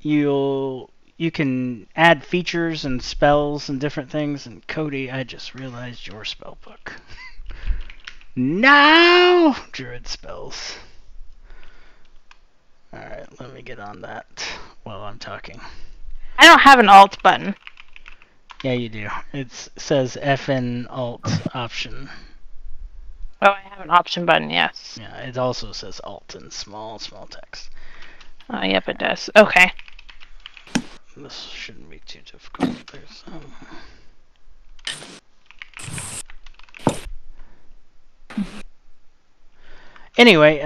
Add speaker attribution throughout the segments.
Speaker 1: you can add features and spells and different things. And Cody, I just realized your spell book. No! Druid spells. Alright, let me get on that while I'm talking.
Speaker 2: I don't have an alt button.
Speaker 1: Yeah, you do. It says FN Alt option.
Speaker 2: Oh, I have an option button, yes.
Speaker 1: Yeah, it also says Alt in small text.
Speaker 2: Oh, yep, it does. Okay.
Speaker 1: This shouldn't be too difficult. There's Anyway,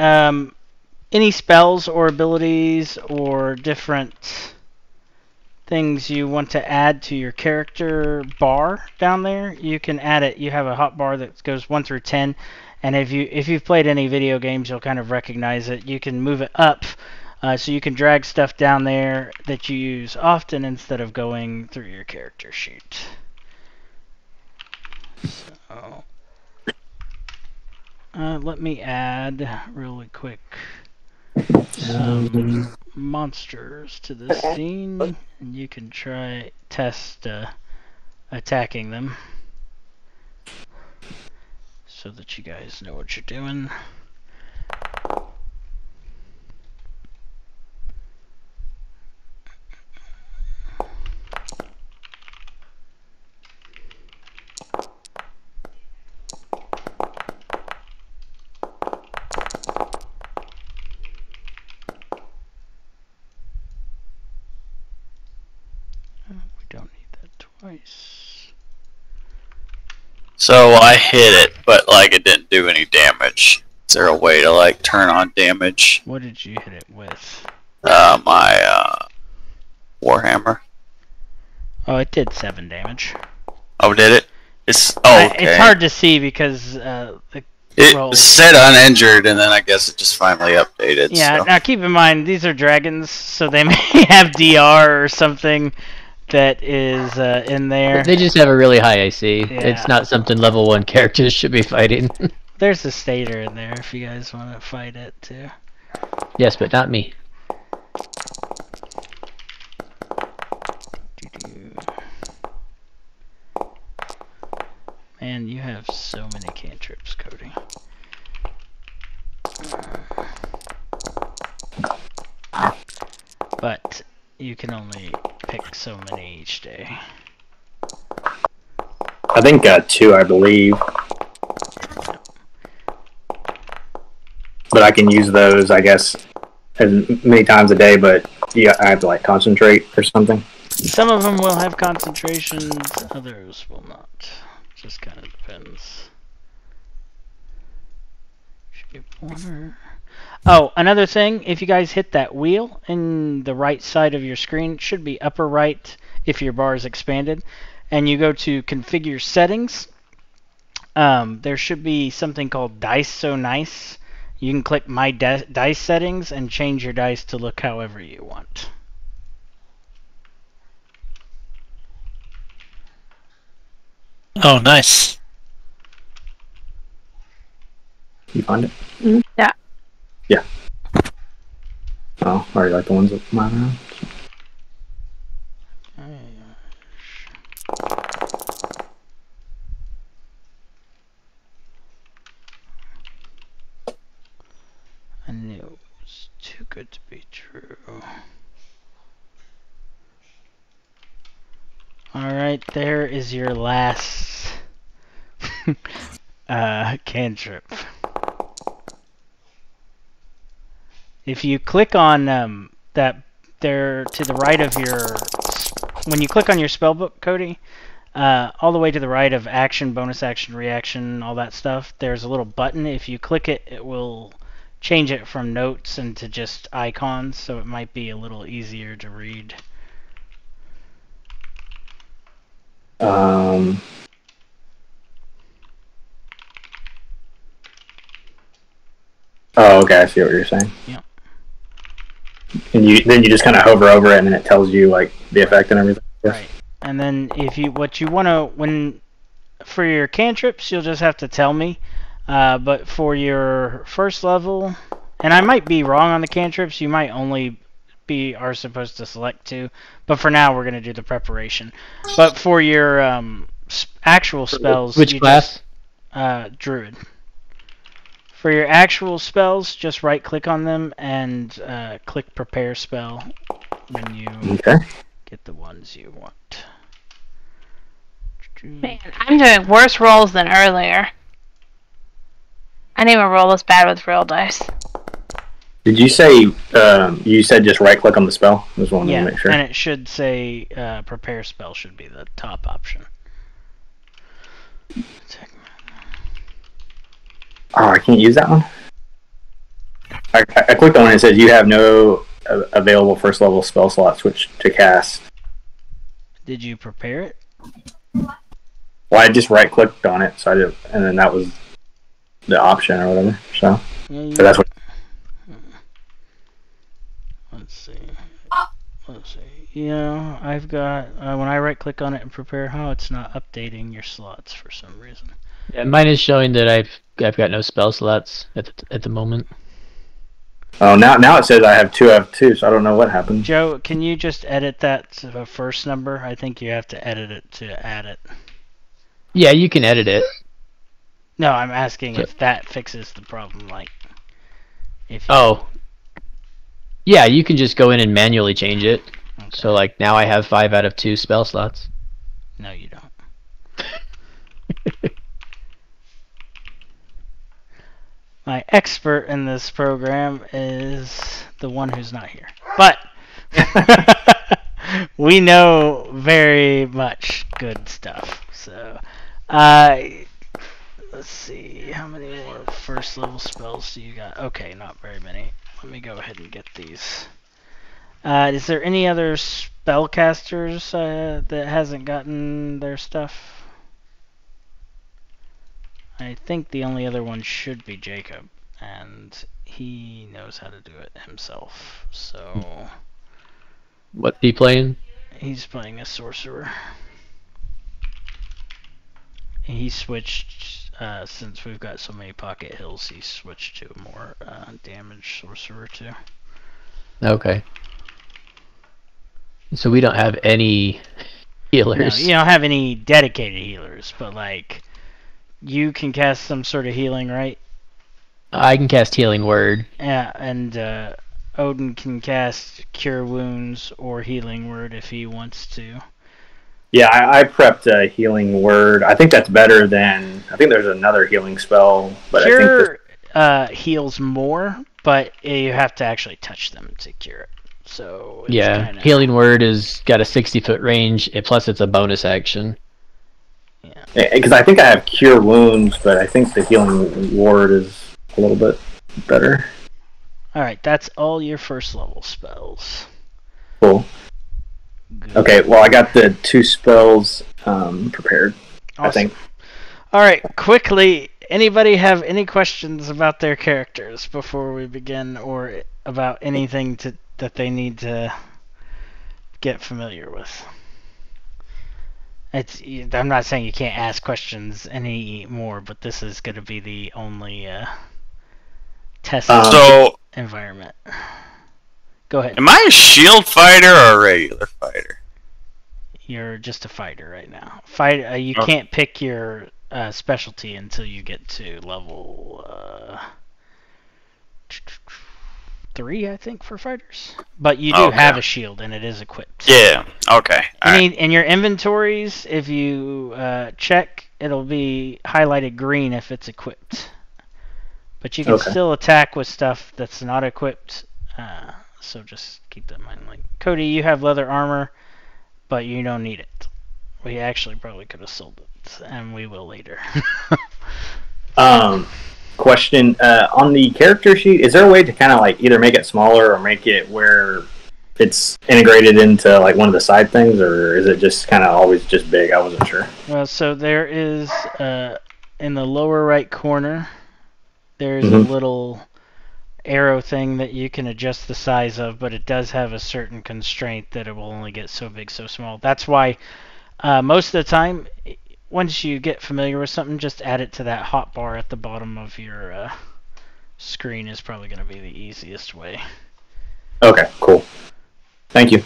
Speaker 1: any spells or abilities or different things you want to add to your character bar down there, you can add it. You have a hotbar that goes 1 through 10, and if you've played any video games, you'll kind of recognize it. You can move it up, so you can drag stuff down there that you use often instead of going through your character sheet. So, let me add really quick some monsters to this scene, and you can test attacking them so that you guys know what you're doing.
Speaker 3: So I hit it, but like it didn't do any damage. Is there a way to like turn on damage?
Speaker 1: What did you hit it with?
Speaker 3: My Warhammer.
Speaker 1: Oh, it did 7 damage.
Speaker 3: Oh, did it? It's
Speaker 1: okay. It's hard to see because
Speaker 3: it said uninjured, and then I guess it just finally updated.
Speaker 1: Yeah.
Speaker 3: So.
Speaker 1: Now keep in mind these are dragons, so they may have DR or something that is in there.
Speaker 4: They just have a really high AC. Yeah. It's not something level 1 characters should be fighting.
Speaker 1: There's a stater in there if you guys want to fight it too.
Speaker 4: Yes, but not me.
Speaker 1: Man, you have so many cantrips, Cody. But you can only pick so many each day.
Speaker 5: I think 2, I believe. But I can use those, I guess, as many times a day, but yeah, I have to like concentrate or something.
Speaker 1: Some of them will have concentrations, others will not. Just kind of depends. Oh, another thing, if you guys hit that wheel in the right side of your screen, it should be upper right if your bar is expanded, and you go to configure settings, there should be something called dice so nice. You can click my dice settings and change your dice to look however you want.
Speaker 3: Oh, nice.
Speaker 5: You find it?
Speaker 2: Mm-hmm. Yeah.
Speaker 5: Yeah. Oh, are you like the ones with mine around?
Speaker 1: I knew it was too good to be true. Alright, there is your last cantrip. If you click on that there to the right of your, when you click on your spellbook, Cody, all the way to the right of action, bonus action, reaction, all that stuff, there's a little button. If you click it, it will change it from notes into just icons, so it might be a little easier to read.
Speaker 5: Oh, okay, I see what you're saying.
Speaker 1: Yeah.
Speaker 5: And then you just kind of hover over it, and then it tells you like the effect and everything. Yes.
Speaker 1: Right. And then if you for your cantrips, you'll just have to tell me. But for your first level, and I might be wrong on the cantrips, you might only are supposed to select too. But for now, we're going to do the preparation. But for your actual spells,
Speaker 4: Which
Speaker 1: you
Speaker 4: class?
Speaker 1: just druid. For your actual spells, just right-click on them and click prepare spell when you
Speaker 5: Okay.
Speaker 1: get the ones you want.
Speaker 2: Man, I'm doing worse rolls than earlier. I didn't even roll this bad with real dice.
Speaker 5: Did you say you said just right click on the spell? Just wanted
Speaker 1: Yeah,
Speaker 5: to make sure.
Speaker 1: and it should say prepare spell should be the top option.
Speaker 5: Oh, I can't use that one. I clicked on it and it says you have no available first level spell slots which to cast.
Speaker 1: Did you prepare it?
Speaker 5: Well, I just right clicked on it, so I did, and then that was the option or whatever. So,
Speaker 1: Yeah,
Speaker 5: so that's what.
Speaker 1: Let's see. Yeah, I've got when I right click on it and prepare, it's not updating your slots for some reason.
Speaker 4: Yeah, mine is showing that I've got no spell slots at the moment.
Speaker 5: Oh, now it says I have two, so I don't know what happened.
Speaker 1: Joe, can you just edit that to the first number? I think you have to edit it to add it.
Speaker 4: Yeah, you can edit it.
Speaker 1: No, I'm asking if that fixes the problem. Like, if
Speaker 4: Oh. Yeah, you can just go in and manually change it.
Speaker 1: Okay.
Speaker 4: So like now I have 5 out of 2 spell slots.
Speaker 1: No, you don't. My expert in this program is the one who's not here. But we know very much good stuff. So, let's see. How many more first level spells do you got? Okay, not very many. Let me go ahead and get these. Is there any other spellcasters that hasn't gotten their stuff? I think the only other one should be Jacob, and he knows how to do it himself. So
Speaker 4: What are you playing?
Speaker 1: he's playing a sorcerer. He switched since we've got so many pocket hills. He switched to a more damage sorcerer too.
Speaker 4: Okay. So we don't have any healers.
Speaker 1: No, you don't have any dedicated healers, but like you can cast some sort of healing, right?
Speaker 4: I can cast Healing Word.
Speaker 1: Yeah, and Odin can cast Cure Wounds or Healing Word if he wants to.
Speaker 5: Yeah, I prepped a healing word. I think that's better than. I think there's another healing spell, but
Speaker 1: Cure
Speaker 5: I think
Speaker 1: heals more, but you have to actually touch them to cure it. So it's
Speaker 4: Yeah,
Speaker 1: kinda,
Speaker 4: Healing Word is got a 60-foot range, plus it's a bonus action.
Speaker 5: because I think I have cure wounds, but I think the healing word is a little bit better.
Speaker 1: All right, that's all your first level spells.
Speaker 5: Cool.
Speaker 1: Good.
Speaker 5: Okay, well I got the 2 spells prepared.
Speaker 1: Awesome.
Speaker 5: I think.
Speaker 1: All right, quickly, anybody have any questions about their characters before we begin, or about anything that they need to get familiar with? I'm not saying you can't ask questions anymore, but this is going to be the only test
Speaker 3: So,
Speaker 1: environment. Go ahead.
Speaker 3: am I a shield fighter or a regular fighter?
Speaker 1: You're just a fighter right now. You can't pick your specialty until you get to level 3, I think, for fighters. But you do have a shield, and it is equipped.
Speaker 3: Yeah. Okay.
Speaker 1: In your inventories, if you check, it'll be highlighted green if it's equipped. But you can still attack with stuff that's not equipped. So just keep that in mind. Like Cody, you have leather armor, but you don't need it. We actually probably could have sold it, and we will later.
Speaker 5: Question on the character sheet, is there a way to kind of like either make it smaller or make it where it's integrated into like one of the side things, or is it just kind of always just big? I wasn't sure.
Speaker 1: Well, so there is in the lower right corner, there's a little arrow thing that you can adjust the size of, but it does have a certain constraint that it will only get so big, so small. That's why most of the time, once you get familiar with something, just add it to that hotbar at the bottom of your screen is probably going to be the easiest way.
Speaker 5: Okay, cool. Thank you.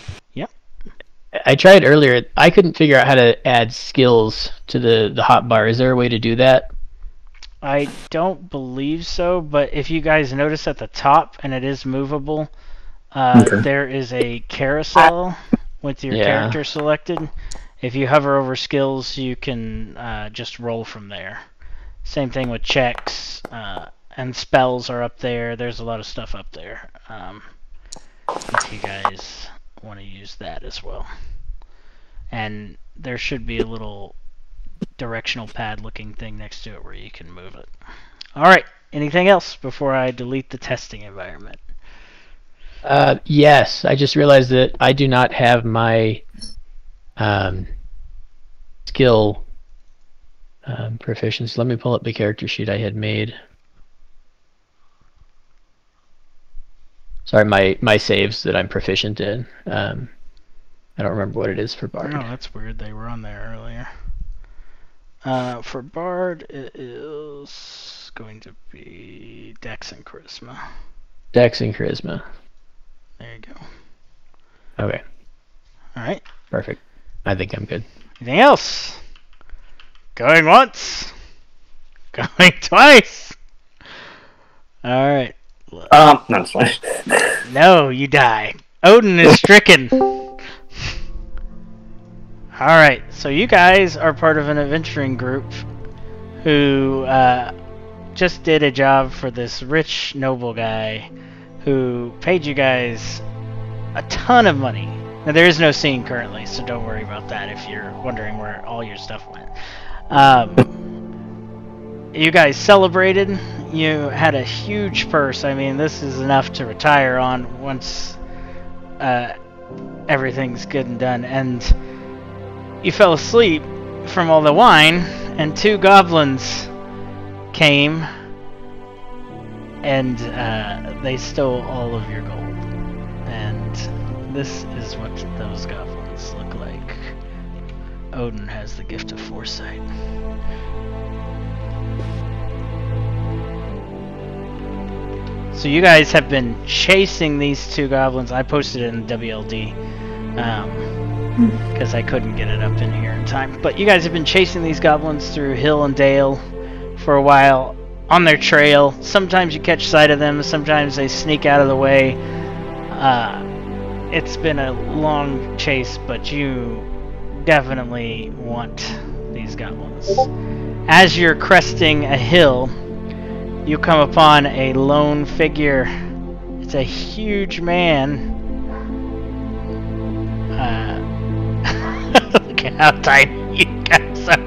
Speaker 4: I tried earlier. I couldn't figure out how to add skills to the hotbar. Is there a way to do that?
Speaker 1: I don't believe so, but if you guys notice at the top, and it is movable,
Speaker 5: Okay.
Speaker 1: there is a carousel with your character selected. If you hover over skills, you can just roll from there. Same thing with checks, and spells are up there. There's a lot of stuff up there. If you guys want to use that as well. And there should be a little directional pad looking thing next to it where you can move it. Alright, anything else before I delete the testing environment?
Speaker 4: Yes, I just realized that I do not have my skill proficiency. Let me pull up the character sheet I had made. Sorry, my saves that I'm proficient in. I don't remember what it is for Bard.
Speaker 1: Oh, that's weird. They were on there earlier. For Bard, it is going to be Dex and Charisma.
Speaker 4: Dex and Charisma.
Speaker 1: There you go.
Speaker 4: Okay.
Speaker 1: Alright.
Speaker 4: Perfect. I think I'm good.
Speaker 1: Anything else? Going once. Going twice. Alright.
Speaker 5: No, it's fine.
Speaker 1: No, you die. Odin is stricken. Alright, so you guys are part of an adventuring group who just did a job for this rich noble guy who paid you guys a ton of money. Now, there is no scene currently, so don't worry about that if you're wondering where all your stuff went. You guys celebrated. You had a huge purse. I mean, this is enough to retire on once everything's good and done. And you fell asleep from all the wine, and 2 goblins came, and they stole all of your gold. And this is what those goblins look like. Odin has the gift of foresight. So you guys have been chasing these 2 goblins. I posted it in WLD because I couldn't get it up in here in time. But you guys have been chasing these goblins through hill and dale for a while on their trail. Sometimes you catch sight of them. Sometimes they sneak out of the way. It's been a long chase, but you definitely want these goblins. As you're cresting a hill, you come upon a lone figure. It's a huge man. Look at how tiny you guys are.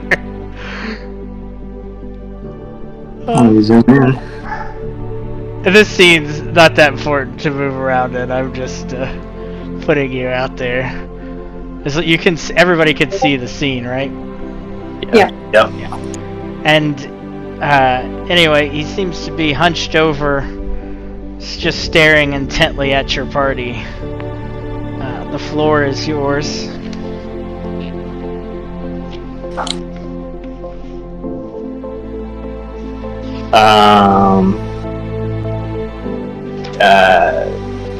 Speaker 1: This scene's not that important to move around in. I'm just putting you out there. You can, everybody can see the scene, right?
Speaker 5: Yeah.
Speaker 1: And anyway, he seems to be hunched over, just staring intently at your party. The floor is yours.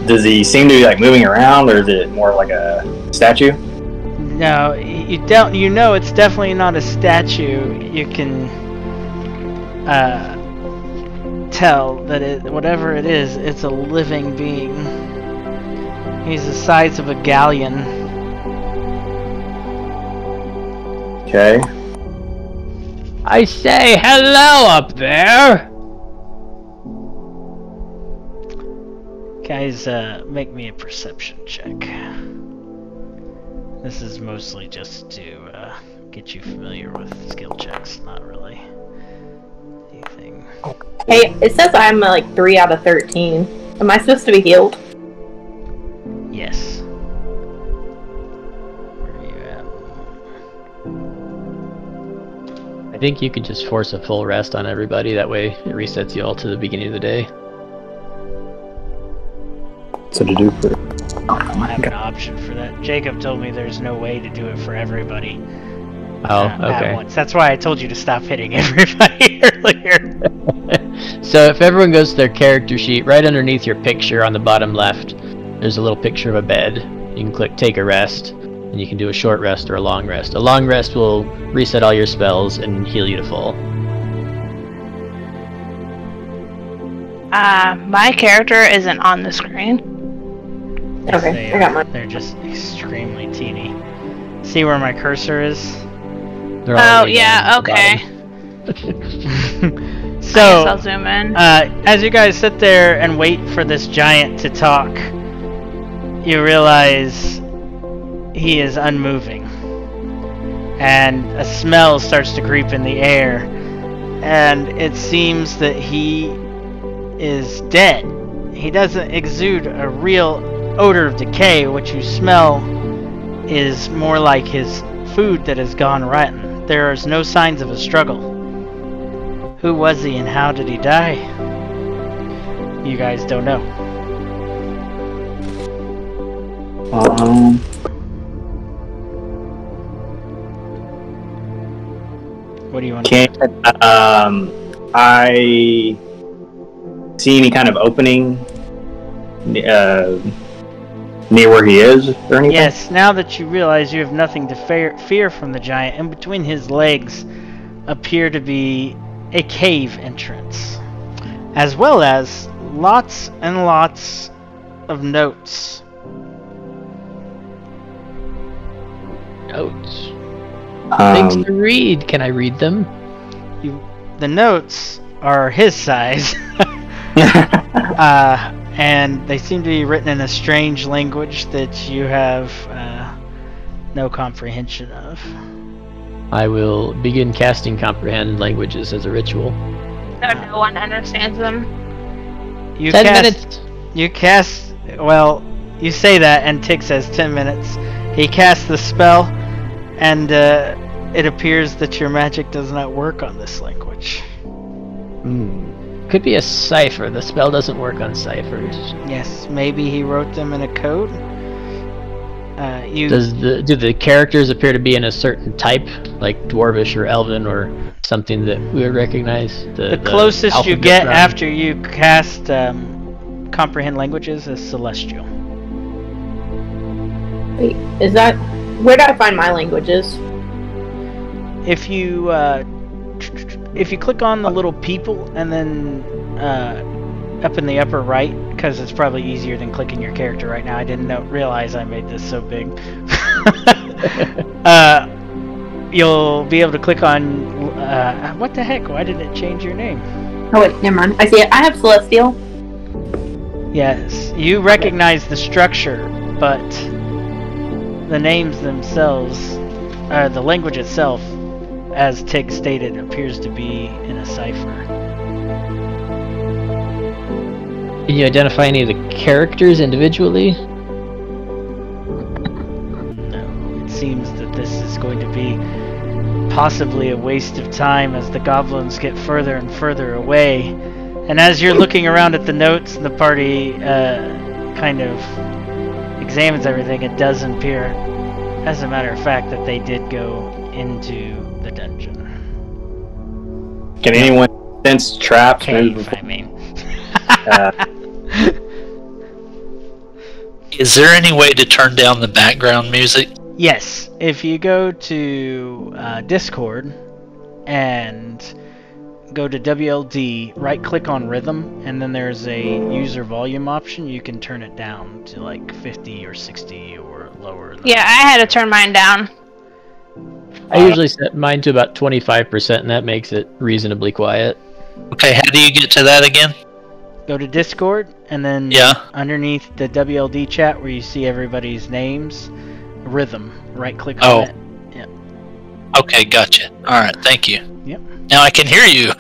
Speaker 5: Does he seem to be like moving around, or is it more like a statue?
Speaker 1: No, you don't. You know, it's definitely not a statue. You can tell that whatever it is, it's a living being. He's the size of a galleon.
Speaker 5: Okay.
Speaker 4: I say hello up there!
Speaker 1: Guys, make me a perception check. This is mostly just to get you familiar with skill checks, not really anything.
Speaker 6: Hey, it says I'm like 3 out of 13. Am I supposed to be healed?
Speaker 1: Yes. Where are you at?
Speaker 4: I think you can just force a full rest on everybody. That way it resets you all to the beginning of the day.
Speaker 5: So to do for.
Speaker 1: I don't have an option for that. Jacob told me there's no way to do it for everybody.
Speaker 4: Oh,
Speaker 1: At
Speaker 4: okay.
Speaker 1: once. That's why I told you to stop hitting everybody earlier.
Speaker 4: So if everyone goes to their character sheet, right underneath your picture on the bottom left, there's a little picture of a bed. You can click take a rest, and you can do a short rest or a long rest. A long rest will reset all your spells and heal you to full.
Speaker 2: My character isn't on the screen.
Speaker 6: Okay, I got mine.
Speaker 1: They're just extremely teeny. See where my cursor is?
Speaker 4: They're all
Speaker 2: Oh,
Speaker 4: way
Speaker 2: yeah,
Speaker 4: down at the
Speaker 2: okay.
Speaker 4: bottom.
Speaker 2: I guess
Speaker 1: So,
Speaker 2: I'll zoom in.
Speaker 1: as you guys sit there and wait for this giant to talk, you realize he is unmoving. And a smell starts to creep in the air. And it seems that he is dead. He doesn't exude a real odor of decay. What you smell is more like his food that has gone rotten. There is no signs of a struggle. Who was he and how did he die? You guys don't know. What do you want to do?
Speaker 5: Can I see any kind of opening near where he is or anything?
Speaker 1: Yes, now that you realize you have nothing to fear from the giant, in between his legs appear to be a cave entrance, as well as lots and lots of notes.
Speaker 4: Notes. Things to read. Can I read them?
Speaker 1: The notes are his size, and they seem to be written in a strange language that you have no comprehension of.
Speaker 4: I will begin casting comprehend languages as a ritual.
Speaker 2: No one understands them.
Speaker 1: You
Speaker 4: 10
Speaker 1: cast,
Speaker 4: minutes.
Speaker 1: You cast. Well, you say that, and Tick says 10 minutes. He casts the spell, and it appears that your magic does not work on this language.
Speaker 4: Could be a cipher. The spell doesn't work on ciphers.
Speaker 1: Yes, maybe he wrote them in a code.
Speaker 4: Do the characters appear to be in a certain type, like Dwarvish or Elven or something that we would recognize?
Speaker 1: The closest you get
Speaker 4: run?
Speaker 1: after you cast comprehend languages is celestial.
Speaker 6: Wait, is that... Where do I find my languages?
Speaker 1: If you click on the little people and then up in the upper right, because it's probably easier than clicking your character right now. I didn't realize I made this so big. You'll be able to click on what the heck? Why did it change your name?
Speaker 6: Oh wait, never mind. I see it. I have Celestial.
Speaker 1: Yes, you recognize the structure, but the names themselves, the language itself, as Tig stated, appears to be in a cipher.
Speaker 4: Can you identify any of the characters individually?
Speaker 1: No, it seems that this is going to be possibly a waste of time as the goblins get further and further away. And as you're looking around at the notes and the party kind of examines everything, it does appear, as a matter of fact, that they did go into the dungeon.
Speaker 5: Can anyone sense traps?
Speaker 1: Cave, I mean.
Speaker 3: Is there any way to turn down the background music?
Speaker 1: Yes, if you go to Discord and go to WLD, right click on rhythm, and then there's a user volume option. You can turn it down to like 50 or 60 or lower.
Speaker 2: Yeah, I had to turn mine down.
Speaker 4: I usually set mine to about 25%, and that makes it reasonably quiet.
Speaker 3: Okay, how do you get to that again?
Speaker 1: Go to Discord, and then underneath the WLD chat where you see everybody's names, rhythm, right click on it. Yep.
Speaker 3: Okay, gotcha. Alright, thank you.
Speaker 1: Yep.
Speaker 3: Now I can hear you.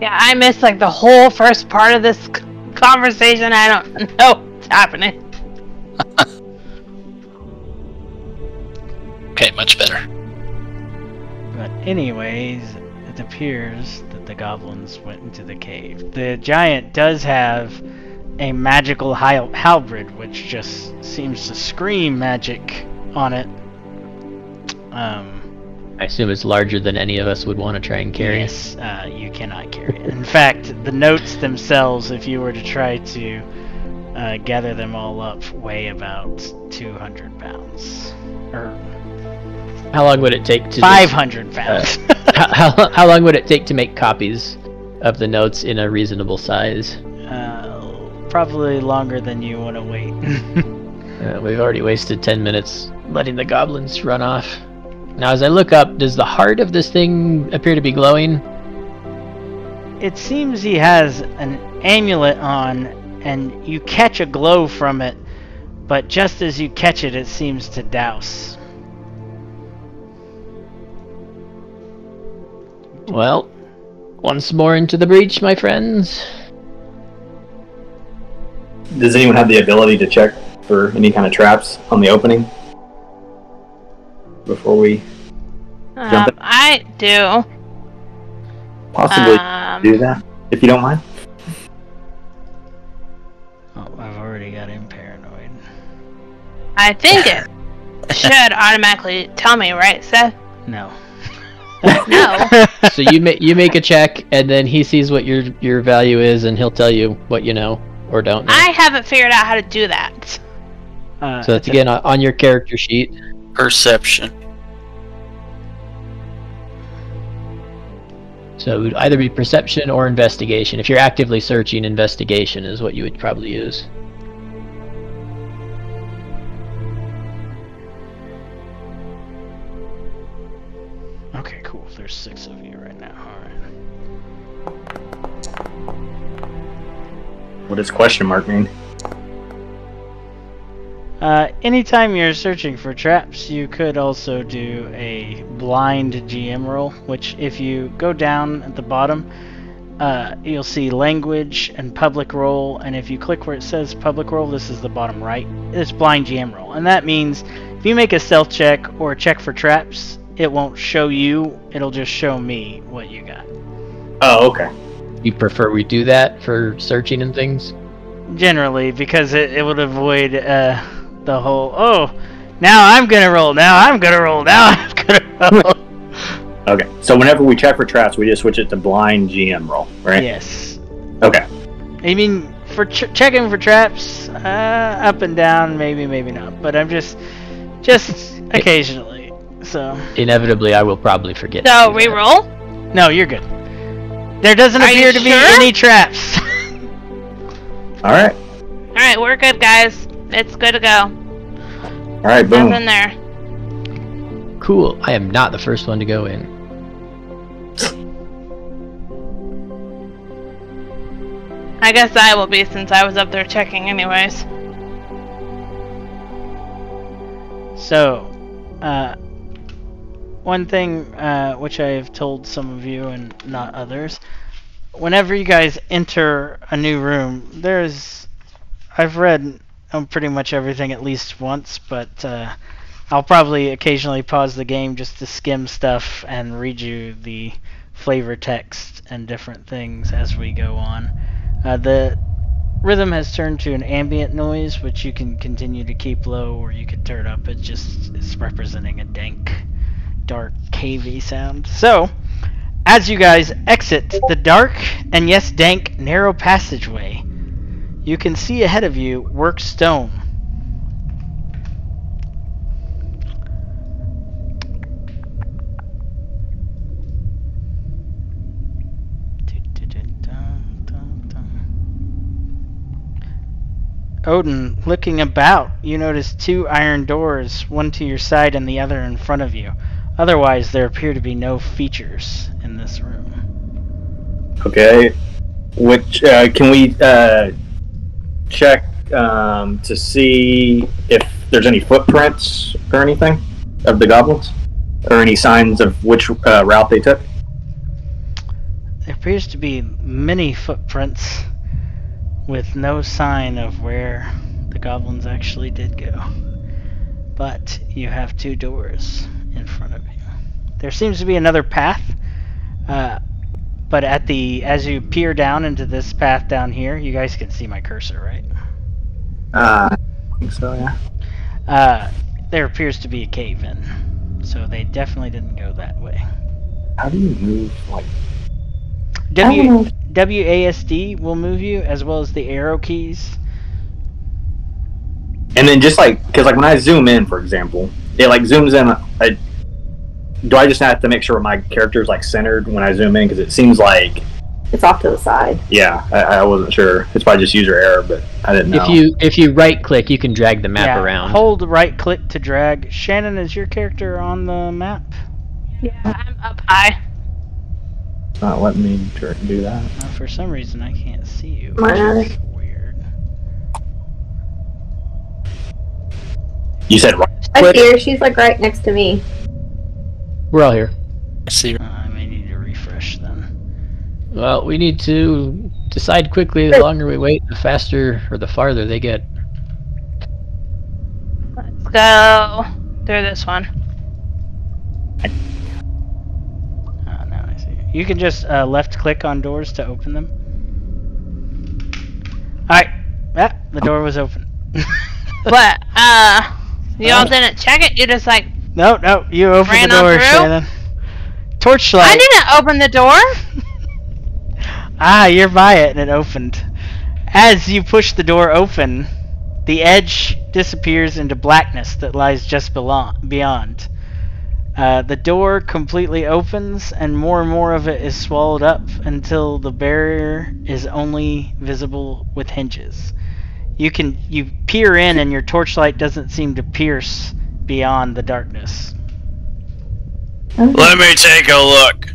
Speaker 2: Yeah, I missed like the whole first part of this conversation. I don't know what's happening.
Speaker 3: Okay, much better.
Speaker 1: But anyways, it appears that the goblins went into the cave. The giant does have a magical halberd, which just seems to scream magic on it.
Speaker 4: I assume it's larger than any of us would want to try and carry.
Speaker 1: Yes, you cannot carry it. In fact, the notes themselves, if you were to try to gather them all up, weigh about 200 pounds. Or
Speaker 4: How long would it take to
Speaker 1: 500 pounds.
Speaker 4: how long would it take to make copies of the notes in a reasonable size?
Speaker 1: Probably longer than you want to wait.
Speaker 4: We've already wasted 10 minutes letting the goblins run off. Now, as I look up, does the heart of this thing appear to be glowing?
Speaker 1: It seems he has an amulet on, and you catch a glow from it, but just as you catch it, it seems to douse.
Speaker 4: Well, once more into the breach, my friends.
Speaker 5: Does anyone have the ability to check for any kind of traps on the opening before we jump in?
Speaker 2: I do.
Speaker 5: Possibly do that, if you don't mind.
Speaker 1: Oh, I've already got him paranoid.
Speaker 2: I think it should automatically tell me, right, Seth?
Speaker 1: No.
Speaker 2: No.
Speaker 4: So you make a check, and then he sees what your value is, and he'll tell you what you know or don't know.
Speaker 2: I haven't figured out how to do that.
Speaker 4: So that's again on your character sheet.
Speaker 3: Perception.
Speaker 4: So it would either be perception or investigation. If you're actively searching, investigation is what you would probably use.
Speaker 1: Okay, cool. There's 6 of you right now. Alright.
Speaker 5: What does question mark mean?
Speaker 1: Anytime you're searching for traps, you could also do a blind GM roll, which if you go down at the bottom, you'll see language and public roll, and if you click where it says public roll, this is the bottom right, it's blind GM roll. And that means if you make a stealth check or check for traps, it won't show you, it'll just show me what you got.
Speaker 5: Oh, okay.
Speaker 4: You prefer we do that for searching and things?
Speaker 1: Generally, because it would avoid the whole, oh, now I'm gonna roll, now I'm gonna roll, now I'm gonna roll.
Speaker 5: Okay, so whenever we check for traps, we just switch it to blind GM roll, right?
Speaker 1: Yes.
Speaker 5: Okay.
Speaker 1: I mean, for checking for traps, up and down, maybe not, but I'm just occasionally, so.
Speaker 4: Inevitably, I will probably forget.
Speaker 2: So, reroll?
Speaker 1: No, you're good. There doesn't appear to be any traps.
Speaker 5: Alright.
Speaker 2: Alright, we're good, guys. It's good to go.
Speaker 5: Alright, boom.
Speaker 2: Nothing there.
Speaker 4: Cool. I am not the first one to go in.
Speaker 2: I guess I will be since I was up there checking anyways.
Speaker 1: So, one thing which I have told some of you and not others, whenever you guys enter a new room, I've read pretty much everything at least once, but I'll probably occasionally pause the game just to skim stuff and read you the flavor text and different things as we go on. The rhythm has turned to an ambient noise, which you can continue to keep low or you can turn up. It's representing a dank, dark, cavey sound. So, as you guys exit the dark and yes, dank, narrow passageway, you can see ahead of you work stone. Odin, looking about, you notice 2 iron doors, one to your side and the other in front of you. Otherwise, there appear to be no features in this room.
Speaker 5: Okay. Which, can we, check, to see if there's any footprints or anything of the goblins? Or any signs of which, route they took?
Speaker 1: There appears to be many footprints with no sign of where the goblins actually did go. But you have 2 doors in front of you. There seems to be another path, but as you peer down into this path down here, you guys can see my cursor, right?
Speaker 5: I think so, yeah.
Speaker 1: There appears to be a cave in, so they definitely didn't go that way.
Speaker 5: How do you move, like...
Speaker 1: WASD will move you, as well as the arrow keys.
Speaker 5: And then just like, because like when I zoom in, for example, it like zooms in. Do I just have to make sure my character is like centered when I zoom in? Because it seems like
Speaker 6: It's off to the side.
Speaker 5: yeah, I wasn't sure. It's probably just user error, but I didn't know.
Speaker 4: If you right click, you can drag the map around.
Speaker 1: Hold right click to drag. Shannon, is your character on the map?
Speaker 2: Yeah, I'm up high.
Speaker 5: It's not letting me do that.
Speaker 1: For some reason, I can't see you.
Speaker 6: Mine either.
Speaker 1: Which is weird.
Speaker 5: You said right
Speaker 6: I
Speaker 5: click?
Speaker 6: see her. She's like right next to me.
Speaker 4: We're all here.
Speaker 7: I see.
Speaker 1: I may need to refresh then.
Speaker 4: Well, we need to decide quickly. The longer we wait, the faster or the farther they get.
Speaker 2: Let's go through this one.
Speaker 1: Now I see. You can just left click on doors to open them. Alright. Ah, the door was open.
Speaker 2: But, y'all didn't check it? You just like,
Speaker 1: No, you opened
Speaker 2: Ran
Speaker 1: the
Speaker 2: on
Speaker 1: door,
Speaker 2: through?
Speaker 1: Shannon. Torchlight.
Speaker 2: I didn't open the door!
Speaker 1: You're by it and it opened. As you push the door open, the edge disappears into blackness that lies just beyond. The door completely opens and more of it is swallowed up until the barrier is only visible with hinges. You peer in and your torchlight doesn't seem to pierce beyond the darkness.
Speaker 3: Let me take a look.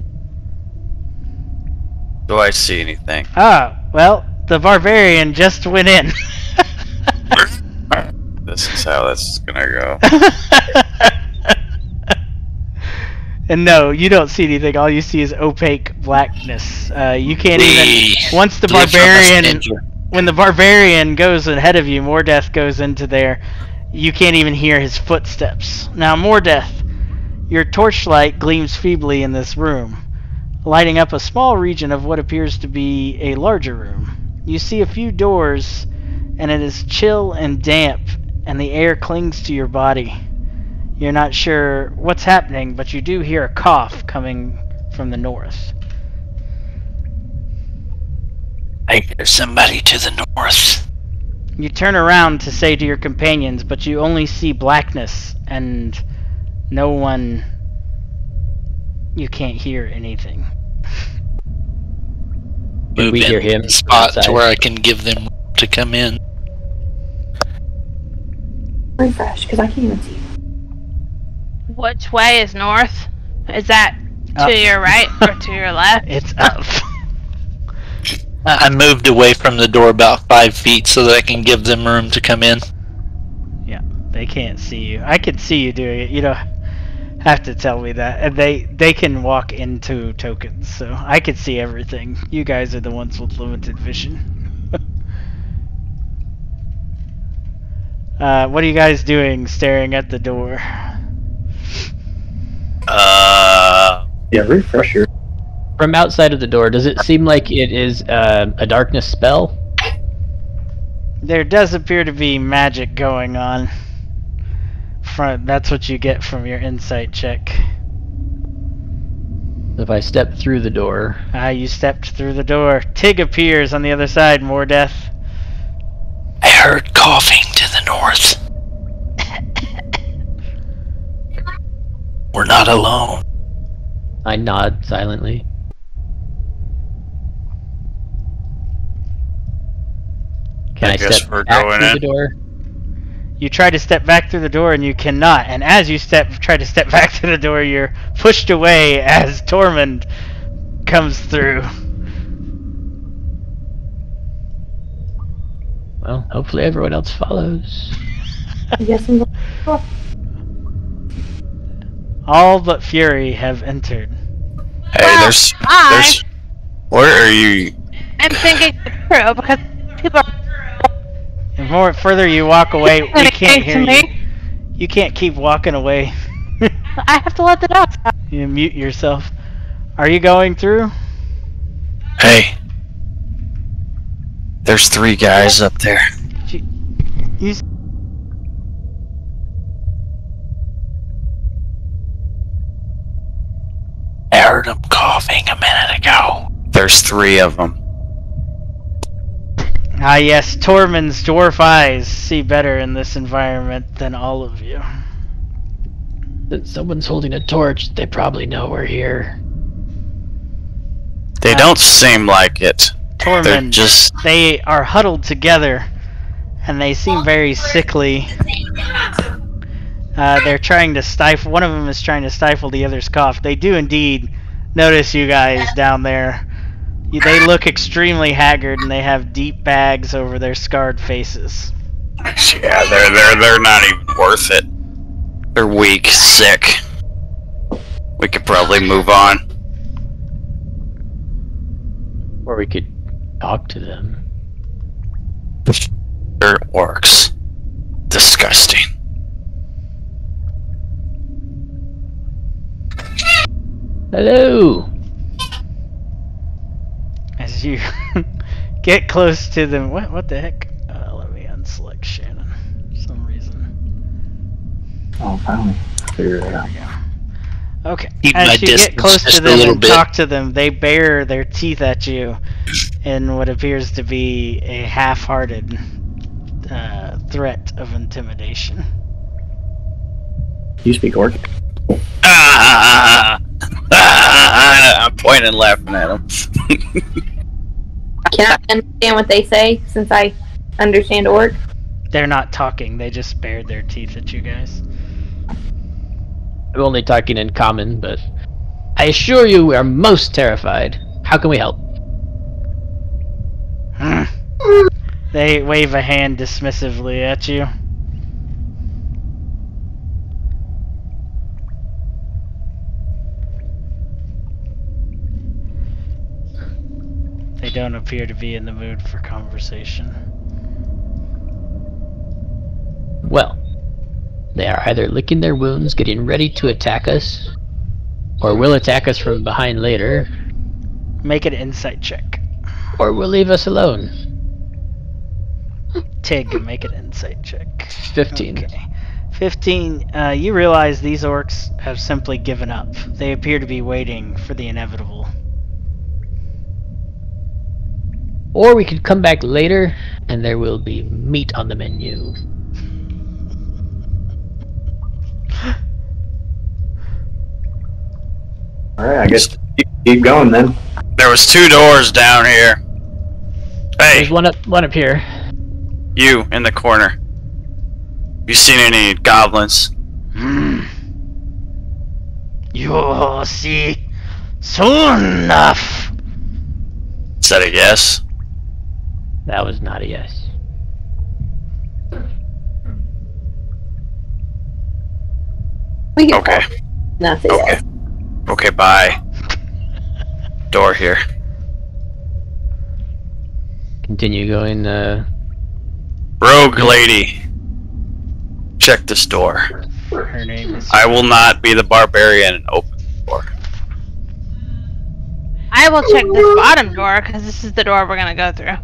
Speaker 3: Do I see anything?
Speaker 1: Well, the barbarian just went in.
Speaker 3: This is how this is gonna go.
Speaker 1: And no, you don't see anything. All you see is opaque blackness. You can't even. Once the barbarian, when the barbarian goes ahead of you, Mordeath goes into there. You can't even hear his footsteps. Now, Mordeath, your torchlight gleams feebly in this room, lighting up a small region of what appears to be a larger room. You see a few doors, and it is chill and damp, and the air clings to your body. You're not sure what's happening, but you do hear a cough coming from the north.
Speaker 7: I think there's somebody to the north.
Speaker 1: You turn around to say to your companions, but you only see blackness and no one. You can't hear anything.
Speaker 4: Did we hear him
Speaker 7: in a spot
Speaker 4: outside?
Speaker 7: to where I can give them room to come in.
Speaker 6: Refresh, because I can't even see you.
Speaker 2: Which way is north? Is that
Speaker 1: Up.
Speaker 2: to your right or to your left?
Speaker 1: It's up.
Speaker 7: I moved away from the door about 5 feet so that I can give them room to come in.
Speaker 1: Yeah, they can't see you. I can see you doing it. You don't have to tell me that. And they can walk into tokens, so I can see everything. You guys are the ones with limited vision. What are you guys doing staring at the door?
Speaker 5: Yeah, refresher.
Speaker 4: From outside of the door, does it seem like it is a darkness spell?
Speaker 1: There does appear to be magic going on. That's what you get from your insight check.
Speaker 4: If I step through the door,
Speaker 1: You stepped through the door. Tig appears on the other side, Mordeath.
Speaker 7: I heard coughing to the north. We're not alone.
Speaker 4: I nod silently. Can I
Speaker 3: guess
Speaker 4: step
Speaker 3: we're
Speaker 4: back
Speaker 3: going
Speaker 4: through
Speaker 3: in.
Speaker 4: the door?
Speaker 1: You try to step back through the door and you cannot. And as you try to step back through the door, you're pushed away as Tormund comes through.
Speaker 4: Well, hopefully everyone else follows.
Speaker 6: Yes, I'm going.
Speaker 1: All but Fury have entered.
Speaker 3: Hey,
Speaker 2: Well,
Speaker 3: there's. Where are you?
Speaker 2: I'm thinking it's true because people are
Speaker 1: The more further you walk away, we can't
Speaker 2: communicating
Speaker 1: hear
Speaker 2: to
Speaker 1: you.
Speaker 2: me.
Speaker 1: You can't keep walking away.
Speaker 2: I have to let the dogs out.
Speaker 1: You mute yourself. Are you going through?
Speaker 3: Hey. There's 3 guys up there.
Speaker 1: You
Speaker 7: I heard them coughing a minute ago.
Speaker 3: There's 3 of them.
Speaker 1: Ah, yes, Tormund's dwarf eyes see better in this environment than all of you.
Speaker 4: Since someone's holding a torch, they probably know we're here.
Speaker 3: They don't seem like it. They're
Speaker 1: Tormund,
Speaker 3: just...
Speaker 1: they are huddled together, and they seem very sickly. They're trying to stifle. One of them is trying to stifle the other's cough. They do indeed notice you guys down there. They look extremely haggard, and they have deep bags over their scarred faces.
Speaker 3: Yeah, they're not even worth it. They're weak, sick. We could probably move on.
Speaker 4: Or we could talk to them.
Speaker 3: They're orcs. Disgusting.
Speaker 4: Hello!
Speaker 1: As you get close to them, what the heck? Let me unselect Shannon for some reason.
Speaker 5: Oh, finally. Figured it out.
Speaker 1: Okay.
Speaker 7: Keep my
Speaker 1: As you get
Speaker 7: distance
Speaker 1: close to
Speaker 7: just a
Speaker 1: them
Speaker 7: little
Speaker 1: and
Speaker 7: bit.
Speaker 1: talk to them, they bare their teeth at you in what appears to be a half-hearted threat of intimidation.
Speaker 5: You speak orc?
Speaker 3: I'm pointing and laughing at them.
Speaker 6: Can I understand what they say since I understand orc?
Speaker 1: They're not talking, they just bared their teeth at you guys.
Speaker 4: I'm only talking in common, but I assure you we are most terrified. How can we help?
Speaker 1: They wave a hand dismissively at you. They don't appear to be in the mood for conversation.
Speaker 4: Well, they are either licking their wounds, getting ready to attack us, or will attack us from behind later,
Speaker 1: Make an insight check.
Speaker 4: or will leave us alone.
Speaker 1: Tig, make an insight check.
Speaker 4: 15.
Speaker 1: Okay. 15, you realize these orcs have simply given up. They appear to be waiting for the inevitable.
Speaker 4: Or we could come back later, and there will be meat on the menu.
Speaker 5: Alright, I guess keep going then.
Speaker 3: There was 2 doors down here. Hey,
Speaker 4: There's one up here.
Speaker 3: you in the corner. You seen any goblins?
Speaker 1: You'll see soon enough.
Speaker 3: Is that a yes?
Speaker 4: That was not a yes.
Speaker 6: We can
Speaker 3: Okay.
Speaker 6: That's it.
Speaker 3: Okay. Okay, bye. Door here.
Speaker 4: Continue going,
Speaker 3: Rogue lady. Check this door.
Speaker 1: Her name is...
Speaker 3: I will not be the barbarian and open the door.
Speaker 2: I will check this bottom door, because this is the door we're gonna go through.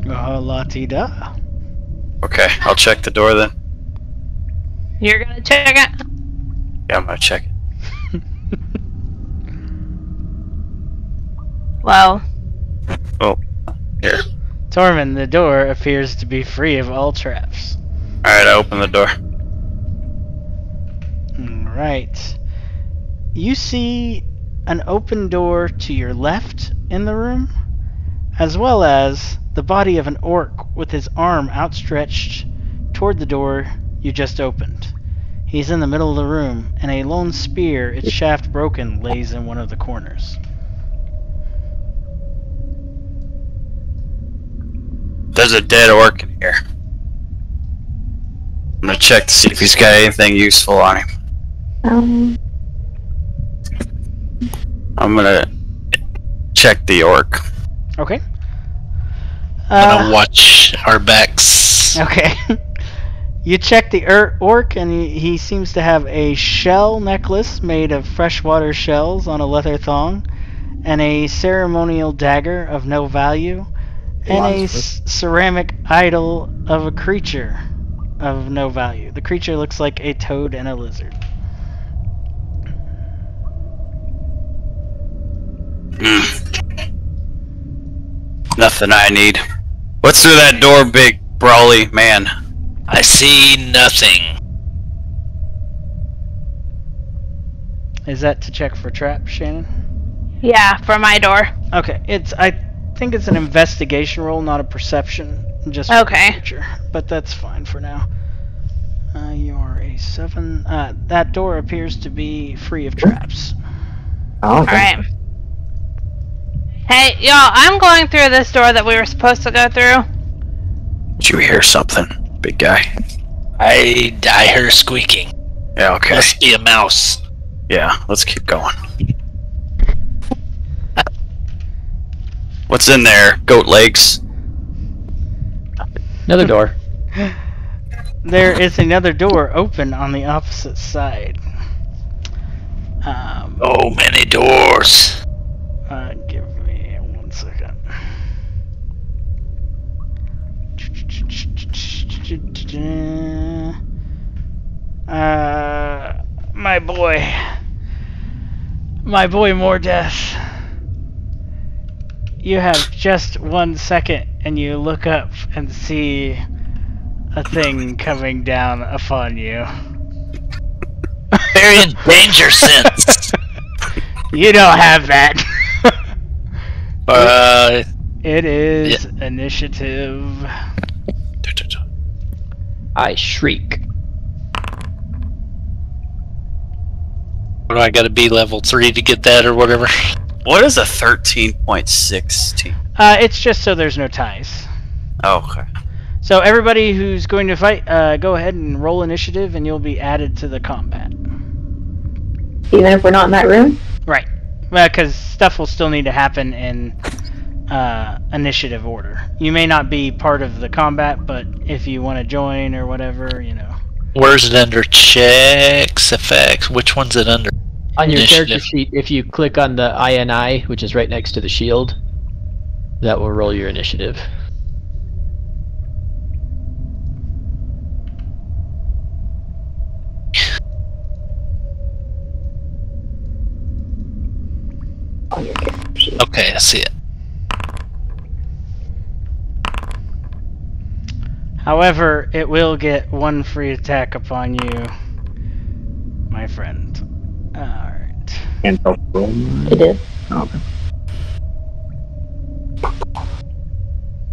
Speaker 1: La-ti-da.
Speaker 3: Okay, I'll check the door then.
Speaker 2: You're gonna check it?
Speaker 3: Yeah, I'm gonna check it.
Speaker 2: Well,
Speaker 3: Oh, here.
Speaker 1: Tormund, the door appears to be free of all traps.
Speaker 3: Alright, I open the door.
Speaker 1: Right. You see an open door to your left in the room, as well as the body of an orc with his arm outstretched toward the door you just opened. He's in the middle of the room, and a lone spear, its shaft broken, lays in one of the corners.
Speaker 3: There's a dead orc in here. I'm gonna check to see if he's got anything useful on him. I'm gonna check the orc.
Speaker 1: Okay.
Speaker 7: I'm gonna watch our backs.
Speaker 1: Okay. You check the orc, and he seems to have a shell necklace made of freshwater shells on a leather thong, and a ceremonial dagger of no value, and a ceramic idol of a creature of no value. The creature looks like a toad and a lizard.
Speaker 3: Nothing I need. What's through that door, big brawly man?
Speaker 7: I see nothing.
Speaker 1: Is that to check for traps, Shannon?
Speaker 2: Yeah, for my door.
Speaker 1: Okay, I think it's an investigation roll, not a perception. Just for
Speaker 2: Okay.
Speaker 1: the future, but that's fine for now. You are a 7. That door appears to be free of traps.
Speaker 5: Oh, okay.
Speaker 2: Alright. Hey, y'all, I'm going through this door that we were supposed to go through.
Speaker 3: Did you hear something, big guy?
Speaker 7: I heard squeaking.
Speaker 3: Yeah, okay.
Speaker 7: Must be a mouse.
Speaker 3: Yeah, let's keep going. What's in there? Goat legs.
Speaker 4: Another door.
Speaker 1: There is another door open on the opposite side.
Speaker 7: Oh, many doors.
Speaker 1: Give me 1 second. My boy Mordeath. You have just 1 second, and you look up and see a thing coming down upon you.
Speaker 7: They're in danger sense.
Speaker 1: You don't have that. It is
Speaker 7: Yeah.
Speaker 1: initiative.
Speaker 4: I shriek.
Speaker 7: What do I gotta be, level 3 to get that or whatever?
Speaker 3: What is a 13.16?
Speaker 1: It's just so there's no ties.
Speaker 3: Oh, okay.
Speaker 1: So everybody who's going to fight, go ahead and roll initiative, and you'll be added to the combat.
Speaker 6: Even if we're not in that room?
Speaker 1: Right. Well, because stuff will still need to happen in initiative order. You may not be part of the combat, but if you want to join or whatever, you know.
Speaker 7: Where's it under? Checks, effects. Which one's it under?
Speaker 4: On your
Speaker 7: Initiative.
Speaker 4: character sheet, if you click on the INI, which is right next to the shield, that will roll your initiative.
Speaker 6: On your character sheet.
Speaker 7: Okay, I see it.
Speaker 1: However, it will get 1 free attack upon you, my friend. Alright.
Speaker 5: And roll.
Speaker 6: It is.
Speaker 5: Okay.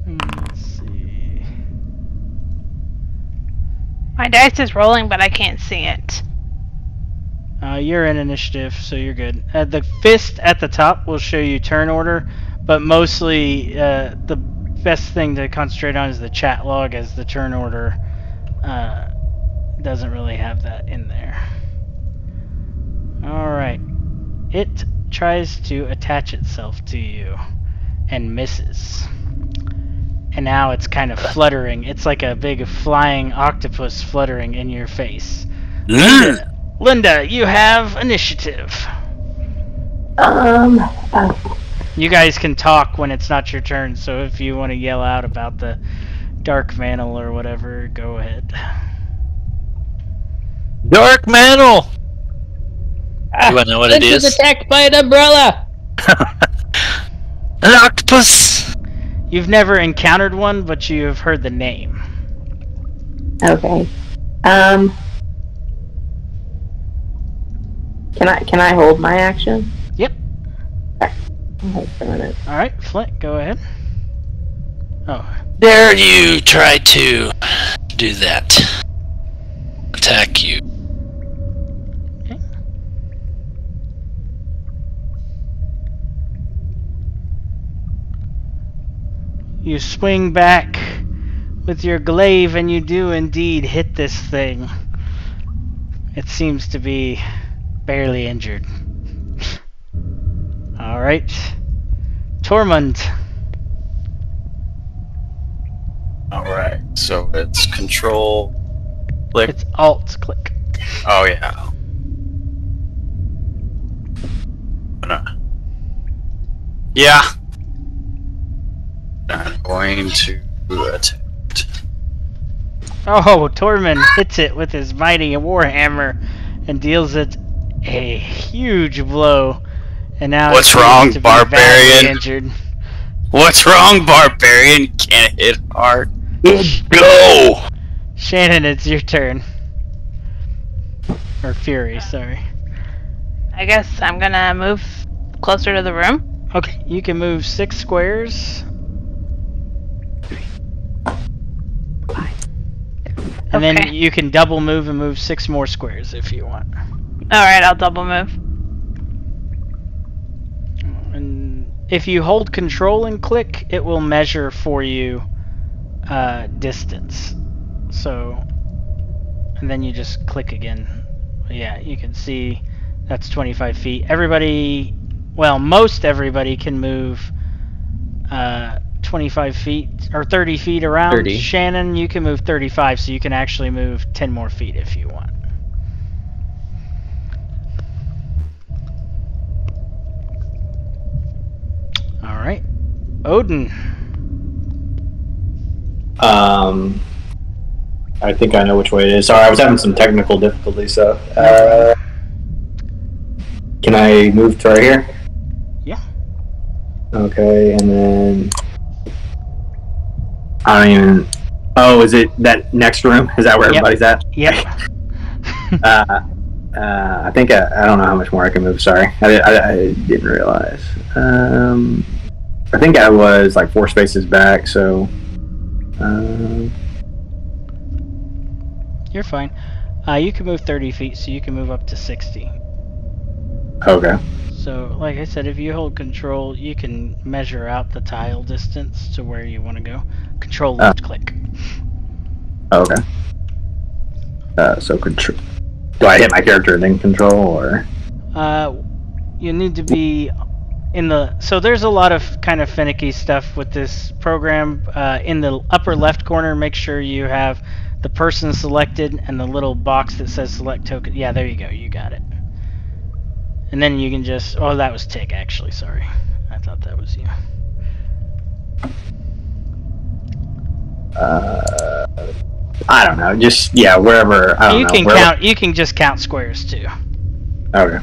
Speaker 1: Let's see.
Speaker 2: My dice is rolling, but I can't see it.
Speaker 1: You're in initiative, so you're good. The fist at the top will show you turn order, but mostly the best thing to concentrate on is the chat log, as the turn order doesn't really have that in there. Alright. It tries to attach itself to you and misses. And now it's kind of fluttering. It's like a big flying octopus fluttering in your face. Linda, you have initiative. You guys can talk when it's not your turn, so if you want to yell out about the dark mantle or whatever, go ahead.
Speaker 7: Dark mantle! Do I know what it
Speaker 4: This
Speaker 7: is?
Speaker 4: attacked by an umbrella!
Speaker 7: An octopus!
Speaker 1: You've never encountered one, but you have heard the name.
Speaker 6: Okay. Can I hold my action?
Speaker 1: Yep.
Speaker 6: I'll hold for a minute.
Speaker 1: Alright, Flint, go ahead. Oh,
Speaker 7: Dare you try to do that? Attack you.
Speaker 1: okay. You swing back with your glaive, and you do indeed hit this thing. It seems to be barely injured. Alright. Tormund.
Speaker 3: Alright, so it's control, click.
Speaker 1: It's Alt click.
Speaker 3: Oh, yeah. Yeah. I'm going to attack.
Speaker 1: Oh, Tormund hits it with his mighty warhammer and deals it a huge blow. And now
Speaker 3: What's
Speaker 1: it seems
Speaker 3: wrong,
Speaker 1: to be badly
Speaker 3: barbarian?
Speaker 1: injured.
Speaker 3: What's wrong, barbarian? Can't hit hard. Go!
Speaker 1: Shannon, it's your turn. Or Fury, sorry.
Speaker 2: I guess I'm gonna move closer to the room.
Speaker 1: Okay, you can move 6 squares. And then
Speaker 2: Okay.
Speaker 1: you can double move and move 6 more squares if you want.
Speaker 2: Alright, I'll double move.
Speaker 1: And if you hold control and click, it will measure for you distance. So, and then you just click again. Yeah, you can see that's 25 feet. Everybody, well, most everybody can move 25 feet or 30 feet around.
Speaker 4: 30.
Speaker 1: Shannon, you can move 35, so you can actually move 10 more feet if you want. All right, Odin.
Speaker 5: I think I know which way it is. Sorry, I was having some technical difficulties, so. Can I move to right here?
Speaker 1: Yeah.
Speaker 5: Okay, and then. I don't even. Oh, is it that next room? Is that where
Speaker 1: Yep.
Speaker 5: everybody's at?
Speaker 1: Yep.
Speaker 5: I think I don't know how much more I can move. Sorry, I didn't realize. I think I was like 4 spaces back, so.
Speaker 1: You're fine. You can move 30 feet, so you can move up to 60.
Speaker 5: Okay.
Speaker 1: So, like I said, if you hold control, you can measure out the tile distance to where you want to go. Control left click.
Speaker 5: Okay. So control. Do I hit my character and then control, or?
Speaker 1: You need to be in the. So there's a lot of kind of finicky stuff with this program. In the upper left corner, make sure you have the person selected and the little box that says select token. Yeah, there you go. You got it. And then you can just. Oh, that was Tig, actually. Sorry. I thought that was you.
Speaker 5: I don't know. Just wherever. I don't
Speaker 1: You
Speaker 5: know.
Speaker 1: can
Speaker 5: wherever.
Speaker 1: count. You can just count squares too.
Speaker 5: Okay.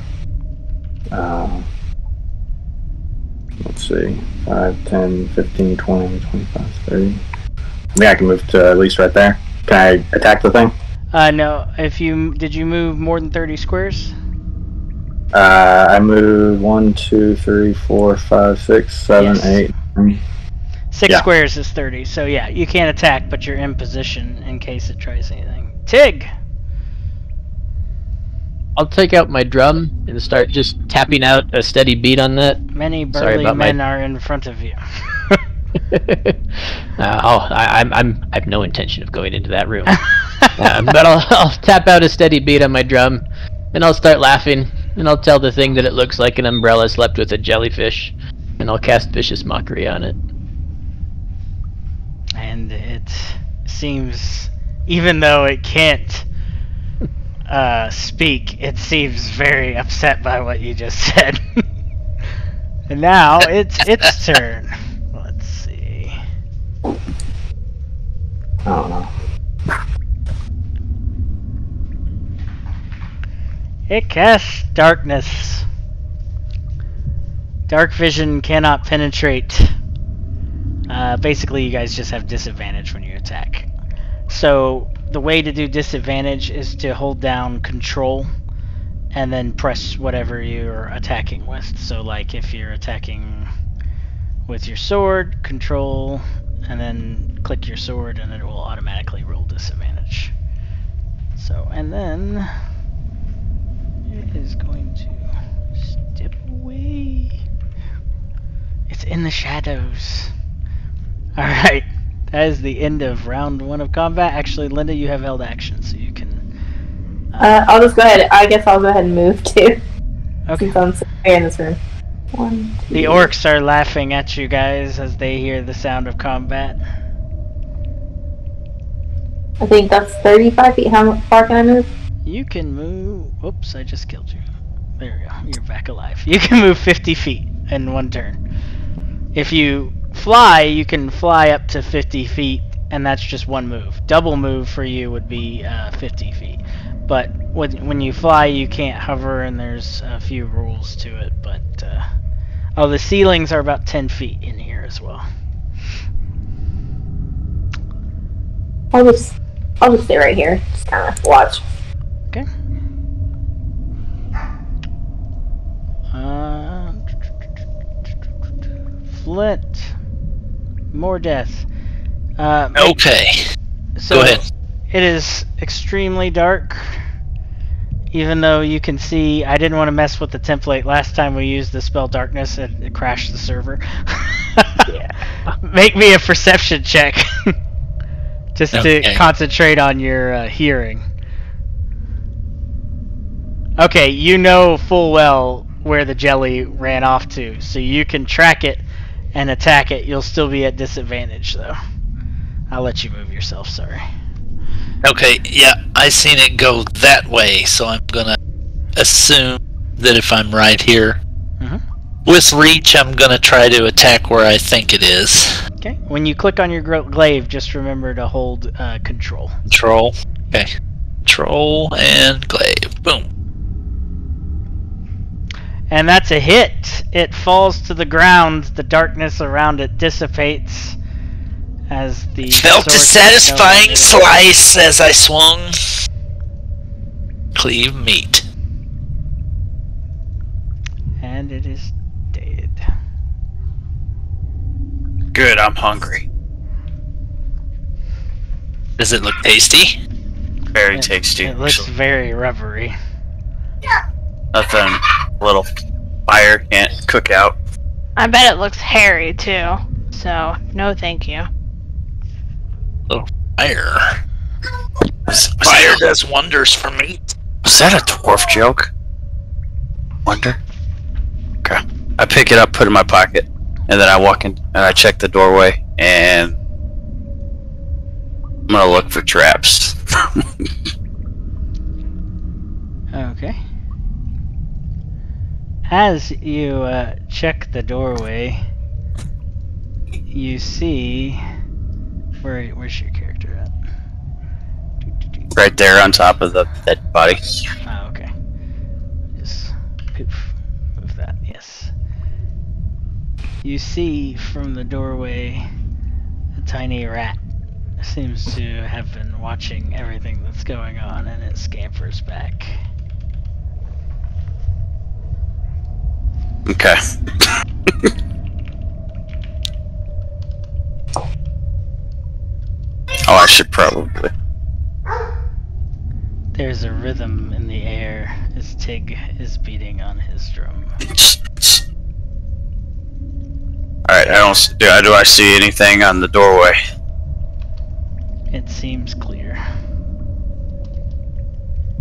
Speaker 5: Let's see. 5, 10, 15, 20, 25, 30. I think I can move to at least right there. Can I attack the thing?
Speaker 1: No. If you did, you move more than 30 squares?
Speaker 5: I moved 1, 2, 3, 4, 5, 6, 7,
Speaker 1: Yes.
Speaker 5: 8.
Speaker 1: 6
Speaker 5: Yeah.
Speaker 1: squares is 30. So yeah, you can't attack, but you're in position in case it tries anything. Tig.
Speaker 4: I'll take out my drum and start just tapping out a steady beat on that.
Speaker 1: Many
Speaker 4: Sorry
Speaker 1: burly
Speaker 4: about
Speaker 1: men
Speaker 4: my-
Speaker 1: are in front of you.
Speaker 4: I have no intention of going into that room. But I'll tap out a steady beat on my drum, and I'll start laughing, and I'll tell the thing that it looks like an umbrella slept with a jellyfish, and I'll cast Vicious Mockery on it.
Speaker 1: And it seems, even though it can't speak, it seems very upset by what you just said. And now it's its turn. Let's see.
Speaker 5: I don't know.
Speaker 1: It casts darkness. Dark vision cannot penetrate. Basically, you guys just have disadvantage when you attack. So the way to do disadvantage is to hold down control and then press whatever you're attacking with. So like if you're attacking with your sword, control, and then click your sword and it will automatically roll disadvantage. So, and then it is going to step away. It's in the shadows. Alright, that is the end of round 1 of combat. Actually, Linda, you have held action, so you can...
Speaker 6: I'll just go ahead. I guess I'll go ahead and move too.
Speaker 1: Okay.
Speaker 6: Since I'm sitting here in this room. 1, 2.
Speaker 1: The orcs are laughing at you guys as they hear the sound of combat.
Speaker 6: I think that's 35 feet. How far can I move?
Speaker 1: You can move... Whoops, I just killed you. There we go. You're back alive. You can move 50 feet in 1 turn. If you fly, you can fly up to 50 feet, and that's just 1 move. Double move for you would be 50 feet. But when you fly, you can't hover, and there's a few rules to it. But oh, the ceilings are about 10 feet in here. there as well.
Speaker 6: I'll just stay right here. Just kind of watch.
Speaker 1: Okay. Flint. More death.
Speaker 7: Okay.
Speaker 1: So
Speaker 7: Go ahead.
Speaker 1: it is extremely dark. Even though you can see, I didn't want to mess with the template. Last time we used the spell darkness, it crashed the server.
Speaker 4: Yeah.
Speaker 1: Make me a perception check. Just to concentrate on your hearing. Okay, you know full well where the jelly ran off to, so you can track it and attack it. You'll still be at disadvantage, though. I'll let you move yourself, sorry.
Speaker 7: Okay, yeah, I seen it go that way, so I'm gonna assume that if I'm right here, with reach, I'm gonna try to attack where I think it is.
Speaker 1: Okay, when you click on your glaive, just remember to hold control.
Speaker 7: Control. Okay. Control and glaive. Boom.
Speaker 1: And that's a hit. It falls to the ground. The darkness around it dissipates as the
Speaker 7: Felt a
Speaker 1: sword
Speaker 7: satisfying slice as I swung. Cleave meat.
Speaker 1: And it is dead.
Speaker 3: Good, I'm hungry.
Speaker 7: Does it look tasty?
Speaker 3: Very tasty.
Speaker 1: It looks very rubbery.
Speaker 3: Nothing a little fire can't cook out.
Speaker 2: I bet it looks hairy too. So no, thank you.
Speaker 7: Little fire. Fire does wonders for meat.
Speaker 3: Was that a dwarf joke? Wonder. Okay. I pick it up, put it in my pocket, and then I walk in and I check the doorway, and I'm gonna look for traps.
Speaker 1: Okay. As you check the doorway, you see where's your character at?
Speaker 3: Right there on top of the dead body.
Speaker 1: Oh, okay. Just poof, move that. Yes. You see from the doorway a tiny rat. Seems to have been watching everything that's going on, and it scampers back.
Speaker 3: Okay. Oh, I should probably.
Speaker 1: There's a rhythm in the air as Tig is beating on his drum.
Speaker 3: Alright, do I see anything on the doorway?
Speaker 1: It seems clear.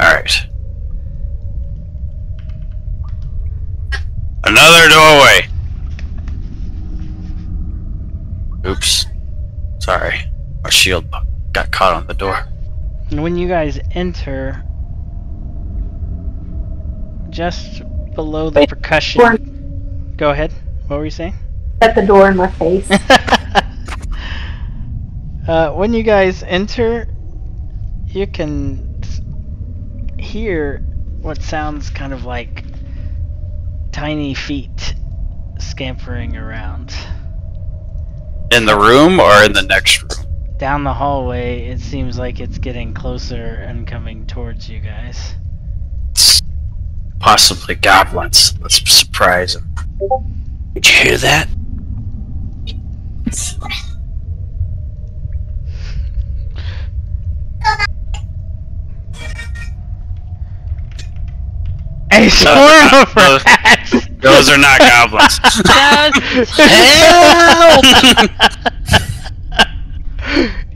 Speaker 3: Alright. Another doorway! Oops. Sorry. My shield got caught on the door.
Speaker 1: And when you guys enter, just below the percussion... Go ahead. What were you saying?
Speaker 6: Shut the door in my face.
Speaker 1: When you guys enter, you can hear what sounds kind of like tiny feet scampering around.
Speaker 3: In the room or in the next room?
Speaker 1: Down the hallway, it seems like it's getting closer and coming towards you guys.
Speaker 3: It's possibly goblins. Let's surprise them.
Speaker 7: Did you hear that?
Speaker 1: A swarm of rats!
Speaker 3: Those are not goblins.
Speaker 7: Help!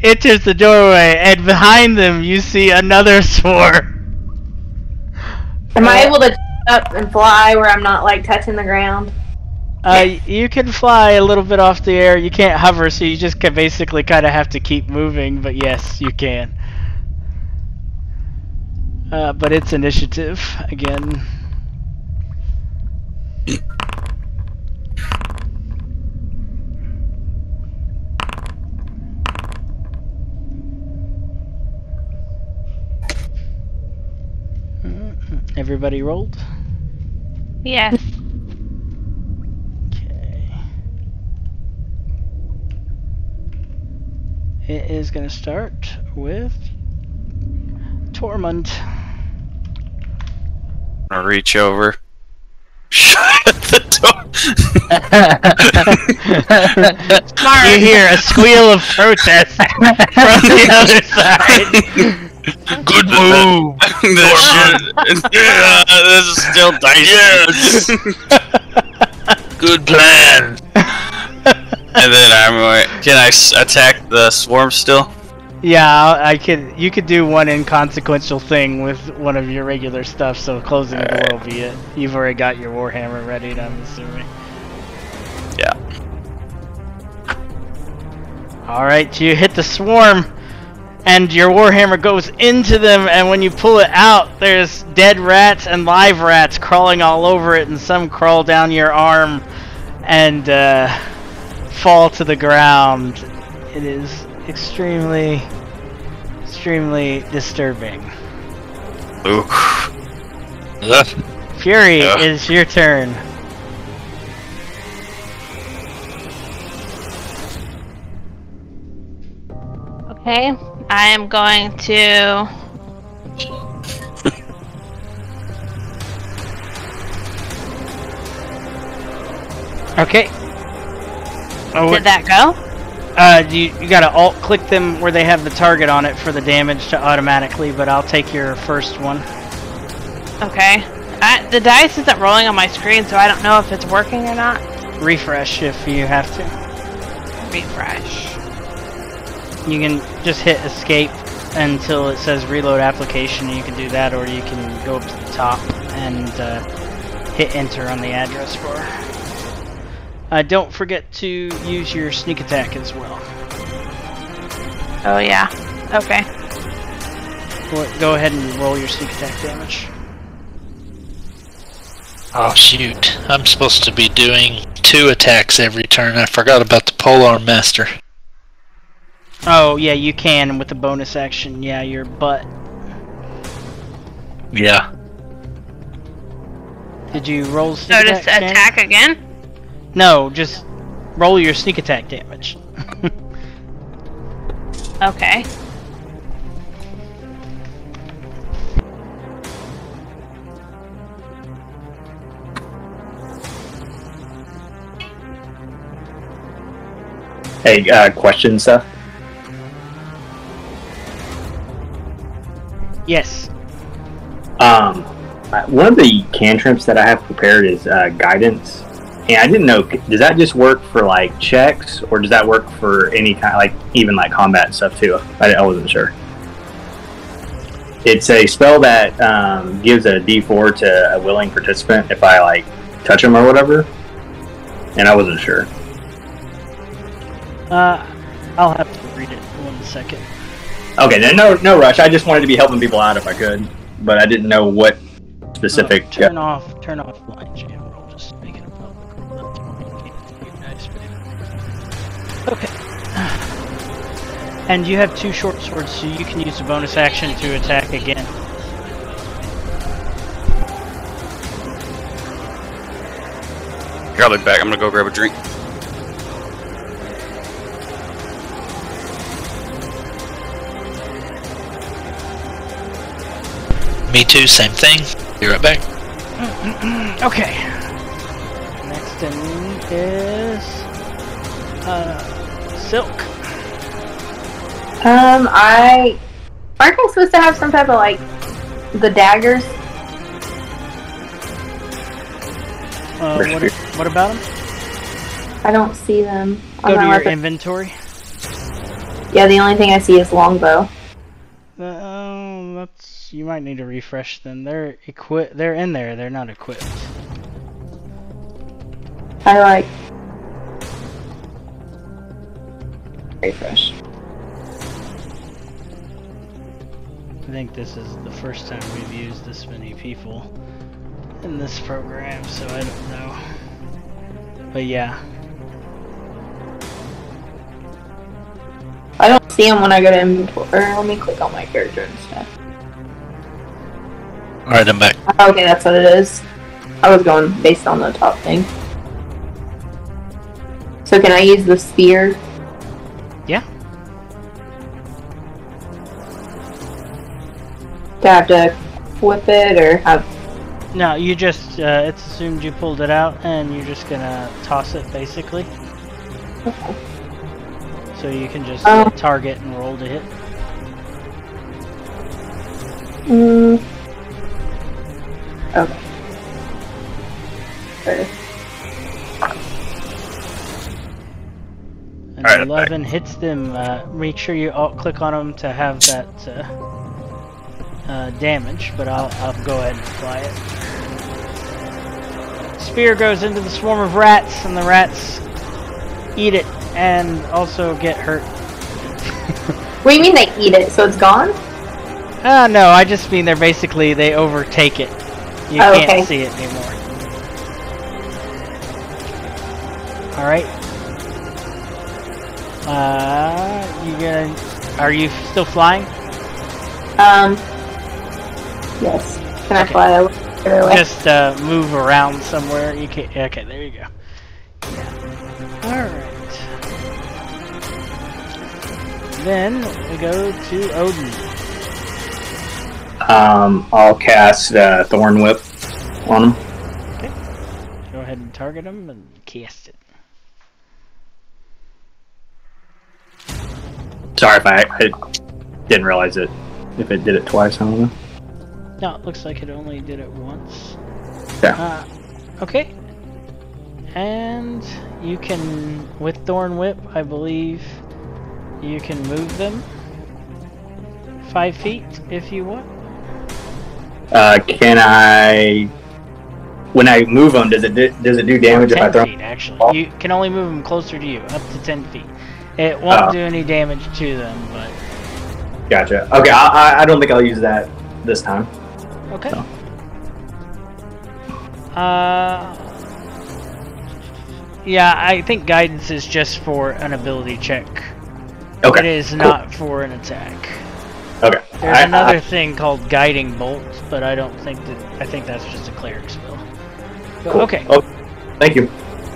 Speaker 1: Enters the doorway, and behind them you see another swarm.
Speaker 6: Am I able to up and fly where I'm not like touching the ground?
Speaker 1: You can fly a little bit off the air. You can't hover, so you just can basically kind of have to keep moving. But yes, you can. But it's initiative again. Everybody rolled?
Speaker 2: Yes.
Speaker 1: Okay. it is going to start with Tormund.
Speaker 3: I'll reach over. Shut the door.
Speaker 1: You hear a squeal of protest from the other side.
Speaker 7: Good move.
Speaker 3: This is still dicey.
Speaker 7: Yes. Good plan.
Speaker 3: And then I'm going. Can I attack the swarm still?
Speaker 1: Yeah, I could. You could do one inconsequential thing with one of your regular stuff. So closing the door will be it. You've already got your warhammer ready, I'm assuming.
Speaker 3: Yeah.
Speaker 1: All right, you hit the swarm, and your warhammer goes into them. And when you pull it out, there's dead rats and live rats crawling all over it, and some crawl down your arm and fall to the ground. It is extremely disturbing.
Speaker 3: Ooh.
Speaker 1: Fury, it's your turn.
Speaker 2: Okay, I am going to...
Speaker 1: Okay. Oh,
Speaker 2: Did that go?
Speaker 1: You gotta alt-click them where they have the target on it for the damage to automatically, but I'll take your first one.
Speaker 2: Okay. The dice isn't rolling on my screen, so I don't know if it's working or not.
Speaker 1: Refresh if you have to.
Speaker 2: Refresh.
Speaker 1: You can just hit escape until it says reload application, and you can do that, or you can go up to the top and hit enter on the address bar. Don't forget to use your sneak attack as well.
Speaker 2: Oh yeah. Okay.
Speaker 1: Go ahead and roll your sneak attack damage.
Speaker 7: Oh shoot. I'm supposed to be doing 2 attacks every turn. I forgot about the polearm master.
Speaker 1: Oh yeah, you can with the bonus action. Yeah, your butt.
Speaker 7: Yeah.
Speaker 1: Did you roll sneak
Speaker 2: So
Speaker 1: attack?
Speaker 2: just attack again?
Speaker 1: No, just roll your sneak attack damage.
Speaker 2: Okay.
Speaker 5: Hey, question, Seth?
Speaker 1: Yes.
Speaker 5: One of the cantrips that I have prepared is guidance, and I didn't know, does that just work for like checks, or does that work for any kind, like even like combat stuff too? I wasn't sure. It's a spell that gives a D4 to a willing participant if I like touch them or whatever, and I wasn't sure.
Speaker 1: I'll have to read it 1 second.
Speaker 5: Okay, no rush. I just wanted to be helping people out if I could, but I didn't know what specific.
Speaker 1: Turn off blind jam roll. Just make it a public roll. That's what you guys. Okay. And you have 2 short swords, so you can use a bonus action to attack again.
Speaker 3: Here, I'll look back. I'm gonna go grab a drink.
Speaker 7: Me too, same thing. Be right back.
Speaker 1: Okay. Next in is Silk.
Speaker 6: Aren't I supposed to have some type of like the daggers?
Speaker 1: What about them?
Speaker 6: I don't see them.
Speaker 1: Go to your inventory.
Speaker 6: Yeah, the only thing I see is longbow.
Speaker 1: You might need to refresh them. They're They're in there. They're not equipped.
Speaker 6: I like refresh.
Speaker 1: I think this is the first time we've used this many people in this program, so I don't know. But yeah.
Speaker 6: I don't see them when I go to inventory. Let me click on my character and stuff.
Speaker 7: Alright, I'm back.
Speaker 6: Okay, that's what it is. I was going based on the top thing. So can I use the spear?
Speaker 1: Yeah.
Speaker 6: Do I have to whip it or have?
Speaker 1: No, you just, it's assumed you pulled it out and you're just gonna toss it basically.
Speaker 6: Okay.
Speaker 1: So you can just target and roll to hit.
Speaker 6: Okay. Sure.
Speaker 1: And
Speaker 3: Alright,
Speaker 1: 11 hits them. Make sure you alt-click on them to have that damage, but I'll go ahead and apply it. Spear goes into the swarm of rats, and the rats eat it and also get hurt.
Speaker 6: What do you mean they eat it? So it's gone?
Speaker 1: No, I just mean they overtake it. You can't see it anymore. Alright. Are you still flying?
Speaker 6: Yes. Can I fly a little further away?
Speaker 1: Just move around somewhere. You can. Okay, there you go. Yeah. All right. Then we go to Odin.
Speaker 5: I'll cast Thorn Whip on him.
Speaker 1: Okay. Go ahead and target him and cast it.
Speaker 5: Sorry if I didn't realize it. If it did it twice, I don't know.
Speaker 1: No, it looks like it only did it once.
Speaker 5: Yeah.
Speaker 1: Okay. And you can, with Thorn Whip, I believe, you can move them 5 feet if you want.
Speaker 5: Can I? When I move them, does it do damage if I
Speaker 1: 10
Speaker 5: throw?
Speaker 1: feet, actually. You can only move them closer to you, up to 10 feet. It won't do any damage to them, but...
Speaker 5: Gotcha. Okay, I don't think I'll use that this time.
Speaker 1: Okay.
Speaker 5: So.
Speaker 1: Yeah, I think guidance is just for an ability check.
Speaker 5: Okay.
Speaker 1: It is not for an attack.
Speaker 5: Okay.
Speaker 1: There's another thing called guiding bolt, but I don't think that. I think that's just a cleric spell. But,
Speaker 5: Cool.
Speaker 1: okay.
Speaker 5: Oh, thank you.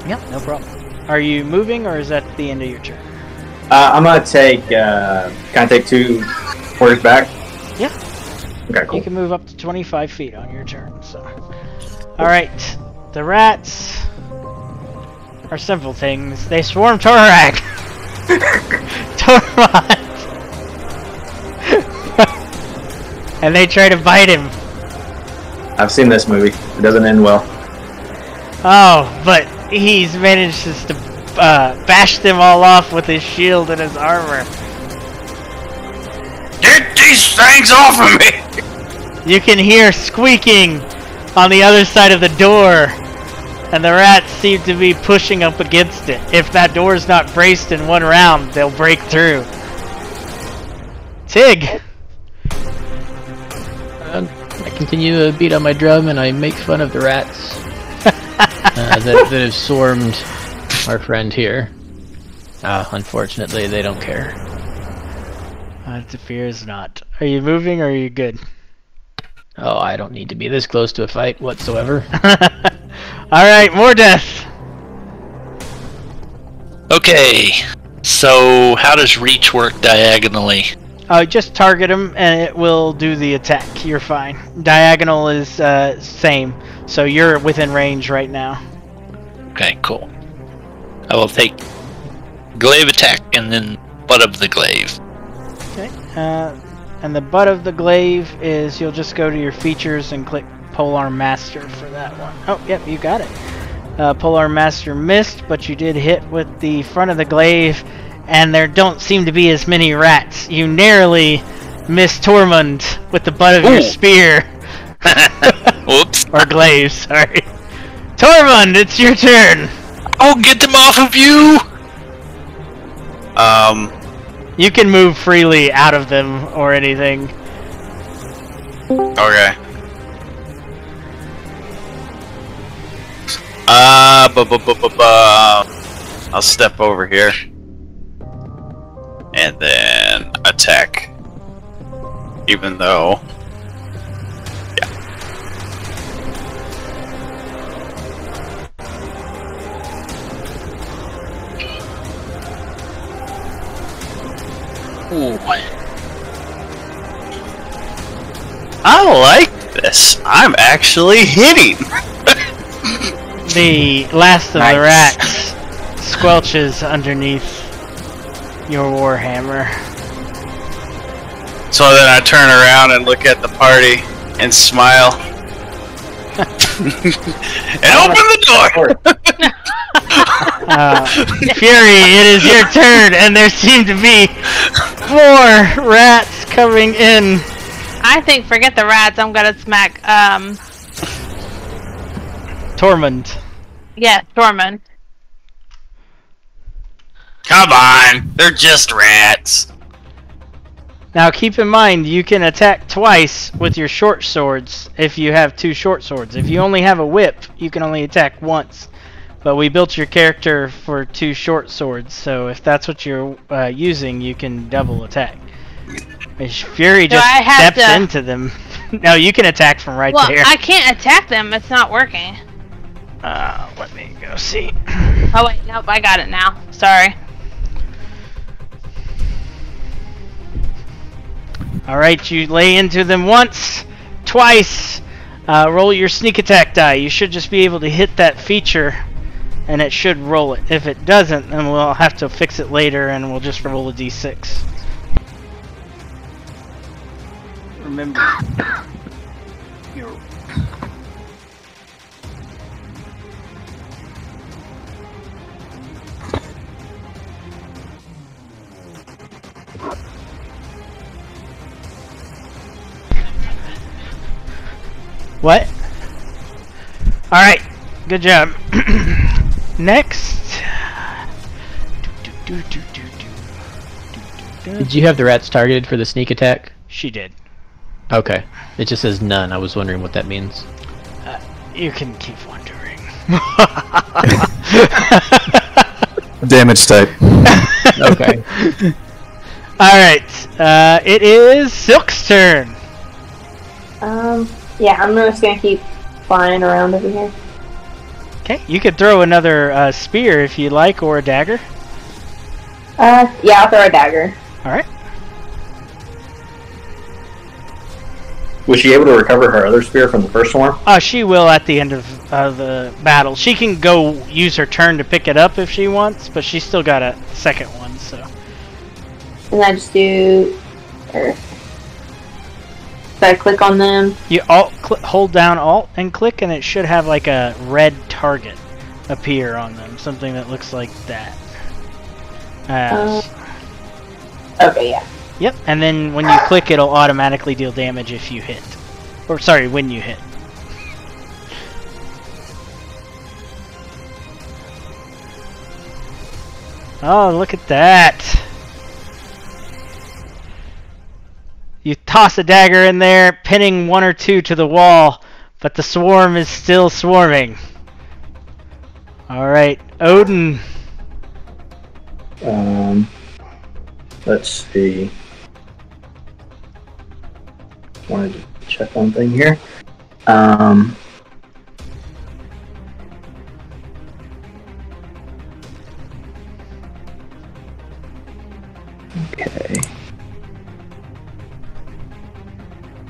Speaker 1: Yep, no problem. Are you moving, or is that the end of your turn?
Speaker 5: I'm gonna take. Can I take 2 quarters back?
Speaker 1: Yeah.
Speaker 5: Okay, cool.
Speaker 1: You can move up to 25 feet on your turn. So, all right. The rats are simple things. They swarm Torak. Tormund. And they try to bite him.
Speaker 5: I've seen this movie. It doesn't end well.
Speaker 1: Oh, but he's managed to bash them all off with his shield and his armor.
Speaker 3: Get these things off of me!
Speaker 1: You can hear squeaking on the other side of the door, and the rats seem to be pushing up against it. If that door's not braced in one round, they'll break through. Tig!
Speaker 4: I continue to beat on my drum and I make fun of the rats that have swarmed our friend here. Unfortunately, they don't care.
Speaker 1: It appears not. Are you moving or are you good?
Speaker 4: Oh, I don't need to be this close to a fight whatsoever.
Speaker 1: Alright, more death!
Speaker 7: Okay, so how does reach work diagonally?
Speaker 1: Just target him and it will do the attack. You're fine. Diagonal is same, so you're within range right now.
Speaker 7: Okay, cool. I will take glaive attack and then butt of the glaive.
Speaker 1: Okay. And the butt of the glaive is you'll just go to your features and click Polearm Master for that one. Oh, yep, you got it. Polearm Master missed, but you did hit with the front of the glaive, and there don't seem to be as many rats. You narrowly missed Tormund with the butt of your spear.
Speaker 7: Whoops.
Speaker 1: Or glaive, sorry. Tormund, it's your turn.
Speaker 7: Oh, get them off of you!
Speaker 1: You can move freely out of them or anything.
Speaker 3: Okay. I'll step over here. And then attack. Even though... Yeah.
Speaker 7: Ooh.
Speaker 3: I like this. I'm actually hitting.
Speaker 1: The last of
Speaker 3: Nice.
Speaker 1: the rats squelches underneath your warhammer.
Speaker 3: So then I turn around and look at the party and smile. And open the door!
Speaker 1: Fury, it is your turn, and there seem to be 4 rats coming in.
Speaker 2: I think forget the rats. I'm gonna smack.
Speaker 1: Tormund.
Speaker 2: Yeah, Stormund.
Speaker 3: Come on, they're just rats.
Speaker 1: Now keep in mind, you can attack twice with your short swords if you have 2 short swords. If you only have a whip, you can only attack once. But we built your character for 2 short swords, so if that's what you're using, you can double attack. Fury just steps into them. No, you can attack from right there.
Speaker 2: Well, I can't attack them. It's not working.
Speaker 1: Let me go see.
Speaker 2: Oh wait, nope, I got it now. Sorry.
Speaker 1: Alright, you lay into them once, twice. Roll your sneak attack die. You should just be able to hit that feature, and it should roll it. If it doesn't, then we'll have to fix it later, and we'll just roll a d6. Remember, your what? Alright, good job. Next.
Speaker 4: Did you have the rats targeted for the sneak attack?
Speaker 1: She did.
Speaker 4: Okay. It just says none. I was wondering what that means.
Speaker 1: You can keep wondering.
Speaker 8: Damage type.
Speaker 4: Okay.
Speaker 1: Alright, it is Silk's turn.
Speaker 6: Yeah, I'm just gonna keep flying around over here.
Speaker 1: Okay, you could throw another spear if you like, or a dagger.
Speaker 6: Yeah, I'll throw a dagger.
Speaker 1: Alright.
Speaker 5: Was she able to recover her other spear from the first one?
Speaker 1: She will at the end of the battle. She can go use her turn to pick it up if she wants, but she's still got a second one, so.
Speaker 6: And I just do... So I click on them.
Speaker 1: You hold down Alt and click, and it should have like a red target appear on them. Something that looks like that.
Speaker 6: Okay, yeah.
Speaker 1: Yep, and then when you click, it'll automatically deal damage if you hit. Or, sorry, when you hit. Oh, look at that! You toss a dagger in there, pinning 1 or 2 to the wall, but the swarm is still swarming. Alright, Odin.
Speaker 5: Let's see. Wanted to check one thing here. Okay.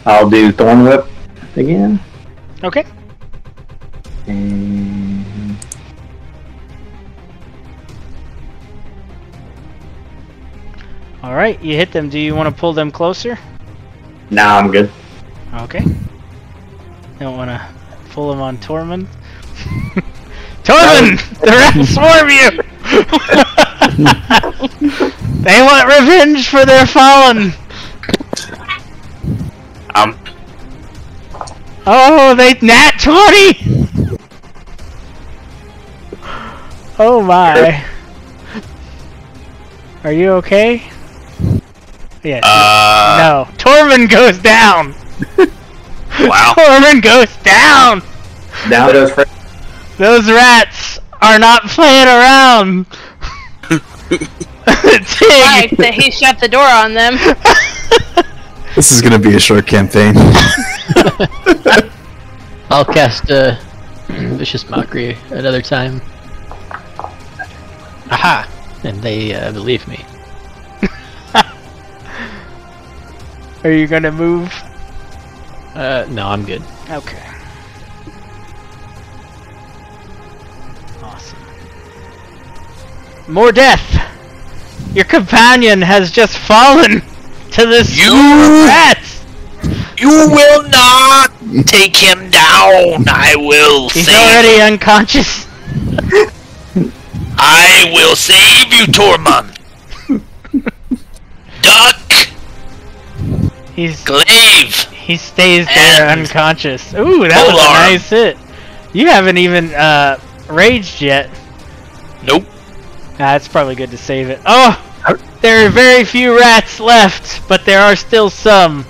Speaker 5: I'll do Thorn Whip again.
Speaker 1: Okay.
Speaker 5: And
Speaker 1: Alright, you hit them. Do you want to pull them closer?
Speaker 5: nah, I'm good.
Speaker 1: Okay. Don't want to pull them on Tormund. Tormund! The rats swarm you! They want revenge for their fallen! Oh, they nat 20! Oh my. Are you okay? Yeah. No. Tormund goes down!
Speaker 3: Wow.
Speaker 1: Tormund goes down!
Speaker 5: Down to those friends.
Speaker 1: Those rats are not playing around!
Speaker 2: Like that he shut the door on them.
Speaker 8: This is gonna be a short campaign.
Speaker 4: I'll cast Vicious Mockery another time. Aha! And they believe me.
Speaker 1: Are you gonna move?
Speaker 4: No, I'm good.
Speaker 1: Okay. Awesome. More death! Your companion has just fallen to this rat!
Speaker 7: You will not take him down! I will
Speaker 1: He's
Speaker 7: save
Speaker 1: already unconscious.
Speaker 7: I will save you, Tormund! Duck! Glaive!
Speaker 1: He stays there
Speaker 7: And
Speaker 1: unconscious. Ooh, that was a
Speaker 7: Polearm.
Speaker 1: nice hit. You haven't even raged yet.
Speaker 7: Nope.
Speaker 1: It's probably good to save it. Oh! There are very few rats left, but there are still some.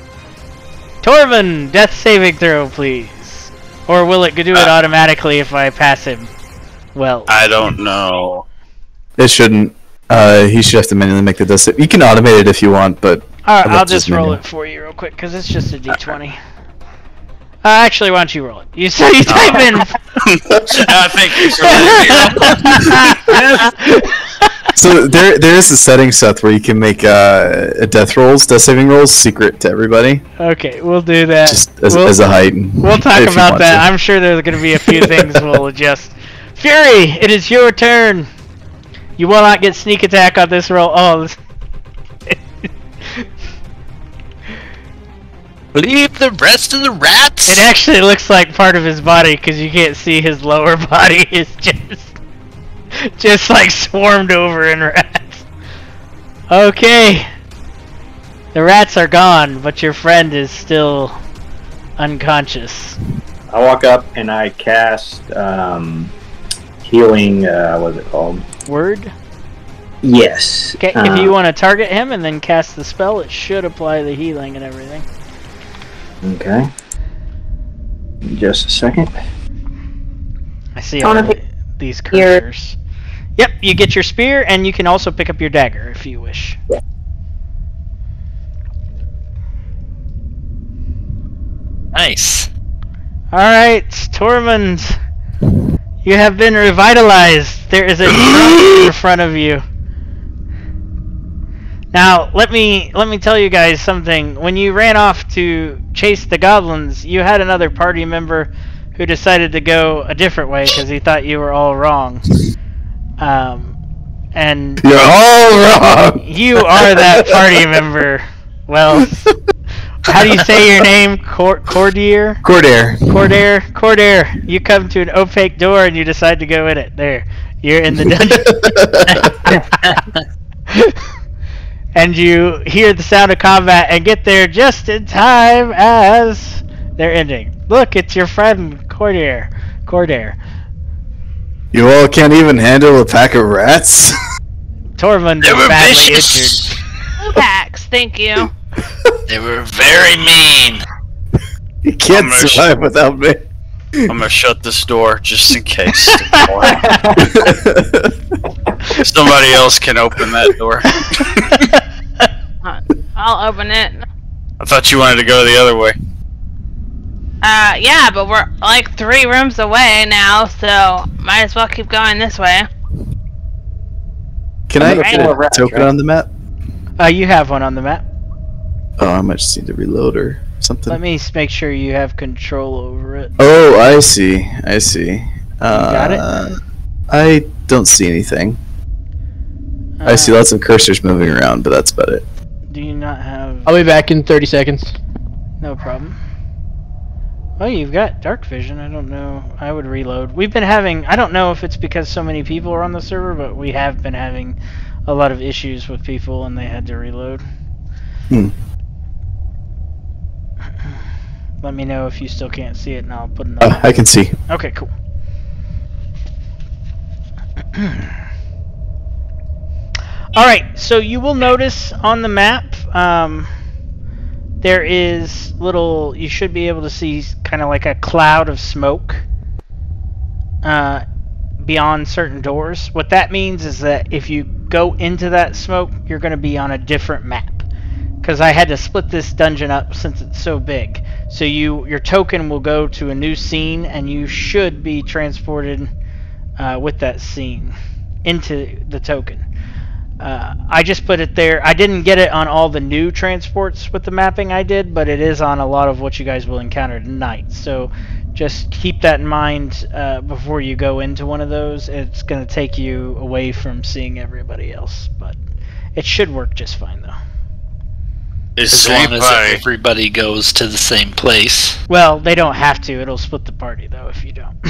Speaker 1: Tormund, death saving throw, please. Or will it do it automatically if I pass him? Well,
Speaker 3: I don't know.
Speaker 8: It shouldn't. He should have to manually make the death save. You can automate it if you want, but
Speaker 1: alright,
Speaker 8: I'd
Speaker 1: I'll
Speaker 8: like to
Speaker 1: just roll
Speaker 8: manually.
Speaker 1: it for you real quick, because it's just a d20. Actually, why don't you roll it? You type in...
Speaker 3: Thank you for
Speaker 8: So there is a setting, Seth, where you can make death saving rolls, secret to everybody,
Speaker 1: Okay, we'll do that.
Speaker 8: just as a height.
Speaker 1: We'll talk
Speaker 8: if you
Speaker 1: about
Speaker 8: want
Speaker 1: that.
Speaker 8: to.
Speaker 1: I'm sure there's going to be a few things we'll adjust. Fury, it is your turn. You will not get sneak attack on this roll. Oh,
Speaker 7: Leave the rest of the rats!
Speaker 1: it actually looks like part of his body because you can't see his lower body is just like swarmed over in rats. Okay. The rats are gone, but your friend is still unconscious.
Speaker 5: I walk up and I cast healing. What's it called?
Speaker 1: Word?
Speaker 5: Yes.
Speaker 1: Okay, if you want to target him and then cast the spell, it should apply the healing and everything.
Speaker 5: Okay. Just a second.
Speaker 1: I see
Speaker 6: I
Speaker 1: all
Speaker 6: wanna pick
Speaker 1: these
Speaker 6: spear.
Speaker 1: cursors. Yep, you get your spear, and you can also pick up your dagger if you wish.
Speaker 7: Nice.
Speaker 1: Alright, Tormund. You have been revitalized. There is a drum in front of you. Now, let me tell you guys something. When you ran off to chase the goblins, you had another party member who decided to go a different way because he thought you were all wrong. And
Speaker 8: You're all wrong.
Speaker 1: you are that party member. Well, how do you say your name? Cordier? Cordair, you come to an opaque door and you decide to go in it. There. You're in the dungeon. And you hear the sound of combat and get there just in time as they're ending. Look, it's your friend Cordair.
Speaker 8: You all can't even handle a pack of rats?
Speaker 1: Tormund
Speaker 7: They
Speaker 1: is
Speaker 7: were
Speaker 1: badly
Speaker 7: vicious.
Speaker 1: injured.
Speaker 2: Packs, thank you.
Speaker 7: They were very mean.
Speaker 8: You can't
Speaker 3: I'm
Speaker 8: survive without me.
Speaker 3: I'm gonna shut this door just in case. Somebody else can open that door.
Speaker 2: I'll open it.
Speaker 3: I thought you wanted to go the other way.
Speaker 2: Yeah, but we're like 3 rooms away now, so might as well keep going this way.
Speaker 8: Can I
Speaker 2: Right.
Speaker 8: get a token on the map?
Speaker 1: You have one on the map.
Speaker 8: Oh, I might just need to reload or something.
Speaker 1: Let me make sure you have control over it.
Speaker 8: Oh, I see.
Speaker 1: got it?
Speaker 8: I don't see anything. I see lots of cursors moving around, but that's about it.
Speaker 1: Do you not have...
Speaker 4: I'll be back in 30 seconds.
Speaker 1: No problem. Oh, you've got dark vision. I don't know. I would reload. We've been having... I don't know if it's because so many people are on the server, but we have been having a lot of issues with people and they had to reload. Let me know if you still can't see it and I'll put another...
Speaker 8: I can see.
Speaker 1: Okay, cool. Alright, so you will notice on the map, there is little, you should be able to see kind of like a cloud of smoke beyond certain doors. What that means is that if you go into that smoke, you're going to be on a different map. Because I had to split this dungeon up since it's so big. So your token will go to a new scene and you should be transported with that scene into the token. I just put it there. I didn't get it on all the new transports with the mapping I did, but it is on a lot of what you guys will encounter tonight. So just keep that in mind before you go into one of those. It's going to take you away from seeing everybody else, but it should work just fine, though.
Speaker 7: As long as everybody goes to the same place.
Speaker 1: Well, they don't have to. It'll split the party, though, if you don't.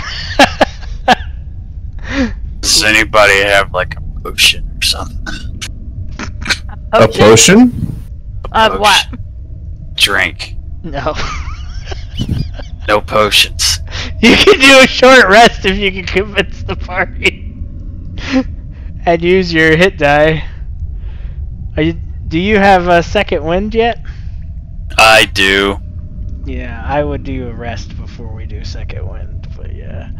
Speaker 3: Does anybody have like a potion or something?
Speaker 8: A potion?
Speaker 2: Of what?
Speaker 3: Drink.
Speaker 1: No.
Speaker 3: No potions.
Speaker 1: You can do a short rest if you can convince the party. And use your hit die. Do you have a second wind yet?
Speaker 3: I do.
Speaker 1: Yeah, I would do a rest before we do second wind, but yeah.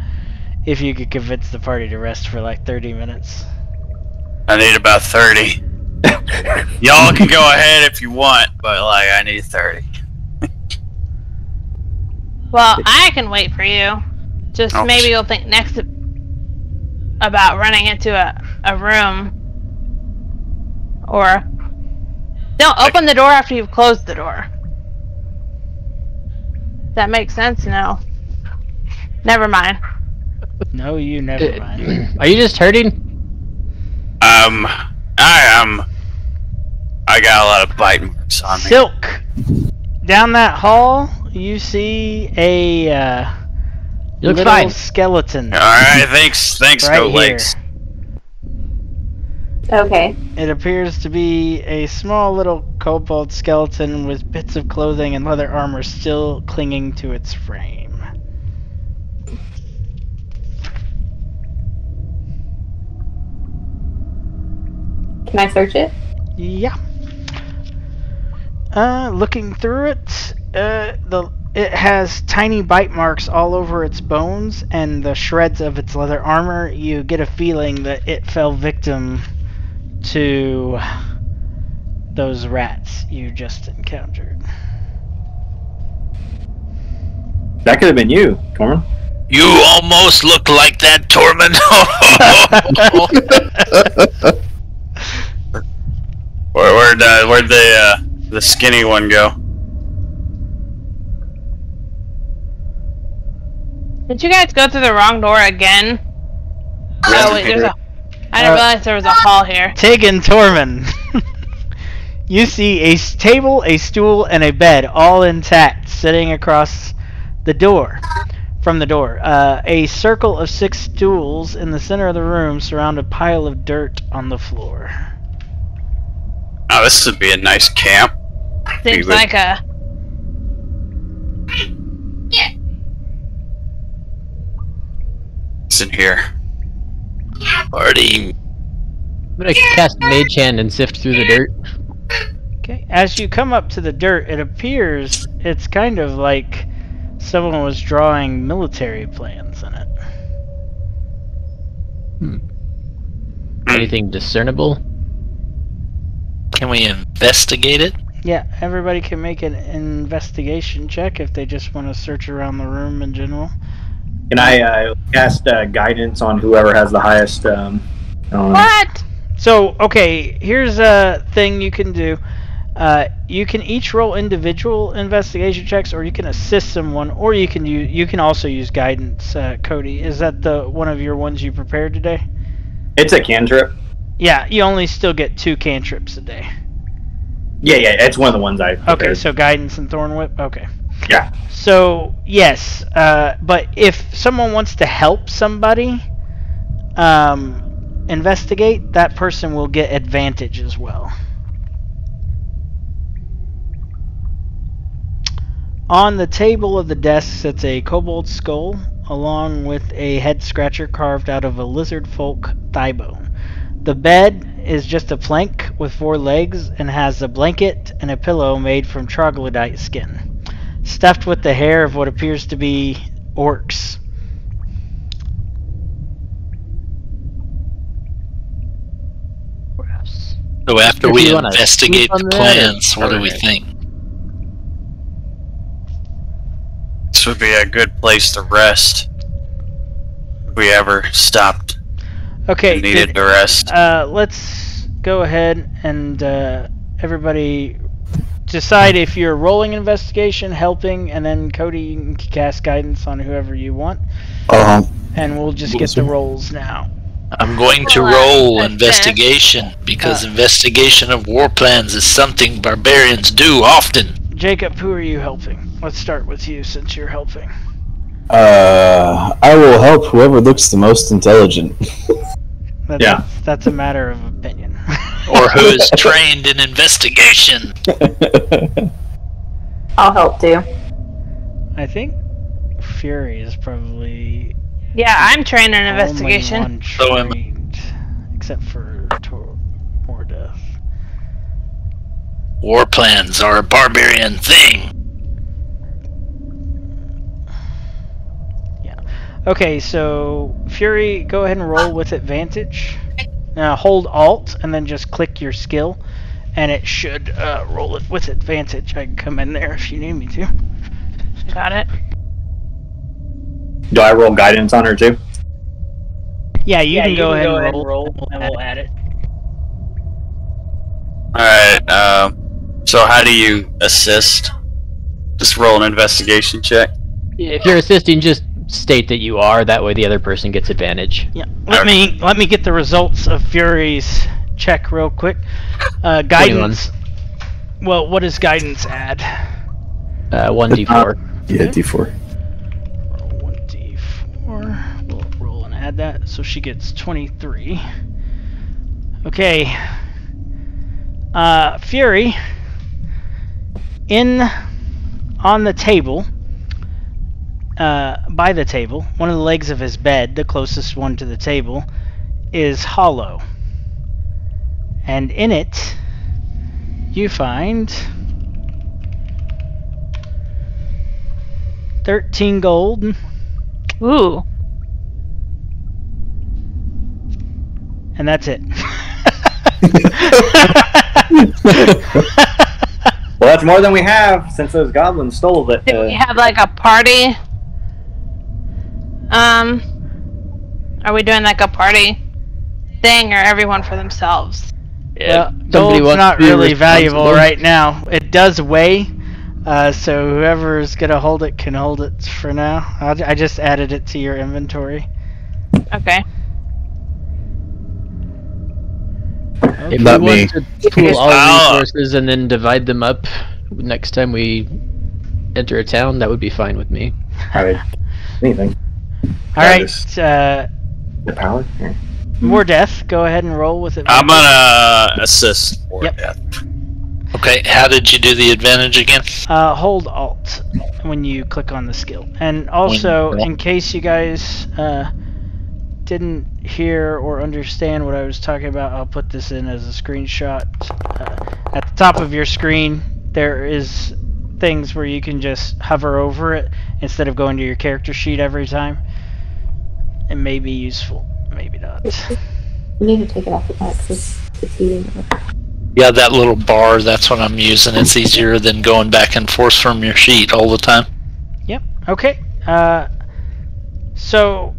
Speaker 1: If you could convince the party to rest for like 30 minutes.
Speaker 3: I need about 30. Y'all can go ahead if you want, but like I need 30.
Speaker 2: Well, I can wait for you. Just maybe you'll think next about running into a room. Or don't open the door after you've closed the door. That makes sense? No. Never mind.
Speaker 1: No, you never mind.
Speaker 4: Are you just hurting?
Speaker 3: I am. I got a lot of bite marks on me.
Speaker 1: Silk! Down that hall, you see a
Speaker 4: You look
Speaker 1: little
Speaker 4: fine.
Speaker 1: skeleton.
Speaker 3: Alright, thanks,
Speaker 1: Right
Speaker 3: Goat
Speaker 1: here.
Speaker 3: Legs.
Speaker 6: Okay.
Speaker 1: It appears to be a small little kobold skeleton with bits of clothing and leather armor still clinging to its frame.
Speaker 6: Can I search it?
Speaker 1: Yeah. Looking through it, it has tiny bite marks all over its bones and the shreds of its leather armor. You get a feeling that it fell victim to those rats you just encountered.
Speaker 5: That could have been you, Tormund.
Speaker 7: You almost look like that, Tormund.
Speaker 3: Where'd the skinny one go?
Speaker 2: Did you guys go through the wrong door again? Oh wait, there's a. I didn't realize there was a hall here.
Speaker 1: Tig and Tormund. You see a table, a stool, and a bed all intact sitting across the door. From the door. A circle of 6 stools in the center of the room surround a pile of dirt on the floor.
Speaker 3: Oh, this would be a nice camp.
Speaker 2: Seems like a.
Speaker 3: It's in here.
Speaker 7: Party.
Speaker 4: I'm gonna cast Mage Hand and sift through the dirt.
Speaker 1: Okay, as you come up to the dirt, it appears it's kind of like someone was drawing military plans in it.
Speaker 4: Anything discernible?
Speaker 7: Can we investigate it?
Speaker 1: Yeah, everybody can make an investigation check if they just want to search around the room in general.
Speaker 5: Can I cast guidance on whoever has the highest?
Speaker 2: What?
Speaker 1: So, okay, here's a thing you can do. You can each roll individual investigation checks, or you can assist someone, or you can also use guidance. Cody, is that the one of your ones you prepared today?
Speaker 5: It's a cantrip.
Speaker 1: Yeah, you only still get 2 cantrips a day.
Speaker 5: Yeah, it's one of the ones I prepared.
Speaker 1: Okay, so guidance and thorn whip. Okay.
Speaker 5: Yeah.
Speaker 1: So yes, but if someone wants to help somebody investigate, that person will get advantage as well. On the table of the desk sits a kobold skull, along with a head scratcher carved out of a lizard folk thigh bone. The bed is just a plank with 4 legs and has a blanket and a pillow made from troglodyte skin, stuffed with the hair of what appears to be orcs.
Speaker 7: So after
Speaker 4: If
Speaker 7: we
Speaker 4: you wanna
Speaker 7: investigate
Speaker 4: sleep on
Speaker 7: the
Speaker 4: that,
Speaker 7: plans,
Speaker 4: or-
Speaker 7: what do we think?
Speaker 3: This would be a good place to rest. If we ever stopped
Speaker 1: Okay,
Speaker 3: and needed to rest.
Speaker 1: let's go ahead and everybody decide if you're rolling investigation, helping, and then Cody, you can cast guidance on whoever you want. And we'll just get the rolls now.
Speaker 7: I'm going to roll investigation because investigation of war plans is something barbarians do often.
Speaker 1: Jacob, who are you helping? Let's start with you since you're helping.
Speaker 8: I will help whoever looks the most intelligent.
Speaker 1: That's a matter of opinion.
Speaker 7: Or who is trained in investigation.
Speaker 6: I'll help too.
Speaker 1: I think Fury is probably...
Speaker 2: Yeah, I'm trained in investigation.
Speaker 1: Only one trained, except for More Death.
Speaker 7: War plans are a barbarian thing.
Speaker 1: Yeah. Okay, so Fury, go ahead and roll with advantage. Now hold Alt and then just click your skill, and it should roll it with advantage. I can come in there if you need me to.
Speaker 2: Got it.
Speaker 5: Do I roll guidance on her too?
Speaker 1: Yeah, you can go ahead and roll, and we'll add it.
Speaker 3: Alright, so how do you assist? Just roll an investigation check?
Speaker 4: If you're assisting, just state that you are. That way the other person gets advantage.
Speaker 1: Yeah. Let me get the results of Fury's check real quick. Guidance.
Speaker 4: 21.
Speaker 1: Well, what does guidance add?
Speaker 4: 1d4.
Speaker 8: Yeah, D4.
Speaker 1: Roll 1d4. We'll roll and add that. So she gets 23. Okay. Fury. On the table. By the table, one of the legs of his bed, the closest one to the table, is hollow. And in it, you find 13 gold.
Speaker 2: Ooh.
Speaker 1: And that's it.
Speaker 5: Well, that's more than we have since those goblins stole it.
Speaker 2: Do we have like a party? Are we doing like a party thing or everyone for themselves?
Speaker 4: Yeah.
Speaker 1: Well, gold's not really valuable right now. It does weigh, so whoever's gonna hold it can hold it for now. I just added it to your inventory.
Speaker 2: Okay.
Speaker 4: If
Speaker 8: Not
Speaker 4: we
Speaker 8: me.
Speaker 4: want to pool all resources and then divide them up next time we enter a town, that would be fine with me.
Speaker 5: Anything.
Speaker 1: Alright,
Speaker 5: The power? Yeah.
Speaker 1: More Death, go ahead and roll with it.
Speaker 3: I'm gonna assist for
Speaker 1: Yep.
Speaker 3: death.
Speaker 7: Okay, how did you do the advantage again?
Speaker 1: Hold Alt when you click on the skill. And also, in case you guys didn't hear or understand what I was talking about, I'll put this in as a screenshot. At the top of your screen, there is things where you can just hover over it instead of going to your character sheet every time. It may be useful, maybe not.
Speaker 6: We need to take it off the back because it's heating up.
Speaker 7: Yeah, that little bar, that's what I'm using. It's easier than going back and forth from your sheet all the time.
Speaker 1: Yep, okay. So,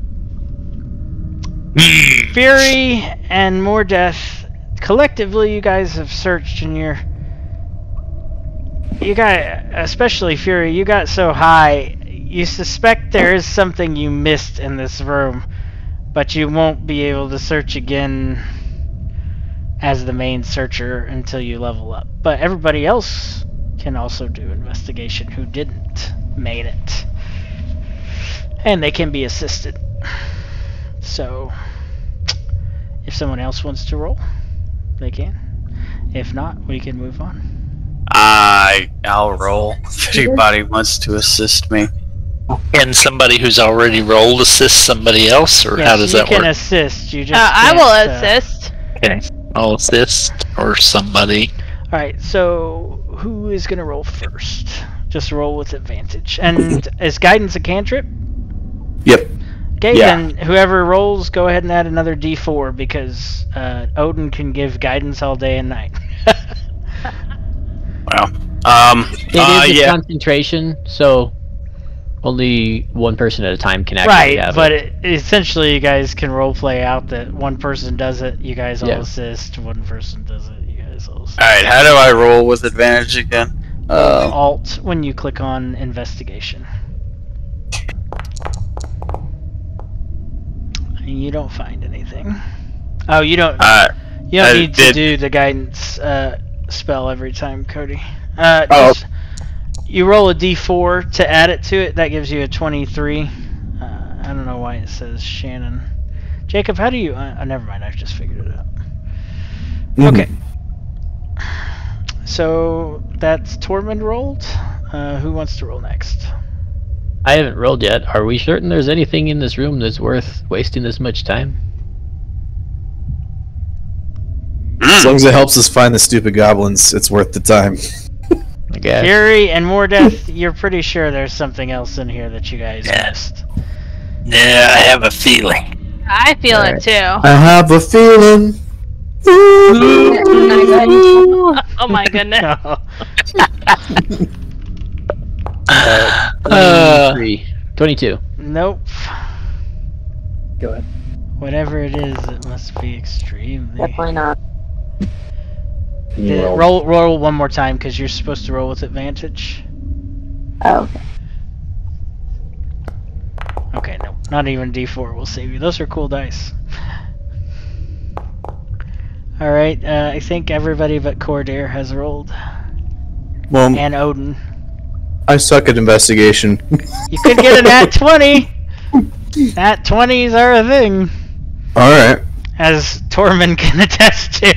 Speaker 1: Fury and More Death, collectively you guys have searched and you got, especially Fury, you got so high, you suspect there is something you missed in this room, but you won't be able to search again as the main searcher until you level up. But everybody else can also do investigation who didn't made it. And they can be assisted. So, if someone else wants to roll, they can. If not, we can move on.
Speaker 3: I'll roll if anybody wants to assist me.
Speaker 7: Can somebody who's already rolled assist somebody else, or
Speaker 1: Yes,
Speaker 7: how does that
Speaker 1: you can
Speaker 7: work?
Speaker 1: assist. You just
Speaker 2: I
Speaker 1: can't,
Speaker 2: will assist.
Speaker 7: Okay, I'll assist, or somebody.
Speaker 1: Alright, so who is going to roll first? Just roll with advantage. And is guidance a cantrip?
Speaker 8: Yep.
Speaker 1: Okay,
Speaker 5: Yeah.
Speaker 1: then whoever rolls, go ahead and add another d4 because Odin can give guidance all day and night.
Speaker 3: Well,
Speaker 4: It is a
Speaker 3: yeah.
Speaker 4: concentration, so Only one person at a time can actually have
Speaker 1: but
Speaker 4: it.
Speaker 1: Essentially you guys can roleplay out that one person does it, you guys all
Speaker 4: Yeah.
Speaker 1: assist, one person does it, you guys all assist.
Speaker 3: Alright, how do I roll with advantage again?
Speaker 1: Alt when you click on investigation. And you don't find anything. Oh, you don't
Speaker 3: I
Speaker 1: need to
Speaker 3: did-
Speaker 1: do the guidance spell every time, Cody.
Speaker 5: Oh.
Speaker 1: You roll a d4 to add it to it. That gives you a 23. I don't know why it says Shannon. Jacob, how do you... never mind, I've just figured it out. Okay. So, that's Tormund rolled. Who wants to roll next?
Speaker 4: I haven't rolled yet. Are we certain there's anything in this room that's worth wasting this much time?
Speaker 8: As long as it helps us find the stupid goblins, it's worth the time.
Speaker 4: I guess.
Speaker 1: Fury and more death, you're pretty sure there's something else in here that you guys missed.
Speaker 7: Yeah, I have a feeling.
Speaker 2: I feel it too.
Speaker 8: I have a feeling.
Speaker 2: Oh my goodness.
Speaker 4: 22.
Speaker 1: Nope.
Speaker 5: Go ahead.
Speaker 1: Whatever it is, it must be extremely...
Speaker 6: Definitely not.
Speaker 5: Can you roll?
Speaker 1: Roll one more time, because you're supposed to roll with advantage.
Speaker 6: Oh, okay.
Speaker 1: Okay, no, not even D4 will save you. Those are cool dice. Alright, I think everybody but Cordair has rolled.
Speaker 8: Well,
Speaker 1: And Odin.
Speaker 8: I suck at investigation.
Speaker 1: You could get a nat 20! Nat 20s are a thing,
Speaker 8: Alright.
Speaker 1: as Tormund can attest to.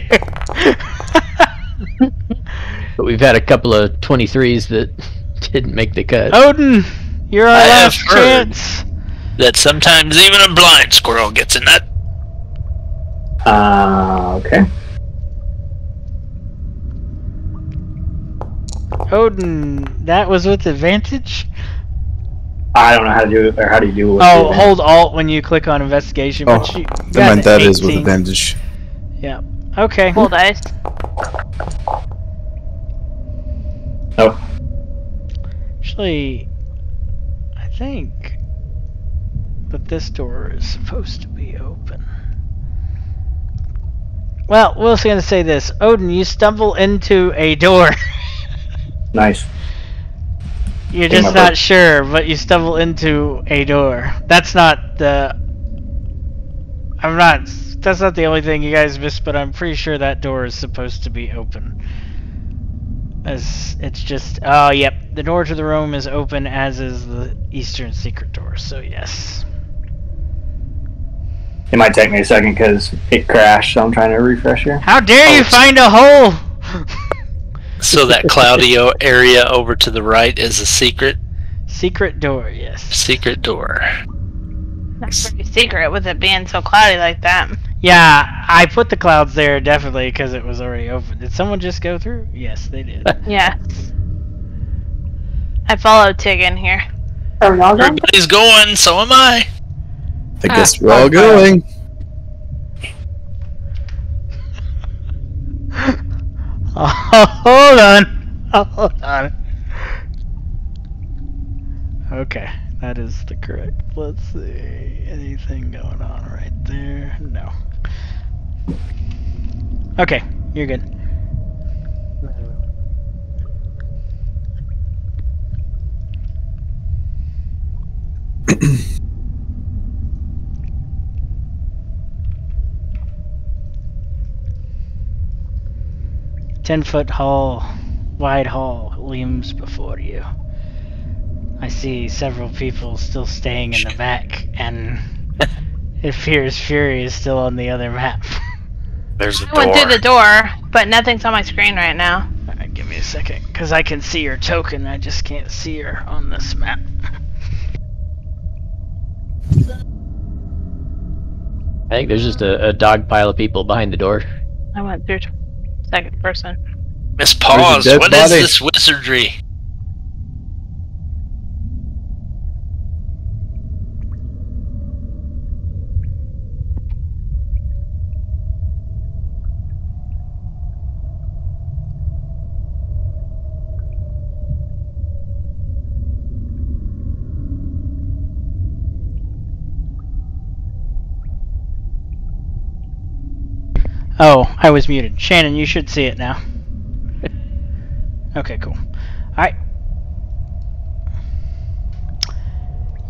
Speaker 4: But we've had a couple of 23s that didn't make the cut.
Speaker 1: Odin, you're our
Speaker 7: I have
Speaker 1: last
Speaker 7: heard.
Speaker 1: chance.
Speaker 7: That sometimes even a blind squirrel gets a nut.
Speaker 5: Okay.
Speaker 1: Odin, that was with advantage?
Speaker 5: I don't know how to do it, or how do you do it? with
Speaker 1: Oh,
Speaker 5: the
Speaker 1: hold Alt when you click on investigation.
Speaker 8: Oh,
Speaker 1: but you
Speaker 8: never
Speaker 1: got
Speaker 8: mind,
Speaker 1: an
Speaker 8: that is with
Speaker 1: 18.
Speaker 8: advantage.
Speaker 1: Yeah. Okay.
Speaker 2: Cool dice.
Speaker 5: Oh,
Speaker 1: Actually, I think that this door is supposed to be open. Well, we're going to say this. Odin, you stumble into a door.
Speaker 5: nice.
Speaker 1: You're
Speaker 5: Take
Speaker 1: just
Speaker 5: my
Speaker 1: not
Speaker 5: break.
Speaker 1: sure, but you stumble into a door. That's not the... That's not the only thing you guys missed, but I'm pretty sure that door is supposed to be open. As it's just... Oh, yep. The door to the room is open, as is the eastern secret door, so yes.
Speaker 5: It might take me a second because it crashed, so I'm trying to refresh here.
Speaker 1: How dare you find a hole!
Speaker 7: So that cloudy area over to the right is a secret
Speaker 1: Secret door, yes.
Speaker 7: secret door.
Speaker 2: That's pretty secret with it being so cloudy like that.
Speaker 1: Yeah, I put the clouds there definitely because it was already open. Did someone just go through? Yes, they did.
Speaker 2: Yeah. I followed Tig in here.
Speaker 6: Are we all done?
Speaker 7: Everybody's going, so am I.
Speaker 8: I guess we're all going.
Speaker 1: Hold on. Hold on. Okay, that is the correct. Let's see. Anything going on right there? No. Okay, you're good. Ten-foot wide hall looms before you. I see several people still staying in the back, and it appears Fury is still on the other map.
Speaker 7: There's a
Speaker 2: I went
Speaker 7: door.
Speaker 2: through the door, but nothing's on my screen right now.
Speaker 1: Alright, give me a second, because I can see her token, I just can't see her on this map.
Speaker 4: I think there's just a dog pile of people behind the door.
Speaker 2: I went through second person.
Speaker 7: Miss Paws,
Speaker 8: dead
Speaker 7: what is
Speaker 8: body.
Speaker 7: this wizardry?
Speaker 1: Oh, I was muted. Shannon, you should see it now. Okay, cool. Alright.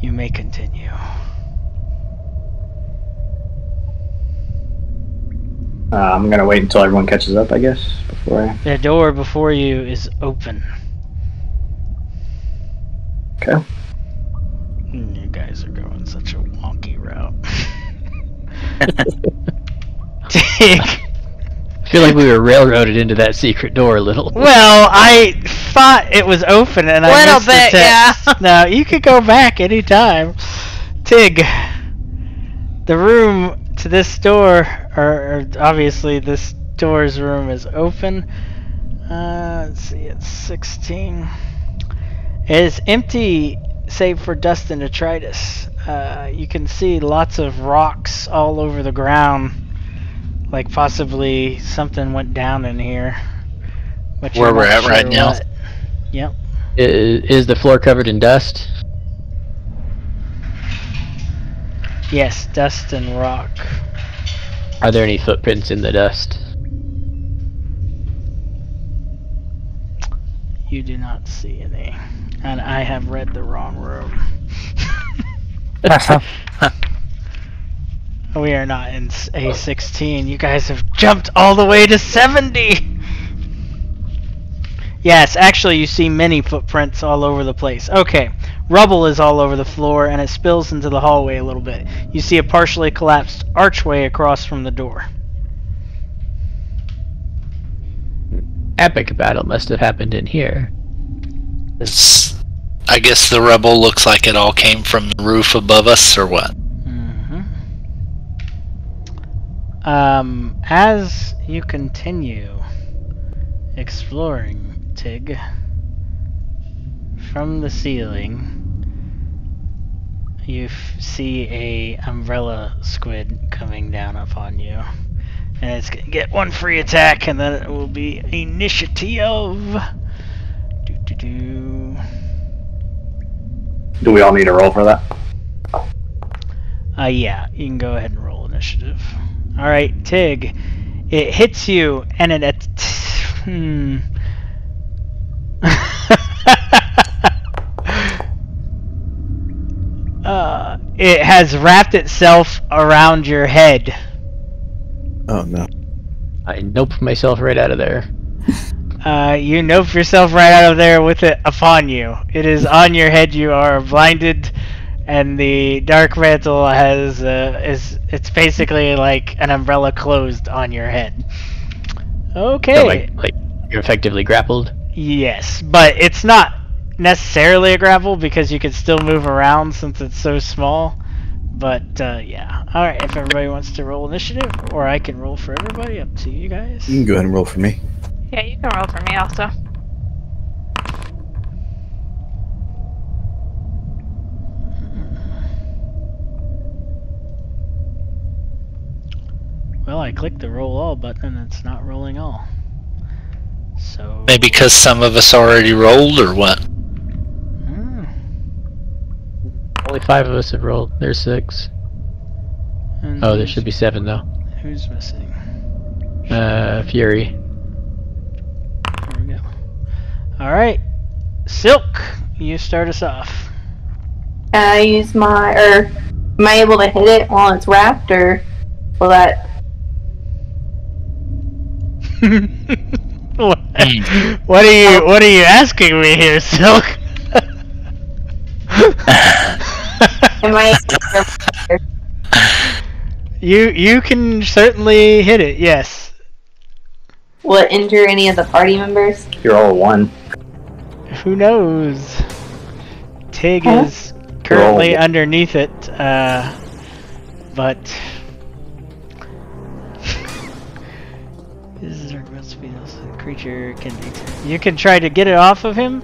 Speaker 1: You may continue.
Speaker 5: I'm gonna wait until everyone catches up, I guess, before I...
Speaker 1: The door before you is open.
Speaker 5: Okay.
Speaker 1: You guys are going such a wonky route. Tig.
Speaker 4: I feel like we were railroaded into that secret door a little.
Speaker 1: Well, I thought it was open and I missed
Speaker 2: bit,
Speaker 1: the text. No, you could go back anytime. Tig, the room to this door, or obviously this door's room is open. Let's see, it's 16. It is empty save for dust and detritus. You can see lots of rocks all over the ground. Like possibly something went down in here. But
Speaker 7: Where we're at right now.
Speaker 1: Yep.
Speaker 4: Is the floor covered in dust?
Speaker 1: Yes, dust and rock.
Speaker 4: Are there any footprints in the dust?
Speaker 1: You do not see any. And I have read the wrong room. We are not in A16. You guys have jumped all the way to 70! Yes, actually you see many footprints all over the place. Okay, rubble is all over the floor and it spills into the hallway a little bit. You see a partially collapsed archway across from the door.
Speaker 4: Epic battle must have happened in here.
Speaker 7: I guess the rubble looks like it all came from the roof above us, or what?
Speaker 1: As you continue exploring, Tig, from the ceiling, you see a umbrella squid coming down upon you. And it's going to get one free attack, and then it will be initiative.
Speaker 5: Do we all need a roll for that?
Speaker 1: Yeah, you can go ahead and roll initiative. Alright, Tig. It hits you, and it... it has wrapped itself around your head.
Speaker 8: Oh no.
Speaker 4: I nope myself right out of there.
Speaker 1: You nope yourself right out of there with it upon you. It is on your head. You are blinded, and the dark mantle has it's basically like an umbrella closed on your head. Okay.
Speaker 4: So like you're effectively grappled.
Speaker 1: Yes, but it's not necessarily a grapple because you can still move around since it's so small. But yeah. All right. If everybody wants to roll initiative, or I can roll for everybody, up to you guys.
Speaker 8: You can go ahead and roll for me.
Speaker 2: Yeah, you can roll for me also.
Speaker 1: Well, I clicked the roll all button and it's not rolling all. So
Speaker 7: Maybe because some of us already rolled, or what?
Speaker 4: Only 5 of us have rolled. There's 6.
Speaker 1: And
Speaker 4: Oh, there should be 7 though.
Speaker 1: Who's missing?
Speaker 4: Fury.
Speaker 1: There we go. Alright. Silk, you start us off.
Speaker 6: I use my, or am I able to hit it while it's wrapped, or will that...
Speaker 1: What are you asking me here, Silk?
Speaker 6: Am I...
Speaker 1: You can certainly hit it, yes.
Speaker 6: Will it injure any of the party members?
Speaker 5: You're all one.
Speaker 1: Who knows? Tig is currently underneath it, but this is must be a creature can be. You can try to get it off of him.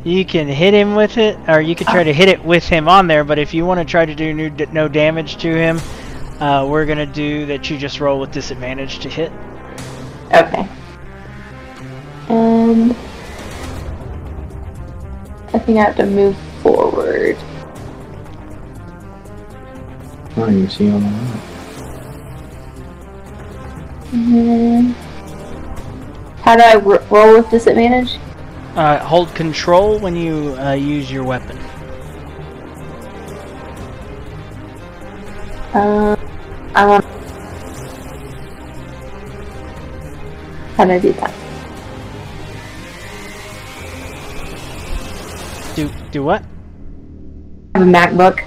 Speaker 1: You can hit him with it, or you can try to hit it with him on there. But if you want to try to do no damage to him, we're gonna do that. You just roll with disadvantage to hit.
Speaker 6: Okay. And I think I have to move forward.
Speaker 5: I don't even see on the map.
Speaker 6: How do I roll with disadvantage?
Speaker 1: Hold control when you use your weapon.
Speaker 6: I want. How do I do that?
Speaker 1: Do what?
Speaker 6: I have a MacBook.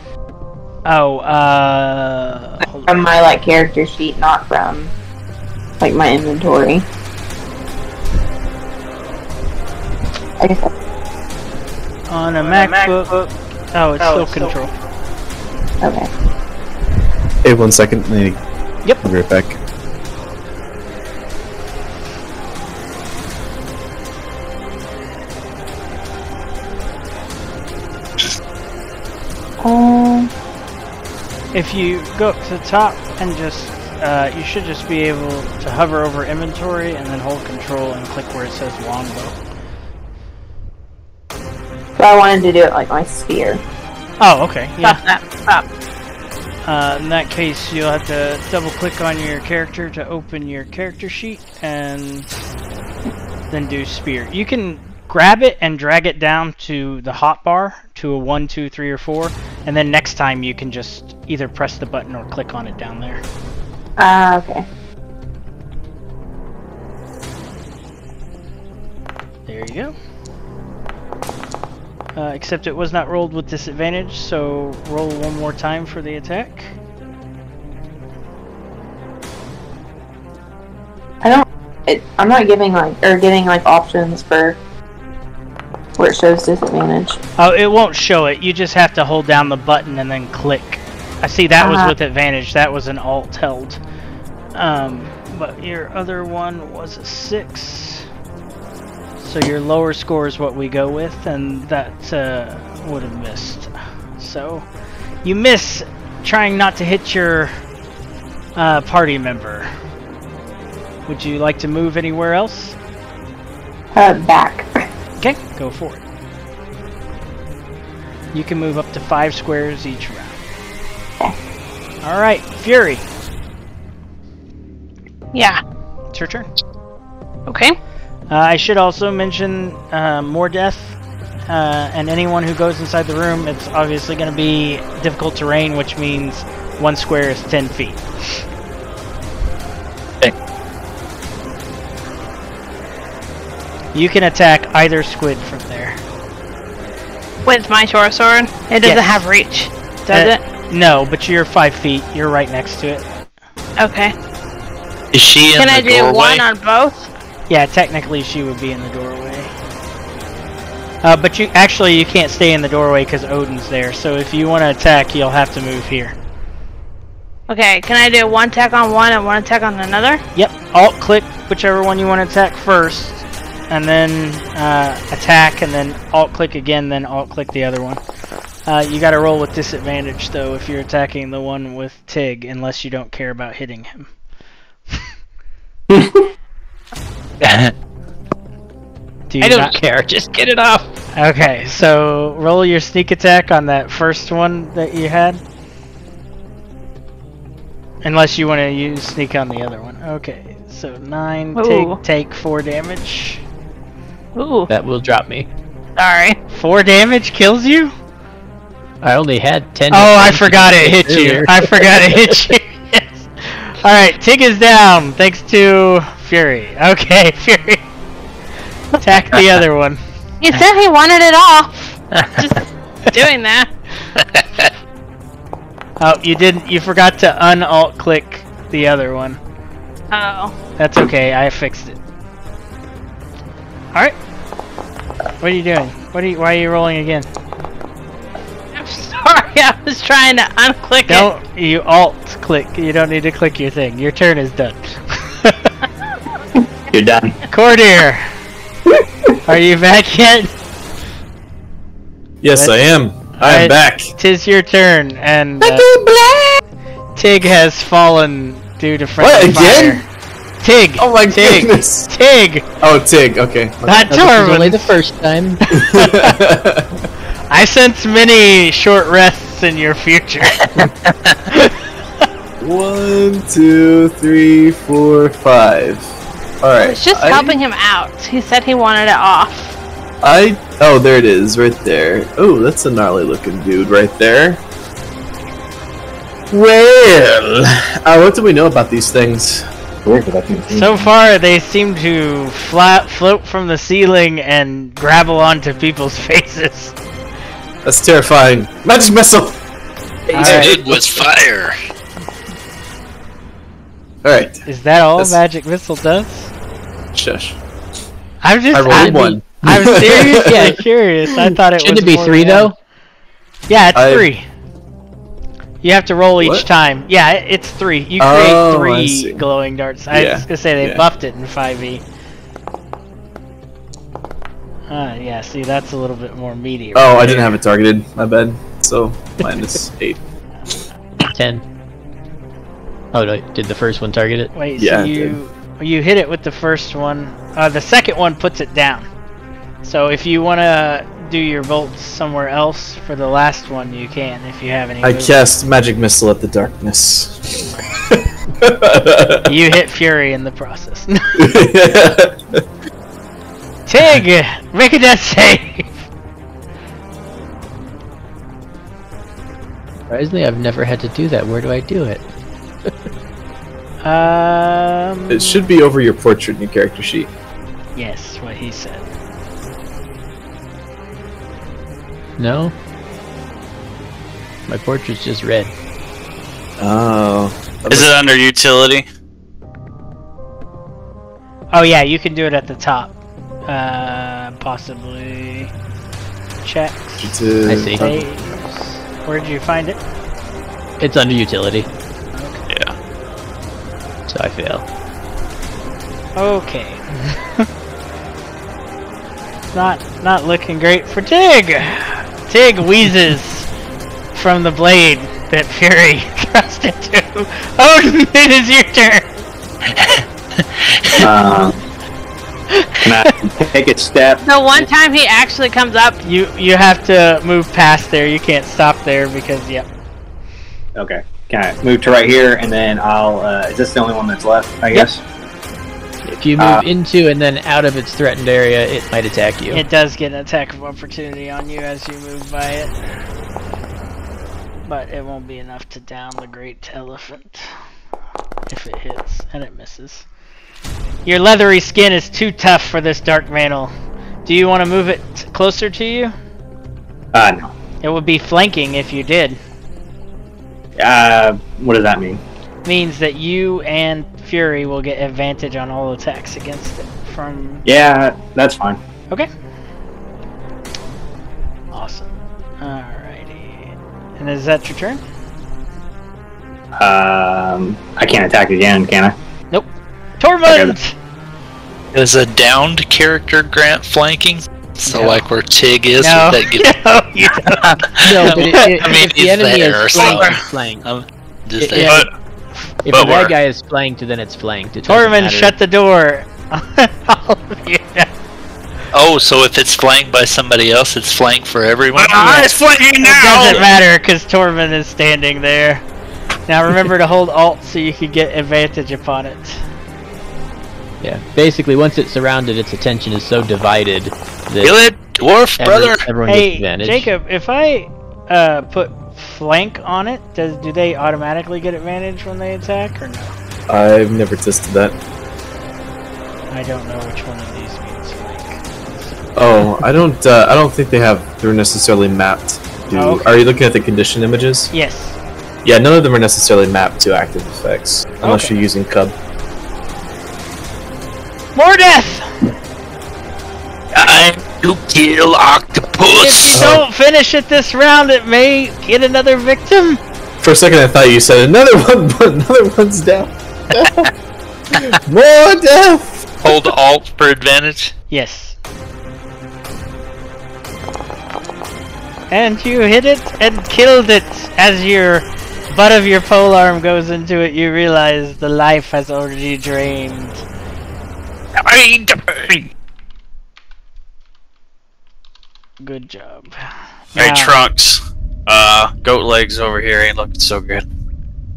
Speaker 1: Oh, hold on.
Speaker 6: From my like character sheet, not from like my inventory. I guess
Speaker 1: On a MacBook. Oh, it's still control.
Speaker 6: okay.
Speaker 8: Hey, 1 second. Let me
Speaker 1: Yep.
Speaker 8: be right back.
Speaker 1: If you go to the top and just, you should just be able to hover over inventory and then hold control and click where it says longbow.
Speaker 6: So I wanted to do it like my sphere.
Speaker 1: Oh, okay. Yeah.
Speaker 2: Stop that. Stop.
Speaker 1: In that case, you'll have to double click on your character to open your character sheet and then do spear. You can grab it and drag it down to the hotbar to a 1, 2, 3, or 4, and then next time you can just either press the button or click on it down there.
Speaker 6: Okay.
Speaker 1: There you go. Except it was not rolled with disadvantage, so roll one more time for the attack.
Speaker 6: I'm not giving getting like options for where it shows disadvantage.
Speaker 1: Oh, it won't show it. You just have to hold down the button and then click. I see that was with advantage. That was an alt held. But your other one was a 6. So your lower score is what we go with, and that would have missed. So you miss trying not to hit your party member. Would you like to move anywhere else?
Speaker 6: Back.
Speaker 1: Okay, go for it. You can move up to 5 squares each round.
Speaker 6: Okay.
Speaker 1: Alright, Fury.
Speaker 2: Yeah.
Speaker 1: It's your turn.
Speaker 2: Okay.
Speaker 1: I should also mention more death, and anyone who goes inside the room, it's obviously going to be difficult terrain, which means 1 square is 10 feet.
Speaker 3: Okay.
Speaker 1: You can attack either squid from there.
Speaker 2: With my short sword, it doesn't
Speaker 1: Yes.
Speaker 2: have reach, does it?
Speaker 1: No, but you're 5 feet. You're right next to it.
Speaker 2: Okay.
Speaker 3: Is she in
Speaker 2: Can
Speaker 3: the
Speaker 2: I do
Speaker 3: doorway?
Speaker 2: one on both?
Speaker 1: Yeah, technically she would be in the doorway. But you can't stay in the doorway because Odin's there. So if you want to attack, you'll have to move here.
Speaker 2: Okay, can I do one attack on one and one attack on another?
Speaker 1: Yep. Alt click whichever one you want to attack first, and then attack, and then alt click again, then alt click the other one. You got to roll with disadvantage though if you're attacking the one with Tig, unless you don't care about hitting him.
Speaker 4: I don't care. Just get it off.
Speaker 1: Okay, so roll your sneak attack on that first one that you had. Unless you want to use sneak on the other one. Okay, so 9,
Speaker 2: Ooh.
Speaker 1: take 4 damage.
Speaker 2: Ooh,
Speaker 4: That will drop me.
Speaker 2: sorry.
Speaker 1: 4 damage kills you?
Speaker 4: I only had 10.
Speaker 1: Oh, I forgot it hit you.
Speaker 4: earlier.
Speaker 1: I forgot it hit you. Yes. Alright, Tig is down thanks to Fury. Okay, Fury. Attack the other one.
Speaker 2: He said he wanted it off. Just doing that.
Speaker 1: Oh, you didn't. You forgot to un-alt click the other one.
Speaker 2: Oh.
Speaker 1: That's okay. I fixed it. All right. What are you doing? Why are you rolling again?
Speaker 2: I'm sorry. I was trying to unclick
Speaker 1: Don't you alt click? You don't need to click your thing. Your turn is done.
Speaker 5: You're done.
Speaker 1: Cordier, are you back yet?
Speaker 8: Yes, I am. I am back.
Speaker 1: Tis your turn, and Tig has fallen due to friendly
Speaker 8: What, again?
Speaker 1: fire. Tig.
Speaker 8: Oh my
Speaker 1: Tig.
Speaker 8: goodness.
Speaker 1: Tig.
Speaker 8: Oh, Tig. Okay.
Speaker 1: Not
Speaker 4: This was only
Speaker 1: Tormund.
Speaker 4: the first time.
Speaker 1: I sense many short rests in your future.
Speaker 8: 1, 2, 3, 4, 5. All right.
Speaker 2: It's just helping him out. He said he wanted it off.
Speaker 8: Oh, there it is, right there. Oh, that's a gnarly looking dude right there. Well, what do we know about these things?
Speaker 1: So far, they seem to float from the ceiling and grapple onto people's faces.
Speaker 8: That's terrifying. Magic missile!
Speaker 7: It was fire.
Speaker 8: Alright.
Speaker 1: Is that all magic missile does?
Speaker 8: Shush.
Speaker 1: I
Speaker 8: rolled one.
Speaker 1: I'm seriously curious. I thought it
Speaker 4: Shouldn't
Speaker 1: was
Speaker 4: it be 3 though?
Speaker 1: Yeah, it's 3. You have to roll each
Speaker 8: What?
Speaker 1: time. Yeah, it's 3. You create 3 glowing darts. I was gonna say they buffed it in 5e. Yeah, see, that's a little bit more meaty.
Speaker 8: Oh, I didn't have it targeted. My bad. So, minus 8.
Speaker 4: 10. Oh no, did the first one target it?
Speaker 1: Wait,
Speaker 8: Yeah,
Speaker 1: so you hit it with the first one. The second one puts it down. So if you want to do your bolts somewhere else for the last one, you can, if you have any.
Speaker 8: I cast magic missile at the darkness.
Speaker 1: You hit Fury in the process. Tig! Make a death save!
Speaker 4: Surprisingly, I've never had to do that. Where do I do it?
Speaker 8: It should be over your portrait in your character sheet.
Speaker 1: Yes, what he said.
Speaker 4: No? My portrait's just red.
Speaker 8: Oh.
Speaker 3: Is it under utility?
Speaker 1: Oh yeah, you can do it at the top. Possibly. Checks.
Speaker 4: I see.
Speaker 1: Saves. Where did you find it?
Speaker 4: It's under utility.
Speaker 3: Yeah.
Speaker 4: So I fail.
Speaker 1: Okay. not looking great for Tig. Tig wheezes from the blade that Fury thrust into. Odin, it is your turn.
Speaker 5: Can I take a step?
Speaker 2: The one time he actually comes up,
Speaker 1: You have to move past there. You can't stop there because yep.
Speaker 5: Okay. Can I move to right here and then I'll? Is this the only one that's left? I guess.
Speaker 4: If you move into and then out of its threatened area, it might attack you.
Speaker 1: It does get an attack of opportunity on you as you move by it. But it won't be enough to down the great elephant. If it hits, and it misses. Your leathery skin is too tough for this dark mantle. Do you want to move it closer to you?
Speaker 5: No.
Speaker 1: It would be flanking if you did.
Speaker 5: What does that mean?
Speaker 1: Means that you and Fury will get advantage on all attacks against it from...
Speaker 5: Yeah, that's fine.
Speaker 1: Okay. Awesome. Alrighty. And is that your turn?
Speaker 5: I can't attack again, can I?
Speaker 1: Nope. Tormund!
Speaker 5: Okay.
Speaker 7: Is a downed character grant flanking? So
Speaker 1: No.
Speaker 7: like where Tig is?
Speaker 1: No.
Speaker 7: Would that get...
Speaker 1: No, you don't.
Speaker 4: No, but
Speaker 7: I mean,
Speaker 4: if the
Speaker 7: he's
Speaker 4: enemy
Speaker 7: there,
Speaker 4: is
Speaker 7: so-
Speaker 4: flanked,
Speaker 7: Just
Speaker 4: If
Speaker 3: But
Speaker 4: the
Speaker 3: where?
Speaker 4: bad guy is flanked, then it's flanked. It doesn't
Speaker 1: Tormund,
Speaker 4: matter.
Speaker 1: shut the door. All of you.
Speaker 7: Oh, so if it's flanked by somebody else, it's flanked for everyone?
Speaker 3: It's flanking
Speaker 1: It doesn't matter because Tormund is standing there. Now remember to hold Alt so you can get advantage upon it.
Speaker 4: Yeah, basically, once it's surrounded, its attention is so divided that
Speaker 7: Kill it, dwarf brother!
Speaker 4: everyone gets
Speaker 1: Hey,
Speaker 4: advantage.
Speaker 1: Jacob, if I put flank on it, do they automatically get advantage when they attack or no?
Speaker 8: I've never tested that.
Speaker 1: I don't know which one of these means flank.
Speaker 8: Oh, I don't think they're necessarily mapped.
Speaker 1: Oh, okay.
Speaker 8: Are you looking at the condition images?
Speaker 1: Yes.
Speaker 8: Yeah, none of them are necessarily mapped to active effects, unless
Speaker 1: Okay.
Speaker 8: you're using Cub.
Speaker 1: More death!
Speaker 7: Time to kill octopus!
Speaker 1: If you don't finish it this round, it may get another victim.
Speaker 8: For a second, I thought you said another one, but another one's down. More death!
Speaker 7: Hold Alt for advantage.
Speaker 1: Yes. And you hit it and killed it. As your butt of your polearm goes into it, you realize the life has already drained. Good job.
Speaker 3: Hey,
Speaker 1: Now-
Speaker 3: Trunks. Goat legs over here ain't looking so good.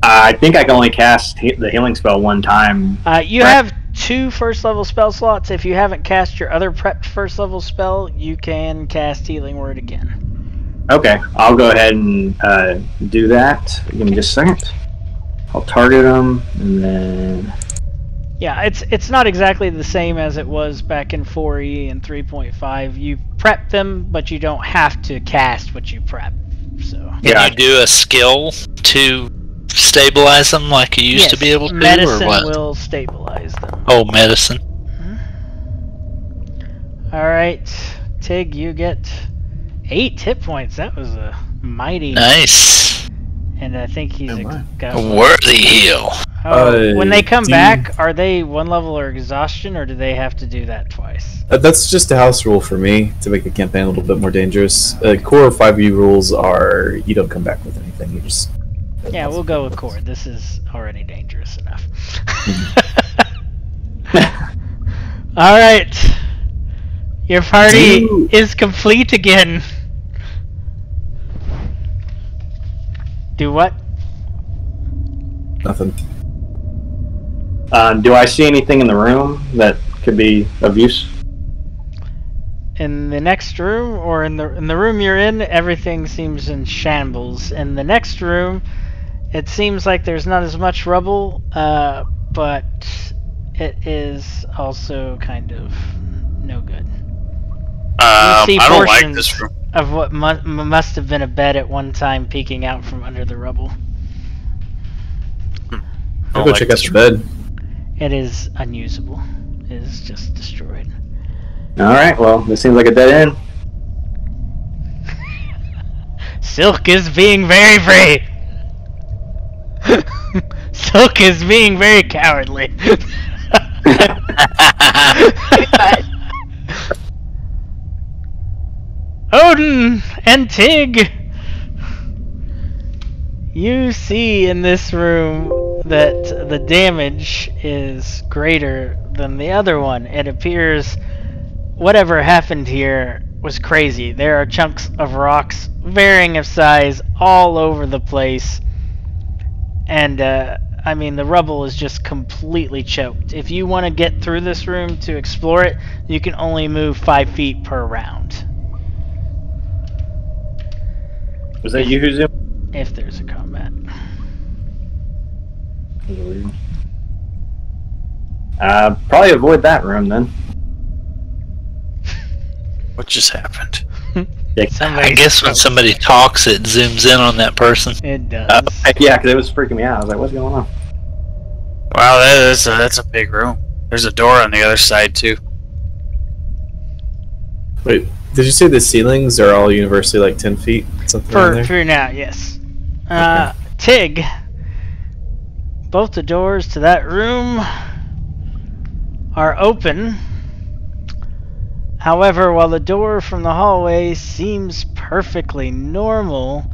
Speaker 5: I think I can only cast the healing spell one time.
Speaker 1: You have 2 first level spell slots. If you haven't cast your other prepped first level spell, you can cast Healing Word again.
Speaker 5: Okay, I'll go ahead and do that. Give me just a second. I'll target them, and then...
Speaker 1: Yeah, it's not exactly the same as it was back in 4E and 3.5. You prep them, but you don't have to cast what you prep. So.
Speaker 7: Can you do a skill to stabilize them like you used to be able to,
Speaker 1: medicine
Speaker 7: or what?
Speaker 1: will stabilize them.
Speaker 7: Oh, medicine.
Speaker 1: Alright, Tig, you get 8 hit points. That was a mighty...
Speaker 7: Nice.
Speaker 1: And I think he's got...
Speaker 7: A worthy heal.
Speaker 1: When they come back, are they 1 level or exhaustion, or do they have to do that twice?
Speaker 8: That's just a house rule for me to make the campaign a little bit more dangerous. Core 5e rules are you don't come back with anything. You just...
Speaker 1: Yeah, we'll go with core. This is already dangerous enough. Alright. Your party is complete again. Do what?
Speaker 8: Nothing.
Speaker 5: Do I see anything in the room that could be of use?
Speaker 1: In the next room, or in the room you're in, everything seems in shambles. In the next room, it seems like there's not as much rubble, but it is also kind of no good. You see
Speaker 3: I don't like
Speaker 1: portions
Speaker 3: this room.
Speaker 1: of what must have been a bed at one time peeking out from under the rubble.
Speaker 8: I'll go check out the bed.
Speaker 1: It is unusable. It is just destroyed.
Speaker 5: Alright, well, this seems like a dead end.
Speaker 1: Silk is being very brave. Silk is being very cowardly. Odin and Tig, you see in this room that the damage is greater than the other one. It appears whatever happened here was crazy. There are chunks of rocks varying of size all over the place. And, I mean, the rubble is just completely choked. If you want to get through this room to explore it, you can only move 5 feet per round.
Speaker 5: Was that you who's in?
Speaker 1: If there's a combat.
Speaker 5: Probably avoid that room then.
Speaker 3: What just happened?
Speaker 7: I guess when somebody talks, it zooms in on that person.
Speaker 1: It does.
Speaker 5: Yeah, because it was freaking me out. I was like, what's going on?
Speaker 3: Wow, that's a big room. There's a door on the other side too.
Speaker 8: Wait, did you say the ceilings are all universally like 10 feet? Something around there?
Speaker 1: For now, yes.
Speaker 8: Okay.
Speaker 1: Tig, both the doors to that room are open. However, while the door from the hallway seems perfectly normal,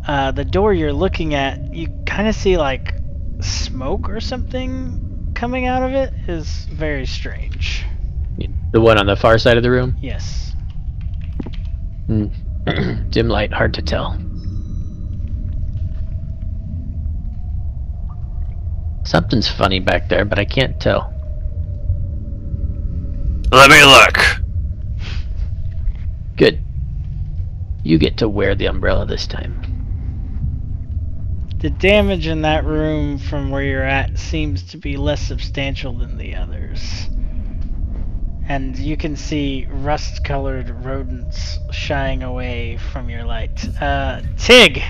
Speaker 1: the door you're looking at, you kind of see like smoke or something coming out of it. Is very strange.
Speaker 4: The one on the far side of the room?
Speaker 1: Yes.
Speaker 4: Dim light, hard to tell. Something's funny back there, but I can't tell.
Speaker 3: Let me look.
Speaker 4: Good. You get to wear the umbrella this time.
Speaker 1: The damage in that room from where you're at seems to be less substantial than the others. And you can see rust-colored rodents shying away from your light. Tig!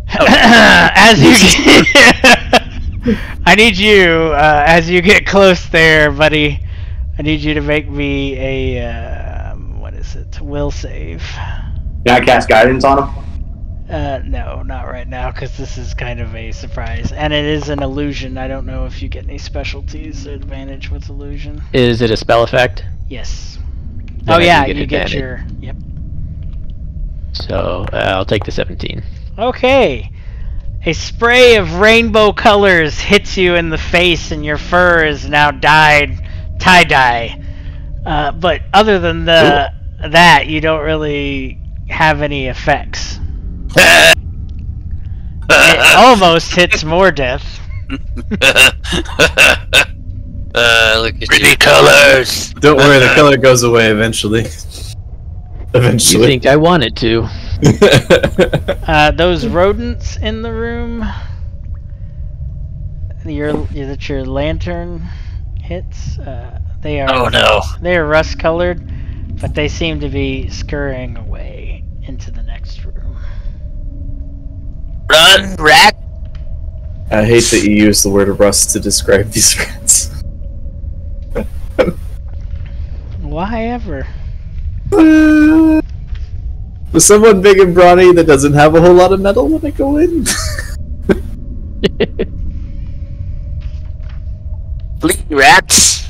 Speaker 1: As you I need you, as you get close there, buddy, I need you to make me a, what is it, will save.
Speaker 5: Can I cast guidance on him?
Speaker 1: No, not right now, because this is kind of a surprise. And it is an illusion. I don't know if you get any specialties or advantage with illusion.
Speaker 4: Is it a spell effect?
Speaker 1: Yes.
Speaker 4: Then
Speaker 1: Oh
Speaker 4: I
Speaker 1: yeah,
Speaker 4: do
Speaker 1: you get
Speaker 4: advantage.
Speaker 1: your, yep.
Speaker 4: So, I'll take the 17.
Speaker 1: Okay. A spray of rainbow colors hits you in the face and your fur is now dyed tie-dye. But other than that, you don't really have any effects. almost hits more death.
Speaker 3: Look at
Speaker 7: Pretty
Speaker 3: you.
Speaker 7: colors.
Speaker 8: Don't worry, the color goes away eventually.
Speaker 4: You
Speaker 8: Eventually.
Speaker 4: think I want it to?
Speaker 1: Those rodents in the room that your lantern hits, they are
Speaker 7: Oh no.
Speaker 1: they are rust colored, but they seem to be scurrying away into the next room.
Speaker 7: Run, rat.
Speaker 8: I hate that you use the word rust to describe these rats.
Speaker 1: Why ever?
Speaker 8: For someone big and brawny that doesn't have a whole lot of metal when I go in.
Speaker 7: Flee, rats.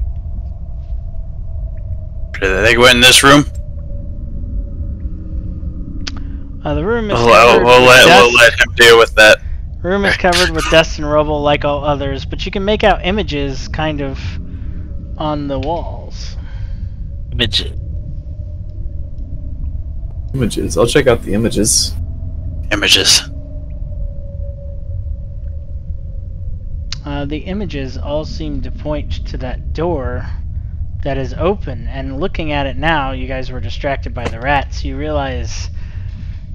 Speaker 3: Did they go in this room?
Speaker 1: The room is
Speaker 3: We'll
Speaker 1: covered with dust.
Speaker 3: let him deal with that.
Speaker 1: Room is covered with dust and rubble like all others, but you can make out images kind of on the walls.
Speaker 7: Midget.
Speaker 8: Images. I'll check out the images.
Speaker 3: Images.
Speaker 1: The images all seem to point to that door that is open, and looking at it now, you guys were distracted by the rats. You realize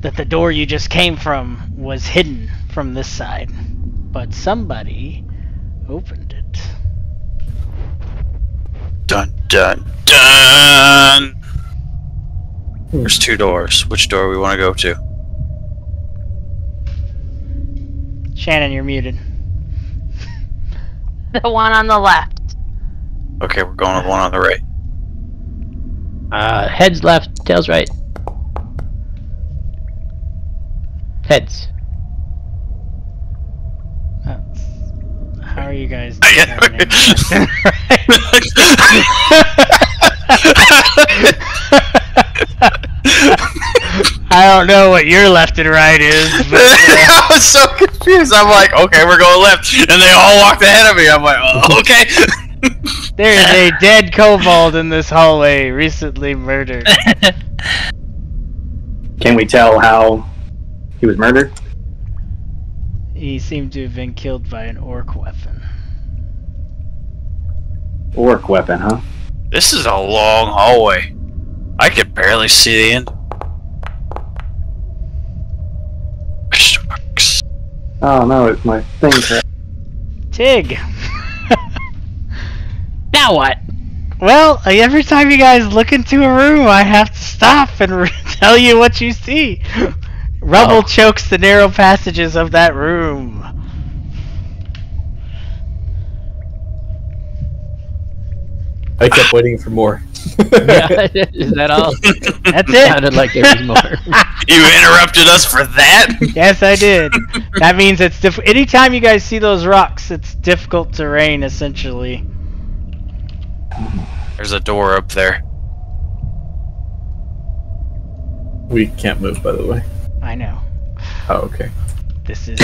Speaker 1: that the door you just came from was hidden from this side, but somebody opened it.
Speaker 3: Dun dun dun. There's two doors. Which door we want to go to?
Speaker 1: Shannon, you're muted.
Speaker 2: The one on the left.
Speaker 3: Okay, we're going with one on the right.
Speaker 4: Heads left, tails right. Heads.
Speaker 1: How are you guys determining left and I don't know what your left and right is, but
Speaker 3: I was so confused. I'm like, okay, we're going left, and they all walked ahead of me. I'm like, oh, okay.
Speaker 1: there is a dead kobold in this hallway, recently murdered.
Speaker 5: Can we tell how he was murdered?
Speaker 1: He seemed to have been killed by an orc weapon.
Speaker 5: Orc weapon, huh?
Speaker 3: This is a long hallway. I could barely see the end. Question marks.
Speaker 5: Oh no, it's my thing.
Speaker 1: Tig!
Speaker 4: Now what?
Speaker 1: Well, every time you guys look into a room, I have to stop and tell you what you see. Rubble chokes the narrow passages of that room.
Speaker 8: I kept waiting for more.
Speaker 4: Yeah, is that all?
Speaker 1: That's it.
Speaker 4: Sounded like there was more.
Speaker 3: You interrupted us for that?
Speaker 1: Yes, I did. That means it's anytime you guys see those rocks, it's difficult terrain, essentially.
Speaker 3: There's a door up there.
Speaker 8: We can't move, by the way.
Speaker 1: I know.
Speaker 8: Oh, okay.
Speaker 1: This is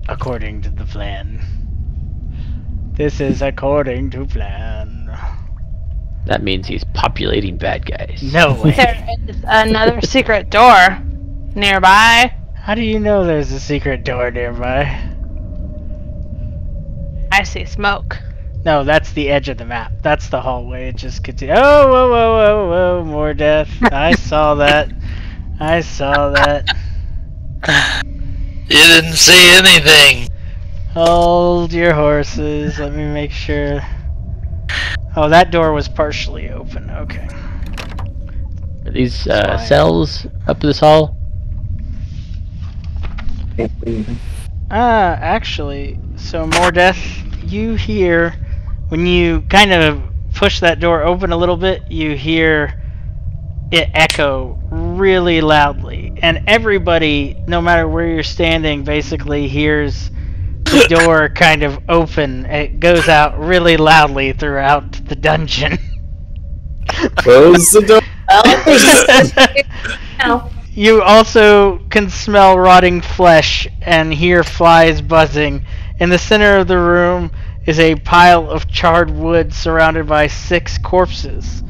Speaker 1: according to the plan. This is according to plan.
Speaker 4: That means he's populating bad guys.
Speaker 1: No way.
Speaker 2: There is another secret door nearby.
Speaker 1: How do you know there's a secret door nearby?
Speaker 2: I see smoke.
Speaker 1: No, that's the edge of the map. That's the hallway. It just continues. Oh, whoa, whoa, whoa, whoa. More death. I saw that. I saw that.
Speaker 7: You didn't see anything.
Speaker 1: Hold your horses. Let me make sure. Oh, that door was partially open. Okay.
Speaker 4: Are these cells up this hall?
Speaker 5: Can't see anything.
Speaker 1: Actually, so more death. You hear, when you kind of push that door open a little bit, you hear it echo really loudly. And everybody, no matter where you're standing, basically hears the door kind of open. It goes out really loudly throughout the dungeon.
Speaker 8: Close the door.
Speaker 6: No.
Speaker 1: You also can smell rotting flesh and hear flies buzzing. In the center of the room is a pile of charred wood surrounded by 6 corpses.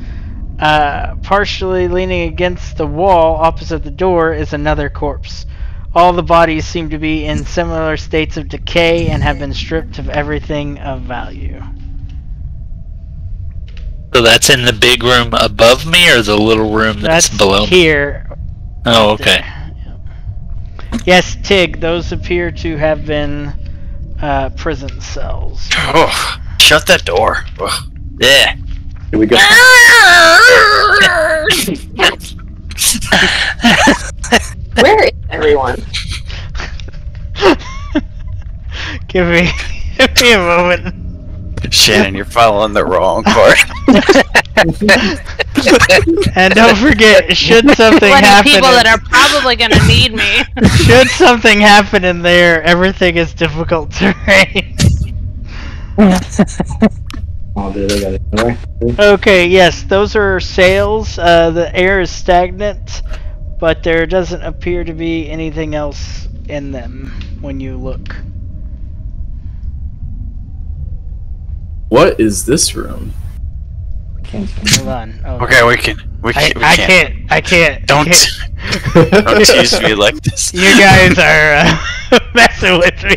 Speaker 1: Partially leaning against the wall opposite the door is another corpse. All the bodies seem to be in similar states of decay and have been stripped of everything of value.
Speaker 7: So that's in the big room above me, or the little room that's below me?
Speaker 1: Here.
Speaker 7: Oh, okay.
Speaker 1: Yes, Tig, those appear to have been prison cells.
Speaker 3: Oh, shut that door. Ugh. Yeah.
Speaker 5: Here we go.
Speaker 6: Where is everyone?
Speaker 1: Give me a moment.
Speaker 3: Shannon, you're following the wrong part.
Speaker 1: And don't forget, should something happen,
Speaker 2: people that are probably gonna need me.
Speaker 1: should something happen in there, everything is difficult terrain.
Speaker 5: Oh, dude, I got it. Anyway.
Speaker 1: Okay, yes, those are sails. The air is stagnant, but there doesn't appear to be anything else in them when you look.
Speaker 8: What is this room?
Speaker 1: Hold on. Oh,
Speaker 3: Okay, we can.
Speaker 1: I can't.
Speaker 3: Don't tease me like this.
Speaker 1: You guys are messing with me.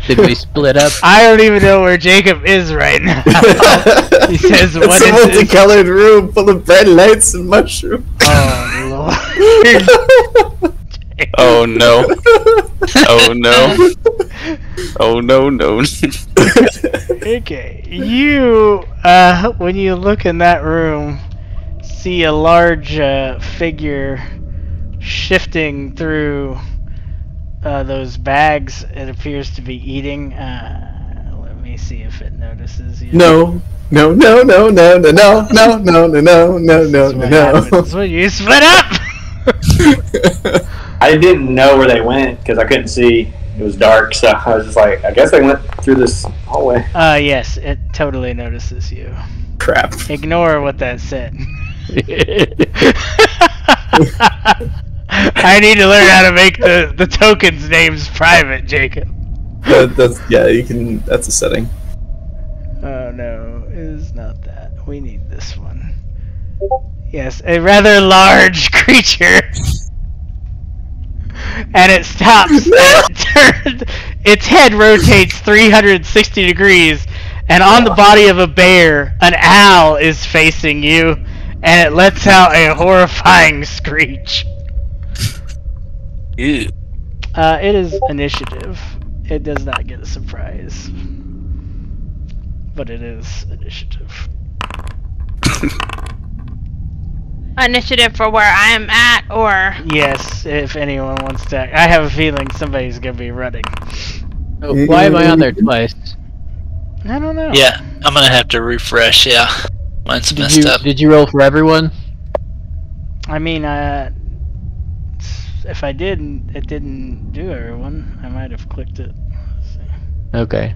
Speaker 4: Did we split up?
Speaker 1: I don't even know where Jacob is right now. He says,
Speaker 8: It's
Speaker 1: "What
Speaker 8: a
Speaker 1: is this?"
Speaker 8: multicolored room full of bright lights and mushrooms.
Speaker 1: Oh Lord.
Speaker 3: Oh no. Oh no. Oh no.
Speaker 1: Okay, you when you look in that room, see a large figure shifting through those bags. It appears to be eating. Let me see if it notices you.
Speaker 8: No. No.
Speaker 1: That's when you split up.
Speaker 5: I didn't know where they went because I couldn't see. It was dark, so I was just like, I guess they went through this hallway.
Speaker 1: Yes, it totally notices you.
Speaker 8: Crap.
Speaker 1: Ignore what that said. I need to learn how to make the tokens names private, Jacob.
Speaker 8: You can. That's a setting.
Speaker 1: Oh no, it is not that. We need this one. Yes, a rather large creature. And it stops. Its head rotates 360 degrees, and on the body of a bear, an owl is facing you, and it lets out a horrifying screech.
Speaker 3: Ew.
Speaker 1: It is initiative. It does not get a surprise. But it is initiative.
Speaker 2: Initiative for where I am at, or
Speaker 1: Yes, if anyone wants to. I have a feeling somebody's gonna be running.
Speaker 4: Oh, why am I on there twice?
Speaker 1: I don't know.
Speaker 7: Yeah, I'm gonna have to refresh. Yeah, mine's messed up.
Speaker 4: Did you roll for everyone?
Speaker 1: I mean, if I did, it didn't do everyone. I might have clicked it. Let's see.
Speaker 4: Okay.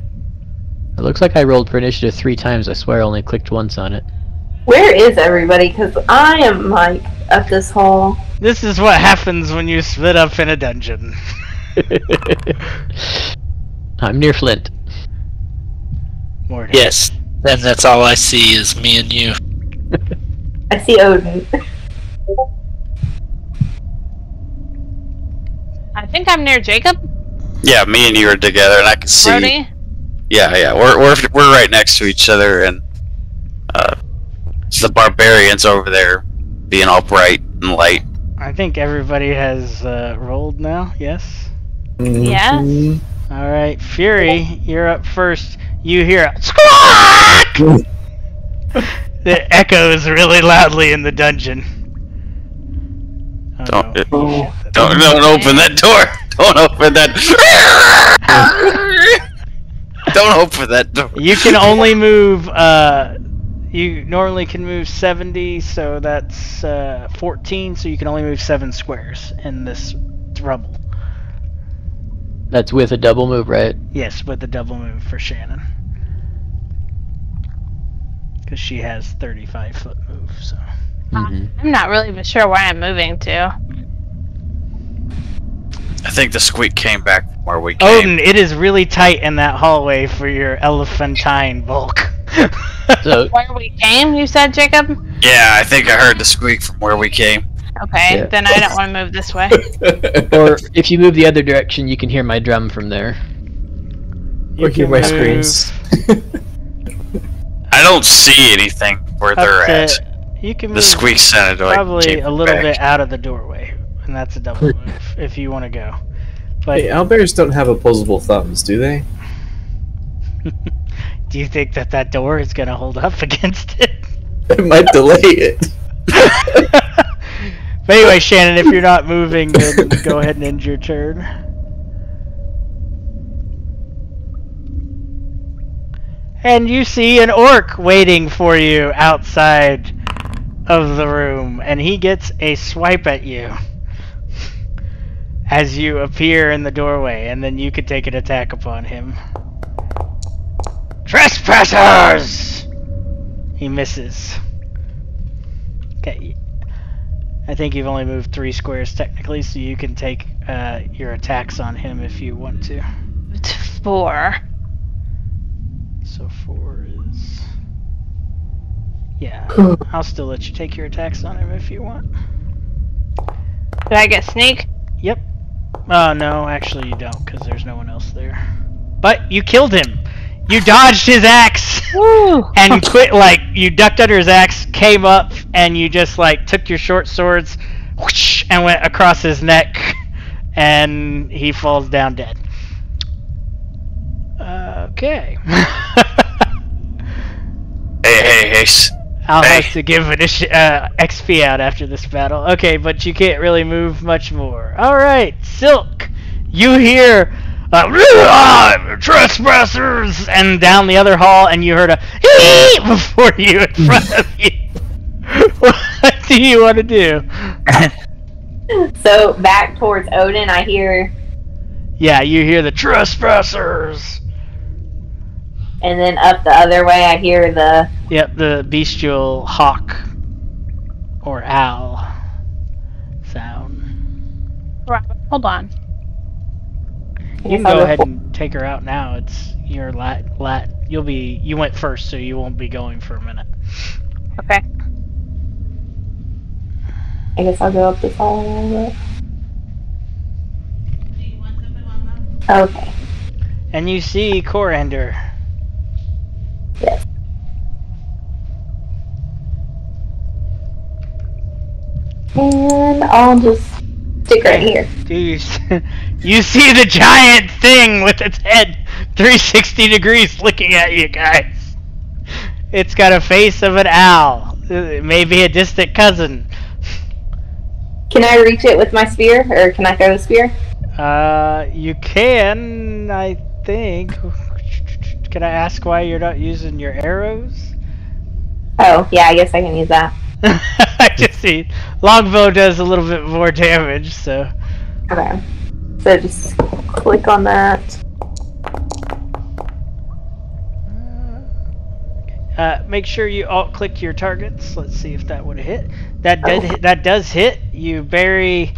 Speaker 4: It looks like I rolled for initiative 3 times. I swear I only clicked once on it.
Speaker 6: Where is everybody? Because I am, like, up this hall.
Speaker 1: This is what happens when you split up in a dungeon.
Speaker 4: I'm near Flint.
Speaker 1: Morgan.
Speaker 7: Yes, then that's all I see is me and you.
Speaker 6: I see Odin.
Speaker 2: I think I'm near Jacob.
Speaker 3: Yeah, me and you are together, and I can see.
Speaker 2: Brody.
Speaker 3: Yeah, we're right next to each other, and the barbarians over there being all bright and light.
Speaker 1: I think everybody has rolled now. Yes.
Speaker 2: Yes.
Speaker 1: All right, Fury, you're up first. You hear a squawk that echoes really loudly in the dungeon. Oh,
Speaker 3: Don't
Speaker 1: no.
Speaker 3: don't open that door. Don't open that. Don't open that door.
Speaker 1: You can only move. You normally can move 70, so that's 14. So you can only move 7 squares in this rubble.
Speaker 4: That's with a double move, right?
Speaker 1: Yes, with the double move for Shannon, because she has 35-foot move. So.
Speaker 4: Mm-hmm.
Speaker 2: I'm not really even sure where I'm moving to.
Speaker 3: I think the squeak came back from where we came.
Speaker 1: Odin, it is really tight in that hallway for your elephantine bulk.
Speaker 4: So
Speaker 2: Where we came, you said, Jacob?
Speaker 3: Yeah, I think I heard the squeak from where we came.
Speaker 2: Okay,
Speaker 4: Yeah.
Speaker 2: then I don't want to move this way.
Speaker 4: Or if you move the other direction, you can hear my drum from there.
Speaker 8: Or hear
Speaker 1: can
Speaker 8: my
Speaker 1: move
Speaker 8: screams.
Speaker 3: I don't see anything where
Speaker 1: up
Speaker 3: they're
Speaker 1: to-
Speaker 3: at.
Speaker 1: You can
Speaker 3: The
Speaker 1: move
Speaker 3: squeak sounded like
Speaker 1: probably
Speaker 3: came
Speaker 1: a little
Speaker 3: back.
Speaker 1: bit out of the doorway, and that's a double move if you want to go. But
Speaker 8: Hey, owlbears don't have opposable thumbs, do they?
Speaker 1: do you think that door is going to hold up against it?
Speaker 8: It might delay it.
Speaker 1: But anyway, Shannon, if you're not moving, then go ahead and end your turn. And you see an orc waiting for you outside of the room, and he gets a swipe at you as you appear in the doorway, and then you can take an attack upon him. Trespassers! He misses. Okay. I think you've only moved 3 squares technically, so you can take your attacks on him if you want to.
Speaker 2: 4.
Speaker 1: So 4 is... Yeah, I'll still let you take your attacks on him if you want.
Speaker 2: Did I get sneak?
Speaker 1: Yep. No, actually you don't, because there's no one else there. But you killed him! You dodged his axe!
Speaker 2: Woo!
Speaker 1: And quit, like, you ducked under his axe, came up, and you just, like, took your short swords, whoosh, and went across his neck, and he falls down dead. Okay.
Speaker 3: Hey.
Speaker 1: I'll
Speaker 3: Hey.
Speaker 1: have to give XP out after this battle. Okay, but you can't really move much more. Alright, Silk! You hear... trespassers! And down the other hall, and you heard a hee before you in front of you. What do you want to do?
Speaker 6: So back towards Odin, I hear,
Speaker 1: Yeah, you hear the trespassers.
Speaker 6: and then up the other way, I hear the.
Speaker 1: Yep, the bestial hawk or owl sound.
Speaker 2: Right, hold on.
Speaker 1: You can go ahead and take her out now. It's your you went first, so you won't be going for a minute.
Speaker 2: Okay.
Speaker 6: I guess I'll go up this hall a little bit. Okay.
Speaker 1: And you see Coriander.
Speaker 6: Yes. And I'll just stick right here.
Speaker 1: Do you see the giant thing with its head 360 degrees looking at you guys? It's got a face of an owl. Maybe a distant cousin.
Speaker 6: Can I reach it with my spear, or can I throw the spear?
Speaker 1: You can, I think. Can I ask why you're not using your arrows?
Speaker 6: Oh, yeah, I guess I can use that.
Speaker 1: I just see longbow does a little bit more damage, so.
Speaker 6: Okay. So just click on that.
Speaker 1: Make sure you alt-click your targets. Let's see if that would have hit. That does hit. You bury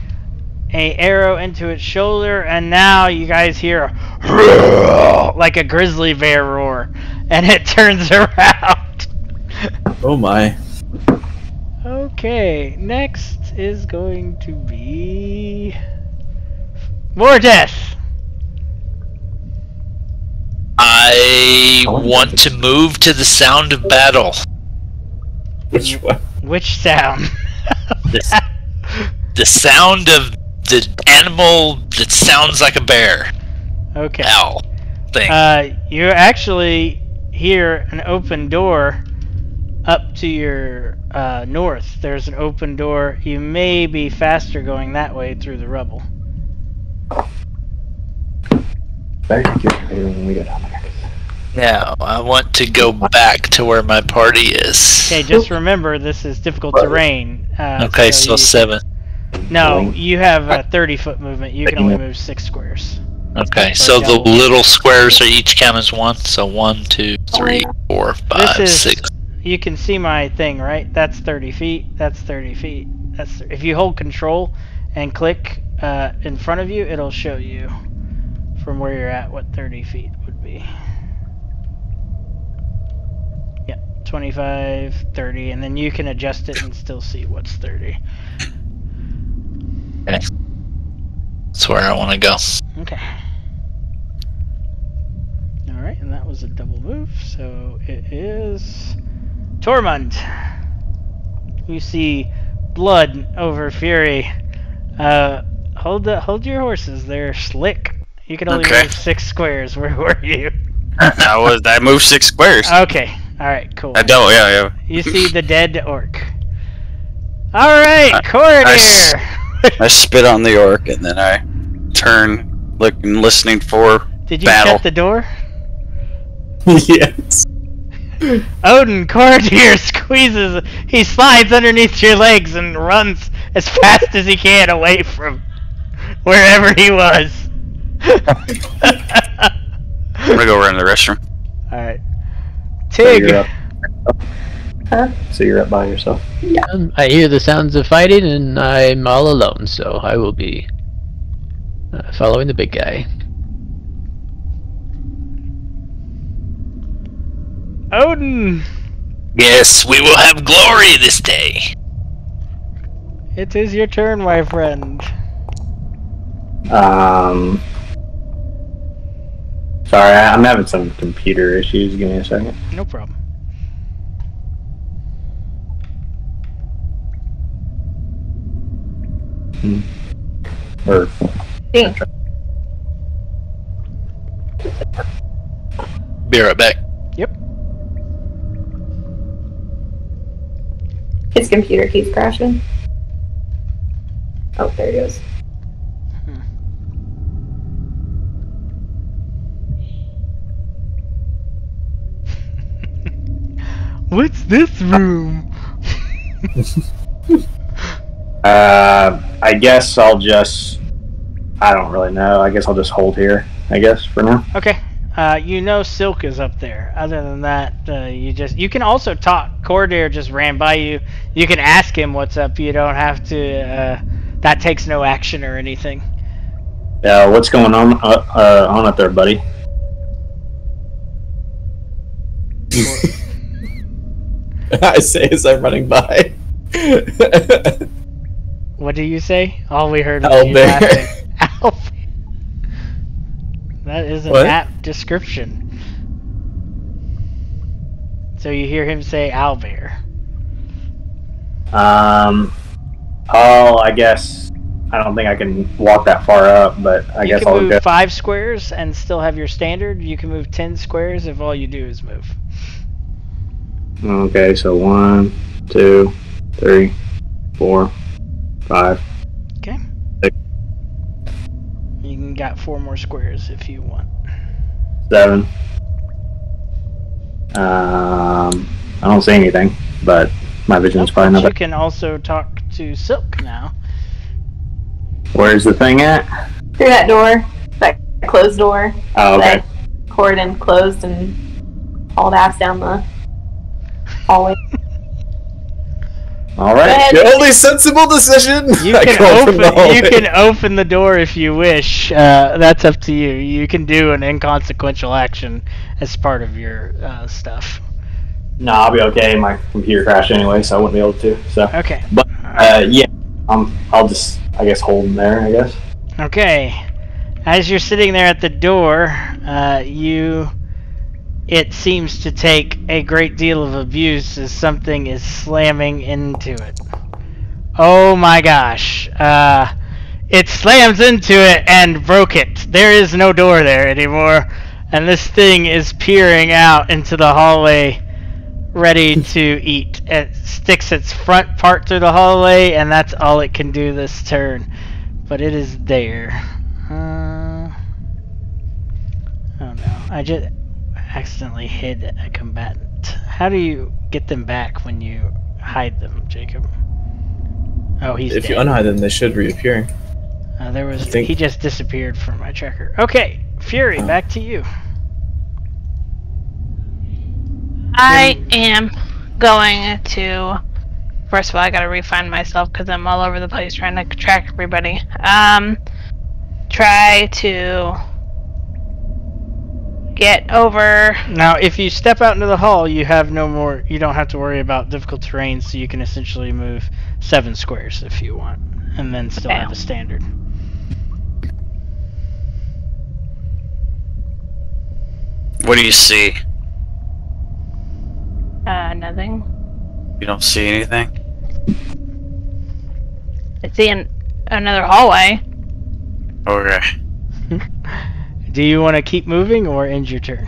Speaker 1: a arrow into its shoulder, and now you guys hear a like a grizzly bear roar, and it turns around.
Speaker 8: Oh my.
Speaker 1: Okay, next is going to be more death.
Speaker 7: I want to move to the sound of battle.
Speaker 8: Which one?
Speaker 1: Which sound?
Speaker 7: The sound of the animal that sounds like a bear.
Speaker 1: Okay.
Speaker 7: Owl thing.
Speaker 1: You actually hear an open door up to your north. There's an open door. You may be faster going that way through the rubble.
Speaker 7: Now, I want to go back to where my party is.
Speaker 1: Okay, just remember this is difficult terrain.
Speaker 7: Okay, so 7.
Speaker 1: No, you have a 30-foot movement. You can only move 6 squares.
Speaker 7: Okay, so the little squares are each count as 1. So 1, 2, 3, 4, 5,
Speaker 1: This is-
Speaker 7: 6.
Speaker 1: You can see my thing, right? That's 30 feet. That's 30 feet. If you hold control and click in front of you, it'll show you from where you're at what 30 feet would be. Yep, 25, 30, and then you can adjust it and still see what's 30.
Speaker 7: Okay. That's where I want to go.
Speaker 1: Okay. Alright, and that was a double move, so it is Tormund. You see blood over Fury. Hold your horses. They're slick. You can only move 6 squares. Where were you?
Speaker 3: I moved 6 squares.
Speaker 1: Okay. Alright, cool.
Speaker 3: I don't, yeah.
Speaker 1: You see the dead orc. Alright, Corridor!
Speaker 3: I spit on the orc and then I turn, looking, listening for
Speaker 1: Did you
Speaker 3: battle.
Speaker 1: shut the door?
Speaker 8: Yes.
Speaker 1: Odin, Corridor squeezes. He slides underneath your legs and runs as fast as he can away from wherever he was.
Speaker 3: I'm gonna go run to the restroom.
Speaker 1: Alright. Tig!
Speaker 5: So you're up by yourself?
Speaker 4: I hear the sounds of fighting, and I'm all alone, so I will be following the big guy.
Speaker 1: Odin!
Speaker 7: Yes, we will have glory this day.
Speaker 1: It is your turn, my friend.
Speaker 5: Sorry, I'm having some computer issues. Give me a second.
Speaker 1: No problem.
Speaker 5: Or
Speaker 6: Ding.
Speaker 7: Be right back.
Speaker 1: Yep.
Speaker 6: His computer keeps crashing. Oh, there he goes.
Speaker 1: What's this room?
Speaker 5: I guess I'll just. I don't really know. I guess I'll just hold here. I guess for now.
Speaker 1: Okay. You know Silk is up there. Other than that, you can also talk. Corridor just ran by you. You can ask him what's up. You don't have to. That takes no action or anything.
Speaker 5: Yeah. What's going on up there, buddy?
Speaker 8: I say as I'm running by.
Speaker 1: What do you say? All we heard was you
Speaker 8: Owlbear.
Speaker 1: laughing. Owlbear. That is an
Speaker 8: What?
Speaker 1: apt description. So you hear him say owlbear.
Speaker 5: Oh, I guess I don't think I can walk that far up, but I guess
Speaker 1: You can
Speaker 5: I'll
Speaker 1: move
Speaker 5: go.
Speaker 1: 5 squares and still have your standard. You can move 10 squares if all you do is move.
Speaker 5: Okay, so 1, 2, 3, 4, 5.
Speaker 1: Okay.
Speaker 5: 6,
Speaker 1: You can got 4 more squares if you want.
Speaker 5: 7. I don't see anything, but my vision's probably not.
Speaker 1: You can also talk to Silk now.
Speaker 5: Where's the thing at?
Speaker 6: Through that door, that closed door.
Speaker 5: Oh, okay.
Speaker 6: That Corden closed and hauled ass down the hallway.
Speaker 5: All right.
Speaker 8: The only sensible decision.
Speaker 1: You
Speaker 8: I
Speaker 1: can
Speaker 8: go from the hallway.
Speaker 1: you can open the door if you wish. That's up to you. You can do an inconsequential action as part of your stuff.
Speaker 5: No, I'll be okay. My computer crashed anyway, so I wouldn't be able to. So.
Speaker 1: Okay.
Speaker 5: But yeah, I'll just I guess hold them there. I guess.
Speaker 1: Okay. As you're sitting there at the door, it seems to take a great deal of abuse as something is slamming into it. Oh my gosh. It slams into it and broke it. There is no door there anymore. And this thing is peering out into the hallway, ready to eat. It sticks its front part through the hallway, and that's all it can do this turn. But it is there. Oh no. I just accidentally hid a combatant. How do you get them back when you hide them, Jacob? Oh, he's
Speaker 8: If
Speaker 1: dead.
Speaker 8: you unhide them, they should reappear.
Speaker 1: He just disappeared from my tracker. Okay, Fury, back to you.
Speaker 2: I am going to. First of all, I gotta refine myself because I'm all over the place trying to track everybody. Try to get over.
Speaker 1: Now, if you step out into the hall, you don't have to worry about difficult terrain, so you can essentially move 7 squares if you want. and then still
Speaker 2: Okay.
Speaker 1: have a standard.
Speaker 3: What do you see?
Speaker 2: Nothing.
Speaker 3: You don't see anything?
Speaker 2: I see another hallway.
Speaker 3: Okay.
Speaker 1: Do you want to keep moving or end your turn?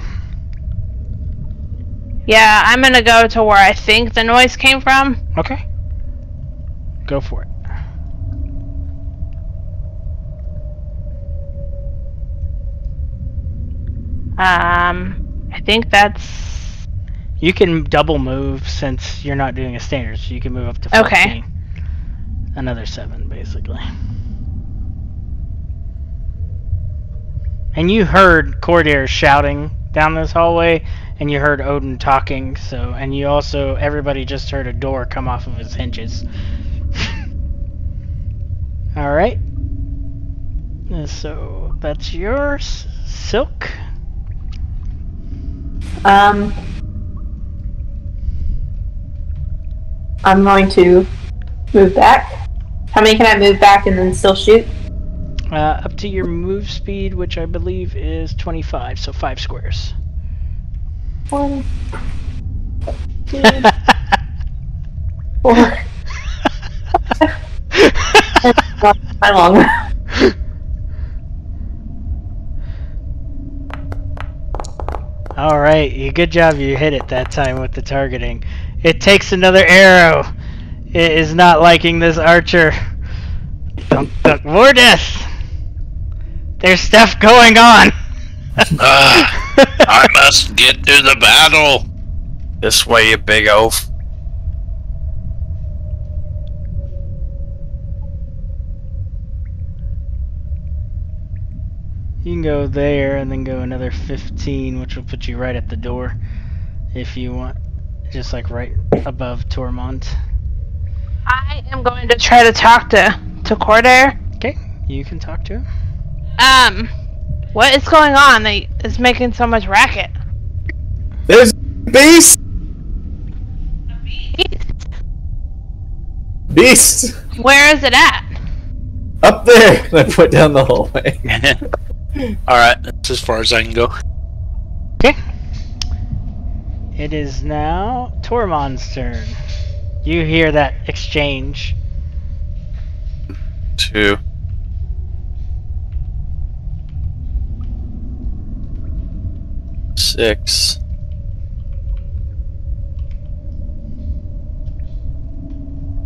Speaker 2: Yeah, I'm gonna go to where I think the noise came from.
Speaker 1: Okay. Go for it.
Speaker 2: I think that's...
Speaker 1: You can double move since you're not doing a standard, so you can move up to 14.
Speaker 2: Okay.
Speaker 1: Another 7, basically. And you heard Cordair shouting down this hallway, and you heard Odin talking, and you also, everybody just heard a door come off of its hinges. Alright. So, that's yours. Silk.
Speaker 6: I'm going to move back. How many can I move back and then still shoot?
Speaker 1: Up to your move speed, which I believe is 25, so 5 squares.
Speaker 6: 1, 2, 4. How long?
Speaker 1: Alright, good job, you hit it that time with the targeting. It takes another arrow. It is not liking this archer. Dunk, dunk, more death! There's stuff going on!
Speaker 7: I must get to the battle.
Speaker 3: This way, you big oaf.
Speaker 1: You can go there and then go another 15, which will put you right at the door if you want. Just like right above Tormund.
Speaker 2: I am going to try to talk to Cordair.
Speaker 1: Okay, you can talk to him.
Speaker 2: What is going on that is making so much racket?
Speaker 8: There's a beast! Beast!
Speaker 2: Where is it at?
Speaker 8: Up there! And I put down the hallway.
Speaker 7: Alright, that's as far as I can go.
Speaker 1: Okay. It is now Tormund's turn. You hear that exchange.
Speaker 3: 2. 6.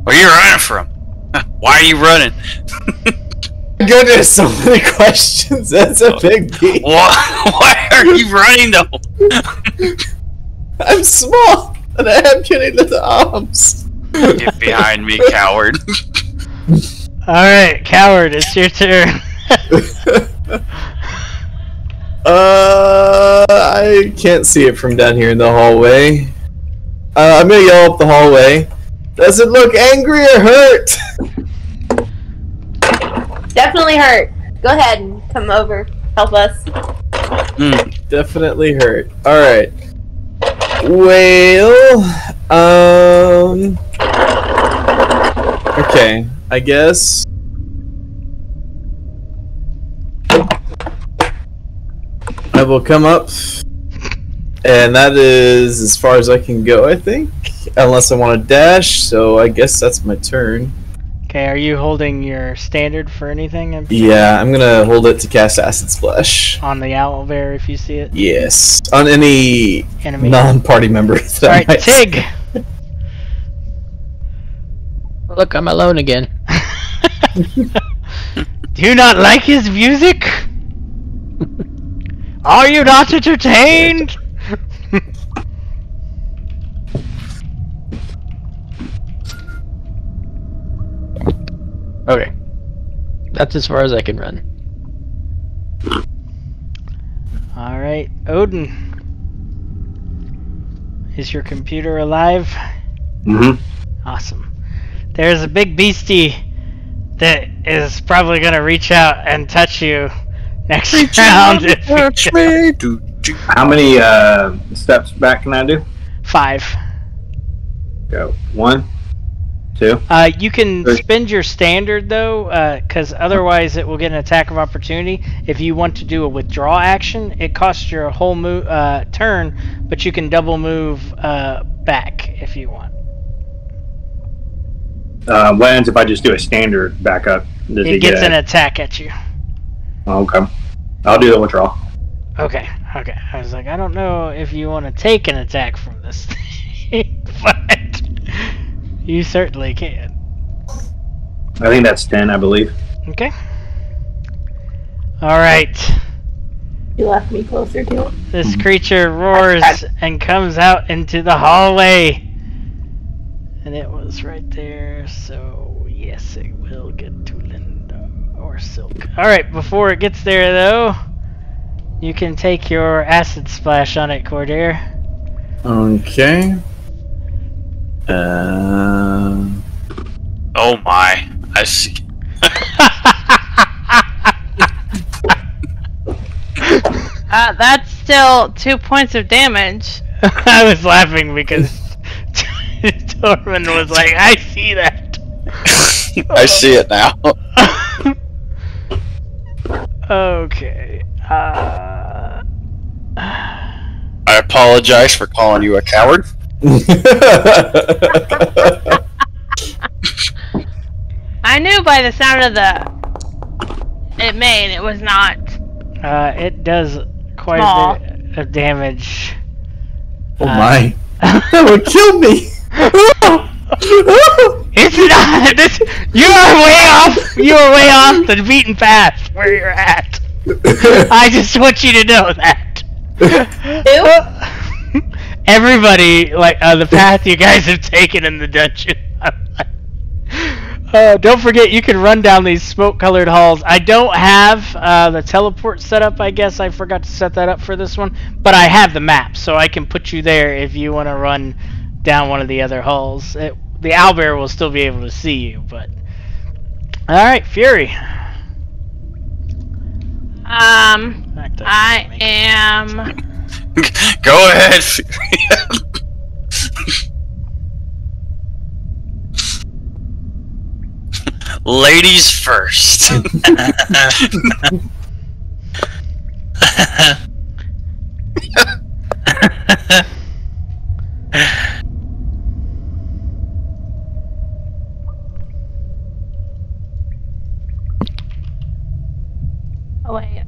Speaker 3: Where are you running from? Why are you running?
Speaker 8: Goodness, so many questions. That's a big beast.
Speaker 3: Why are you running though?
Speaker 8: I'm small, and I have kitty little arms.
Speaker 3: Get behind me, coward.
Speaker 1: Alright, Coward, it's your turn.
Speaker 8: I can't see it from down here in the hallway. I'm gonna yell up the hallway. Does it look angry or hurt?
Speaker 6: Definitely hurt. Go ahead and come over. Help us.
Speaker 8: Definitely hurt. Alright. Well, okay, I guess. I will come up, and that is as far as I can go, I think. Unless I want to dash, so I guess that's my turn.
Speaker 1: Okay, are you holding your standard for anything?
Speaker 8: Yeah, I'm gonna hold it to cast Acid Splash.
Speaker 1: On the owlbear if you see it?
Speaker 8: Yes, on any
Speaker 1: Enemy.
Speaker 8: non-party member that I
Speaker 1: Alright,
Speaker 8: might see.
Speaker 1: Tig!
Speaker 4: Look, I'm alone again.
Speaker 1: Do you not like his music? Are you not entertained?
Speaker 4: Okay. That's as far as I can run.
Speaker 1: Alright, Odin. Is your computer alive?
Speaker 5: Mm-hmm.
Speaker 1: Awesome. There's a big beastie that is probably going to reach out and touch you next round.
Speaker 3: Touch me.
Speaker 5: How many steps back can I do?
Speaker 1: 5.
Speaker 5: Go. 1, 2?
Speaker 1: You can spend your standard though, because otherwise it will get an attack of opportunity. If you want to do a withdraw action, it costs your whole turn, but you can double move back if you want.
Speaker 5: What ends if I just do a standard backup?
Speaker 1: It gets an attack at you.
Speaker 5: Okay. I'll do the withdrawal.
Speaker 1: Okay. I was like, I don't know if you want to take an attack from this thing, but you certainly can.
Speaker 5: I think that's 10, I believe.
Speaker 1: Okay. Alright.
Speaker 6: You left me closer to it.
Speaker 1: This creature roars and comes out into the hallway. And it was right there, so yes, it will get to Linda or Silk. Alright, before it gets there though, you can take your acid splash on it, Cordair.
Speaker 8: Okay.
Speaker 3: Oh my. I see.
Speaker 2: That's still 2 points of damage.
Speaker 1: I was laughing because Tormund was like, I see that.
Speaker 3: I see it now.
Speaker 1: Okay.
Speaker 3: I apologize for calling you a coward.
Speaker 2: I knew by the sound of it was not.
Speaker 1: It does quite
Speaker 2: Small.
Speaker 1: a bit of damage.
Speaker 8: Oh my. That would kill me!
Speaker 1: It's not this. You are way off. You are way off the beaten path where you're at. I just want you to know that. Everybody, like the path you guys have taken in the dungeon. Don't forget, you can run down these smoke-colored halls. I don't have the teleport set up. I guess I forgot to set that up for this one, but I have the map, so I can put you there if you want to run down one of the other halls. The owlbear will still be able to see you, but all right, Fury.
Speaker 2: I am.
Speaker 3: Go ahead. Ladies first.
Speaker 2: Oh wait.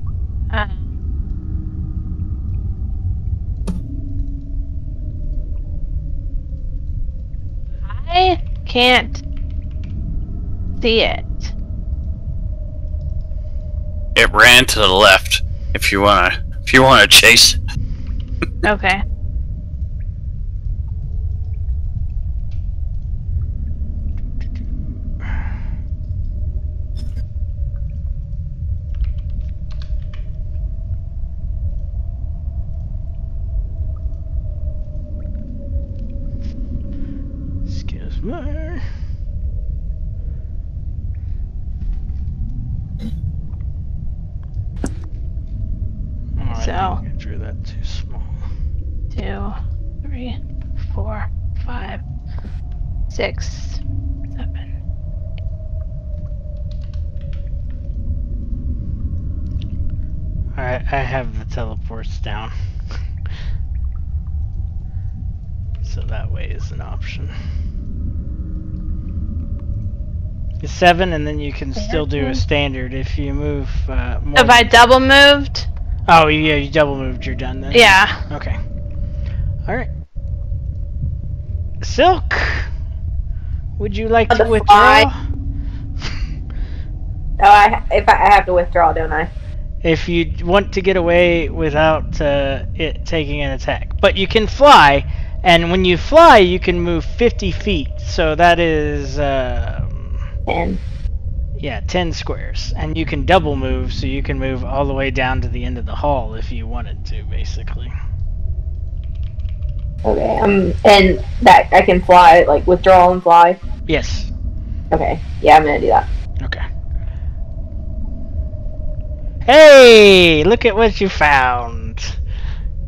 Speaker 2: I can't see it.
Speaker 3: It ran to the left. If you wanna chase.
Speaker 2: Okay.
Speaker 1: Excuse me.
Speaker 2: So.
Speaker 1: I drew that too small.
Speaker 2: 2, 3, 4, 5, 6, 7.
Speaker 1: Alright, I have the teleports down. So that way is an option. It's 7, and then you can still do a standard if you move more.
Speaker 2: If I double moved?
Speaker 1: Oh, yeah, you double moved, you're done then.
Speaker 2: Yeah.
Speaker 1: Okay. Alright. Silk! Would you like to withdraw?
Speaker 6: If I have to withdraw, don't I?
Speaker 1: If you want to get away without it taking an attack. But you can fly, and when you fly, you can move 50 feet. So that is...
Speaker 6: 10.
Speaker 1: Yeah, 10 squares. And you can double move, so you can move all the way down to the end of the hall if you wanted to, basically.
Speaker 6: Okay, and that I can fly, like withdraw and fly?
Speaker 1: Yes.
Speaker 6: Okay, yeah, I'm gonna do that.
Speaker 1: Okay. Hey! Look at what you found!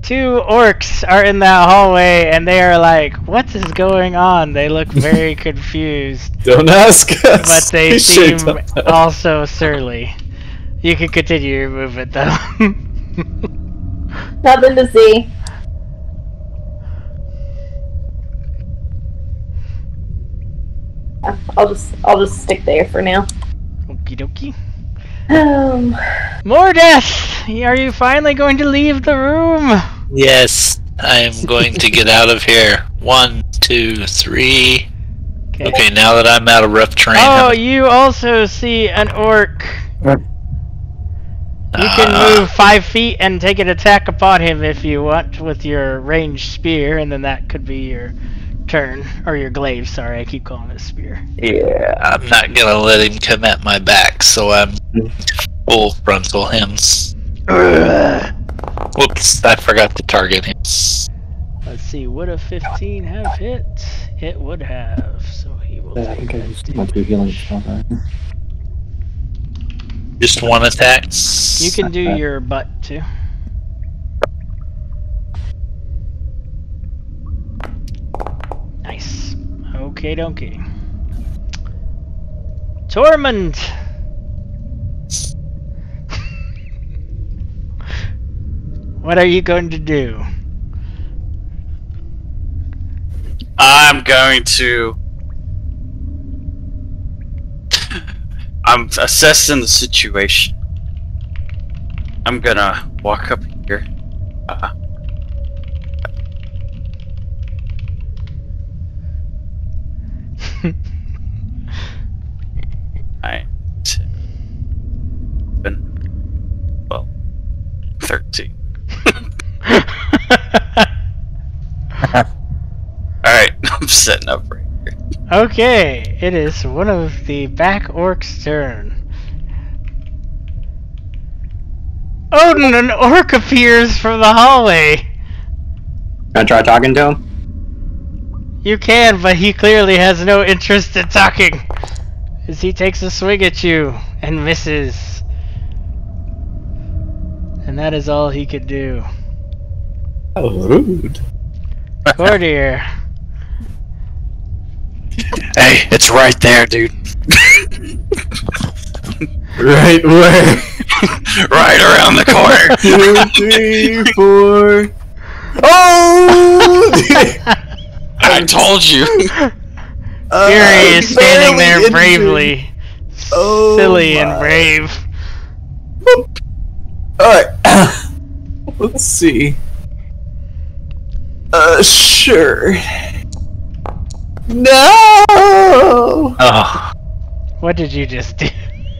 Speaker 1: Two orcs are in that hallway, and they are like, "What is going on?" They look very confused,
Speaker 8: Don't ask us.
Speaker 1: but they
Speaker 8: We sure
Speaker 1: seem
Speaker 8: don't know.
Speaker 1: also surly. You can continue your movement, though.
Speaker 6: Nothing to see. I'll just stick there for now.
Speaker 1: Okie dokie.
Speaker 6: More
Speaker 1: death! Are you finally going to leave the room?
Speaker 7: Yes, I am going to get out of here. 1, 2, 3. Okay, now that I'm out of rough terrain.
Speaker 1: Oh, you also see an orc. You can move 5 feet and take an attack upon him if you want with your ranged spear, and then that could be your turn. Or your glaive, sorry, I keep calling it a spear.
Speaker 7: Yeah, I'm not gonna let him come at my back, so I'm full frontal him. Whoops, I forgot to target him.
Speaker 1: Let's see, would a 15 have hit? It would have, so he will
Speaker 5: I
Speaker 1: take
Speaker 5: think I used
Speaker 1: 15.
Speaker 5: my 2 healing spells.
Speaker 7: Just one attack?
Speaker 1: You can do your butt too. Nice. Okay, dokie. Torment! What are you going to do?
Speaker 3: I'm going to. I'm assessing the situation. I'm gonna walk up here. Nine, 10, 11, 12, 13. Alright, I'm setting up right here.
Speaker 1: Okay, it is one of the back orcs' turn. Odin, an orc appears from the hallway.
Speaker 5: Can I try talking to him?
Speaker 1: You can, but he clearly has no interest in talking. As he takes a swing at you and misses. And that is all he could do.
Speaker 8: How rude.
Speaker 1: Cordier.
Speaker 3: Hey, it's right there, dude.
Speaker 8: Right where?
Speaker 3: Right around the corner.
Speaker 8: 2, 3, 4. Oh!
Speaker 3: I told you.
Speaker 1: Fury is standing there
Speaker 8: barely
Speaker 1: bravely.
Speaker 8: Oh
Speaker 1: Silly and
Speaker 8: my.
Speaker 1: brave.
Speaker 8: Alright. Let's see. Sure. No!
Speaker 3: Oh,
Speaker 1: What did you just do?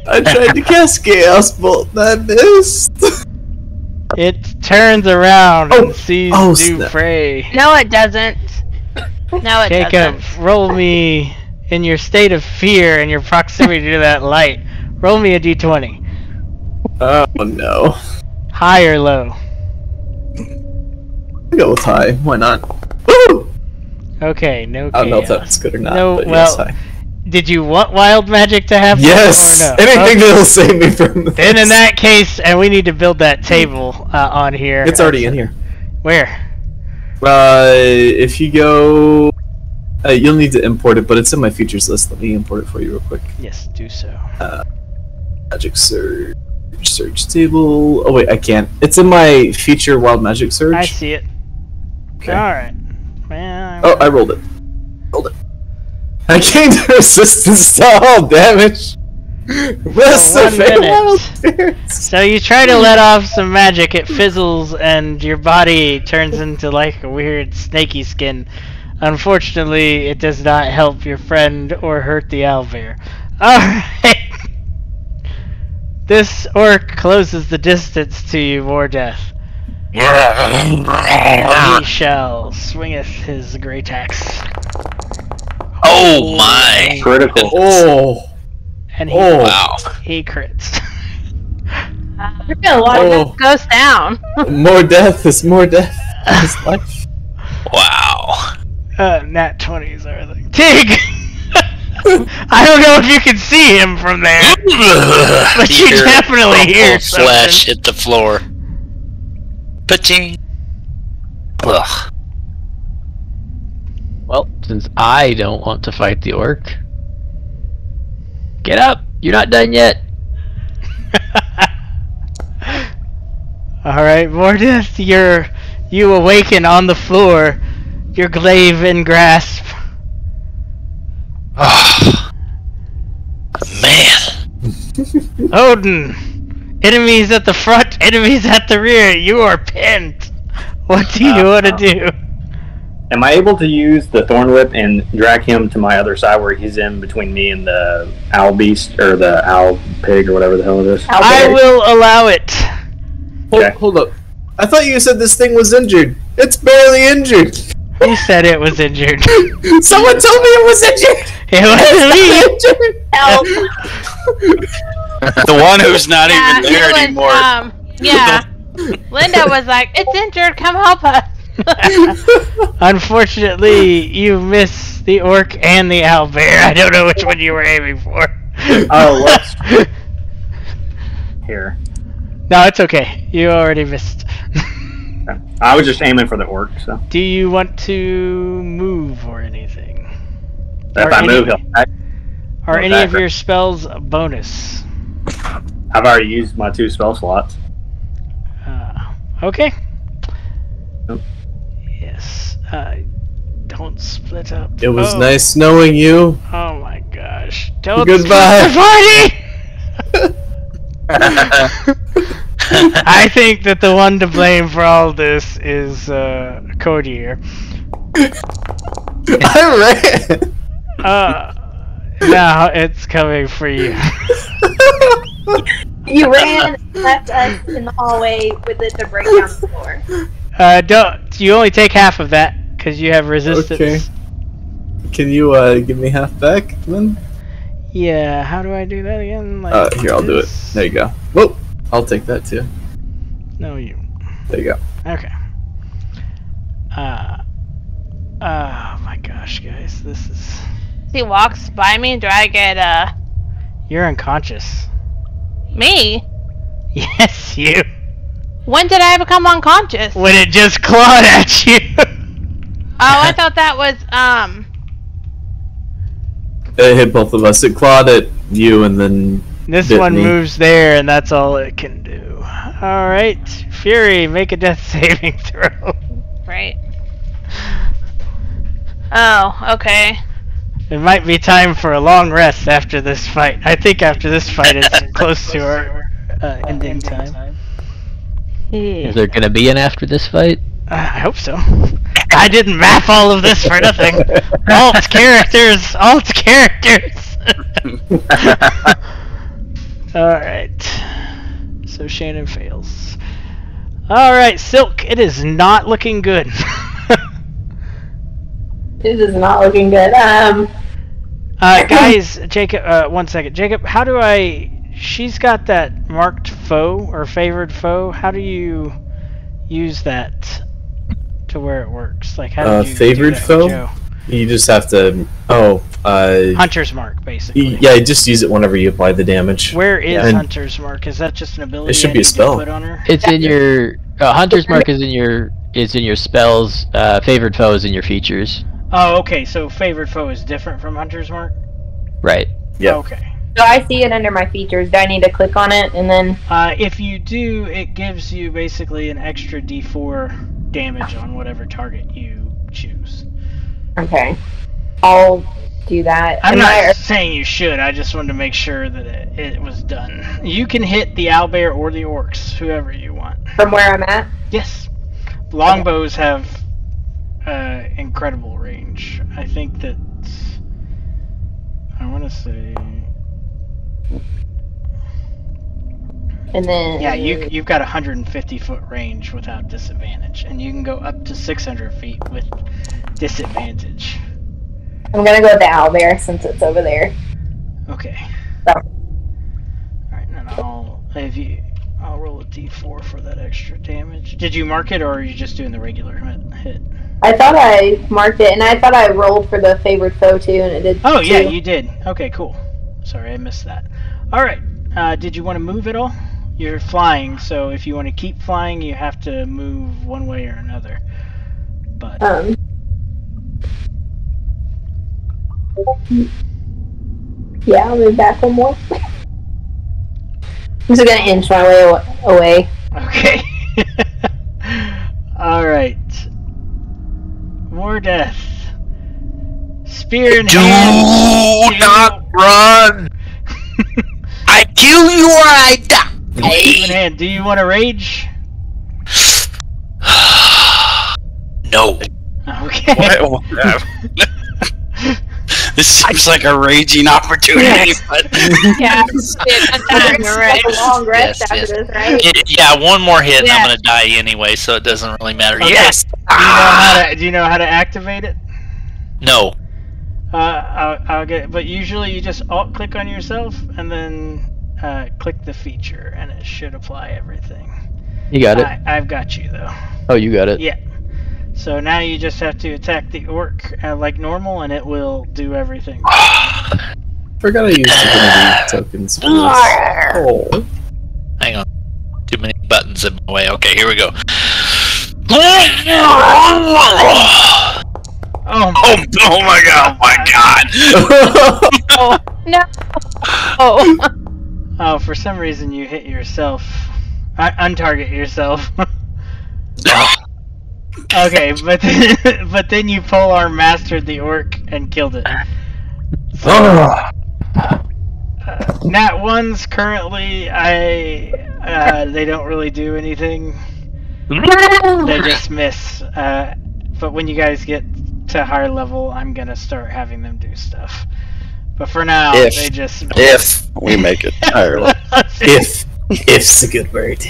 Speaker 8: I tried to cast Chaos Bolt and I missed.
Speaker 1: It turns around and sees
Speaker 8: oh,
Speaker 1: you
Speaker 8: snap.
Speaker 1: prey.
Speaker 2: No, it doesn't. No, it
Speaker 1: Jacob,
Speaker 2: doesn't.
Speaker 1: roll me in your state of fear and your proximity to that light. Roll me a d20.
Speaker 8: Oh no.
Speaker 1: High or low?
Speaker 8: I'll go with high. Why not? Woo!
Speaker 1: Okay, no chaos.
Speaker 8: I don't know if that's good or not.
Speaker 1: No,
Speaker 8: but
Speaker 1: well,
Speaker 8: yes, high.
Speaker 1: Did you want wild magic to happen
Speaker 8: Yes!
Speaker 1: or no?
Speaker 8: Anything
Speaker 1: Okay.
Speaker 8: that'll save me from this.
Speaker 1: Then in that case, and we need to build that table on here.
Speaker 8: It's already in here.
Speaker 1: Where?
Speaker 8: If you go... you'll need to import it, but it's in my features list. Let me import it for you real quick.
Speaker 1: Yes, do so.
Speaker 8: Magic Surge. Search table. Oh wait, I can't. It's in my feature Wild Magic Surge.
Speaker 1: I see it.
Speaker 8: Okay.
Speaker 1: Alright. Man,
Speaker 8: Oh, I rolled it. Rolled it. I gained resistance to all damage. Rest
Speaker 1: For
Speaker 8: of
Speaker 1: 1
Speaker 8: it,
Speaker 1: minute.
Speaker 8: wild spirits.
Speaker 1: So you try to let off some magic, it fizzles, and your body turns into like a weird snaky skin. Unfortunately, it does not help your friend or hurt the owlbear. Alright! This orc closes the distance to you, more death. He shall swingeth his great axe.
Speaker 7: Oh my!
Speaker 5: Critical.
Speaker 8: Oh.
Speaker 1: And
Speaker 8: Oh.
Speaker 7: Wow.
Speaker 1: he crits.
Speaker 2: You're gonna watch
Speaker 8: Oh.
Speaker 2: this goes down.
Speaker 8: More death is more death. Is life.
Speaker 7: Wow.
Speaker 1: Nat 20s are the Tig! I don't know if you can see him from there, but you
Speaker 7: Hear
Speaker 1: definitely hear
Speaker 7: crumple flesh
Speaker 1: something.
Speaker 7: hit the floor. Paching. Ugh.
Speaker 4: Well, since I don't want to fight the orc, get up! You're not done yet.
Speaker 1: All right, Mordith, you awaken on the floor, your glaive in grasp.
Speaker 7: Oh, man.
Speaker 1: Odin, enemies at the front, enemies at the rear. You are pinned. What do you want to do?
Speaker 5: Am I able to use the Thorn Whip and drag him to my other side where he's in between me and the owl beast, or the owl pig, or whatever the hell it is?
Speaker 1: I will allow it.
Speaker 5: Okay.
Speaker 8: Hold up. I thought you said this thing was injured. It's barely injured.
Speaker 1: You said it was injured.
Speaker 8: Someone told me it was injured.
Speaker 1: It wasn't me.
Speaker 6: Help.
Speaker 3: The one who's not
Speaker 2: Yeah,
Speaker 3: even there
Speaker 2: it was,
Speaker 3: anymore.
Speaker 2: Yeah. Linda was like, "It's injured. Come help us."
Speaker 1: Unfortunately, you miss the orc and the owlbear. I don't know which one you were aiming for.
Speaker 5: Oh, let's... Here.
Speaker 1: No, it's okay. You already missed.
Speaker 5: I was just aiming for the orc, so...
Speaker 1: Do you want to move or anything?
Speaker 5: If I move, he'll...
Speaker 1: Are
Speaker 5: He'll
Speaker 1: any
Speaker 5: attack
Speaker 1: of
Speaker 5: her.
Speaker 1: your spells a bonus?
Speaker 5: I've already used my 2 spell slots.
Speaker 1: Okay.
Speaker 5: Nope.
Speaker 1: Yes. Don't split up.
Speaker 8: It was
Speaker 1: Oh.
Speaker 8: nice knowing you.
Speaker 1: Oh my gosh. Don't
Speaker 8: Goodbye.
Speaker 1: split the party! I think that the one to blame for all this is Codier.
Speaker 8: I ran.
Speaker 1: Now it's coming for you.
Speaker 6: You ran and left us in the hallway with it to break down the floor.
Speaker 1: Don't. You only take half of that because you have resistance.
Speaker 8: Okay. Can you give me half back then?
Speaker 1: Yeah. How do I do that again? Like
Speaker 8: Here, I'll do it.
Speaker 1: this?
Speaker 8: There you go. Whoa. I'll take that too.
Speaker 1: No, you.
Speaker 8: There you go.
Speaker 1: Okay. Oh my gosh, guys, this is.
Speaker 2: He walks by me. Do I get
Speaker 1: You're unconscious.
Speaker 2: me?
Speaker 1: Yes, you.
Speaker 2: When did I become unconscious?
Speaker 1: When it just clawed at you.
Speaker 2: Oh, I thought that was
Speaker 8: It hit both of us. It clawed at you and then
Speaker 1: This
Speaker 8: bit
Speaker 1: one
Speaker 8: me.
Speaker 1: moves there, and that's all it can do. All right, Fury, make a death saving throw.
Speaker 2: right. Oh, okay.
Speaker 1: It might be time for a long rest after this fight. I think after this fight, it's close to our ending time.
Speaker 4: Is there gonna be an after this fight?
Speaker 1: I hope so. I didn't map all of this for nothing. Alt characters. Alright. So Shannon fails. Alright, Silk, it is not looking good.
Speaker 6: This is not looking good.
Speaker 1: Guys, Jacob, 1 second. Jacob, how do I... She's got that marked foe, or favored foe. How do you use that to where it works? Like, how do you
Speaker 8: favored
Speaker 1: do that
Speaker 8: foe?
Speaker 1: with Joe?
Speaker 8: you just have to.
Speaker 1: Hunter's Mark, basically.
Speaker 8: Yeah, just use it whenever you apply the damage.
Speaker 1: Where is
Speaker 8: And-
Speaker 1: Hunter's Mark? Is that just an ability
Speaker 8: It should
Speaker 1: I
Speaker 8: be a
Speaker 1: need to
Speaker 8: spell.
Speaker 1: put on her?
Speaker 4: It's in your Hunter's Mark is in your spells. Favored foe is in your features.
Speaker 1: Oh, okay. So favored foe is different from Hunter's Mark.
Speaker 4: Right.
Speaker 8: Yeah.
Speaker 1: Okay.
Speaker 6: So I see it under my features. Do I need to click on it and then?
Speaker 1: If you do, it gives you basically an extra D4 damage on whatever target you choose.
Speaker 6: Okay, I'll do that.
Speaker 1: I'm
Speaker 6: Am
Speaker 1: not
Speaker 6: I-
Speaker 1: saying you should. I just wanted to make sure that it was done. You can hit the owlbear or the orcs, whoever you want.
Speaker 6: from where I'm at.
Speaker 1: Yes. Longbows have incredible range. I think that I want to say.
Speaker 6: And then
Speaker 1: Yeah, you've got 150 foot range without disadvantage, and you can go up to 600 feet with disadvantage.
Speaker 6: I'm gonna go with the owlbear since it's over there.
Speaker 1: Okay.
Speaker 6: So.
Speaker 1: Alright, and then I'll roll a d4 for that extra damage. Did you mark it, or are you just doing the regular hit?
Speaker 6: I thought I marked it, and I thought I rolled for the favored foe too, and it did.
Speaker 1: Oh yeah,
Speaker 6: too.
Speaker 1: you did. Okay, cool. Sorry, I missed that. Alright, did you want to move at all? You're flying, so if you want to keep flying, you have to move one way or another. But
Speaker 6: yeah, I'll move back one more. I'm just gonna inch my way away.
Speaker 1: Okay. Alright. More death. Spear in hand.
Speaker 7: Do not run! I kill you or I die!
Speaker 1: Spear in hand. Do you want to rage?
Speaker 7: No.
Speaker 1: Okay.
Speaker 3: This seems like a raging opportunity, but
Speaker 2: Yeah, you're right.
Speaker 6: A long rest
Speaker 7: Yes,
Speaker 6: after
Speaker 7: yes.
Speaker 6: this, right?
Speaker 7: Yeah, one more hit and
Speaker 2: Yeah.
Speaker 7: I'm gonna die anyway, so it doesn't really matter.
Speaker 1: Okay.
Speaker 7: Yes!
Speaker 1: Do you know how to activate it?
Speaker 7: No.
Speaker 1: I'll get. But usually you just alt click on yourself and then click the feature, and it should apply everything.
Speaker 4: You got it.
Speaker 1: I've got you though.
Speaker 4: Oh, you got it.
Speaker 1: Yeah. So now you just have to attack the orc like normal, and it will do everything.
Speaker 8: Forgot I used divinity tokens for this. Oh.
Speaker 7: Hang on. Too many buttons in my way. Okay, here we go.
Speaker 1: Oh,
Speaker 3: oh my god!
Speaker 2: Oh no! Oh.
Speaker 1: oh! For some reason, you hit yourself. Untarget yourself. Okay, but then you polearm mastered the orc and killed it. So, Nat 1s currently, they don't really do anything. They just miss. But when you guys get to higher level, I'm gonna start having them do stuff. But for now, they just
Speaker 3: if we make it higher level.
Speaker 8: If's a good word.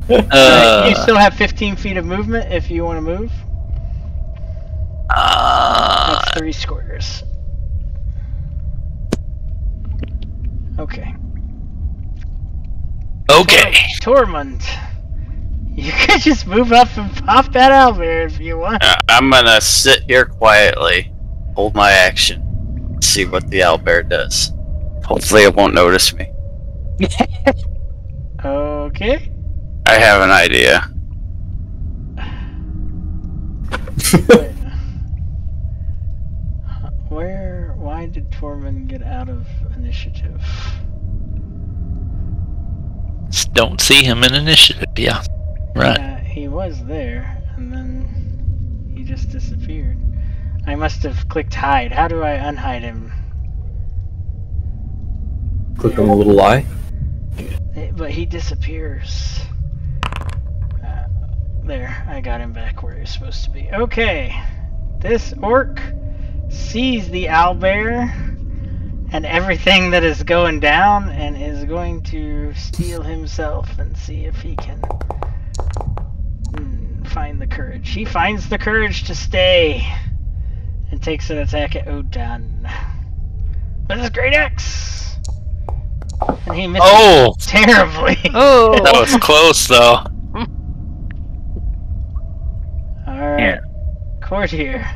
Speaker 1: You still have 15 feet of movement if you want to move. That's 3 squares. Okay.
Speaker 7: Okay.
Speaker 1: Tormund. You could just move up and pop that owlbear if you want.
Speaker 3: I'm gonna sit here quietly, hold my action, see what the owlbear does. Hopefully it won't notice me.
Speaker 1: Okay.
Speaker 3: I have an idea.
Speaker 1: Why did Tormund get out of initiative?
Speaker 7: Just don't see him in initiative, yeah. Right.
Speaker 1: He was there, and then he just disappeared. I must have clicked hide. How do I unhide him?
Speaker 8: Click on the little eye.
Speaker 1: But he disappears. There, I got him back where he was supposed to be. Okay, this orc sees the owlbear and everything that is going down, and is going to steal himself and see if he can find the courage. He finds the courage to stay and takes an attack at Odin with his great axe, and he misses terribly.
Speaker 2: Oh.
Speaker 7: That was close though.
Speaker 1: Alright, Courtier.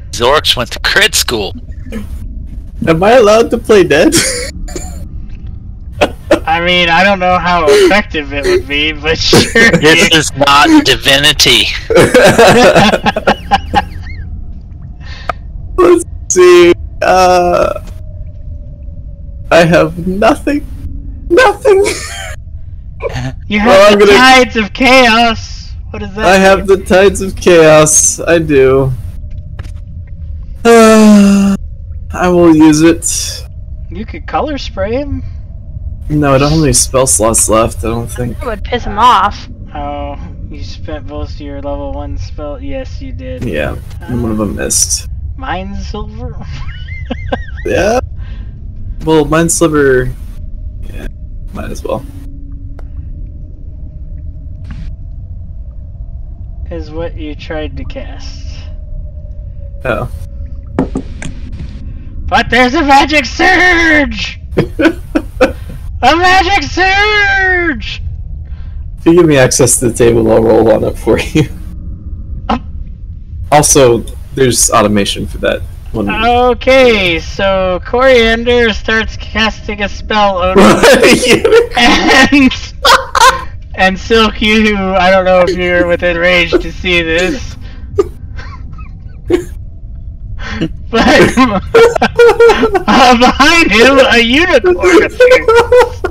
Speaker 7: Zorks went to crit school.
Speaker 8: Am I allowed to play dead?
Speaker 1: I mean, I don't know how effective it would be, but sure.
Speaker 7: This is not divinity.
Speaker 8: Let's see. I have nothing. Nothing.
Speaker 1: You have the Tides of Chaos. What is that?
Speaker 8: I have the Tides of Chaos. I do. I will use it.
Speaker 1: You could color spray him.
Speaker 8: No, I don't have any spell slots left, I don't think.
Speaker 2: That would piss him off.
Speaker 1: Oh, you spent both your level 1 spell. Yes, you did.
Speaker 8: Yeah, one of them missed.
Speaker 1: Mind Silver?
Speaker 8: Yeah. Well, Mind Sliver. Yeah, might as well.
Speaker 1: Is what you tried to cast.
Speaker 8: Oh.
Speaker 1: But there's a magic surge! A magic surge!
Speaker 8: If you give me access to the table, I'll roll on it for you. Also, there's automation for that one.
Speaker 1: Okay, so Coriander starts casting a spell on and Silk, I don't know if you're within range to see this, But behind him, a unicorn appears.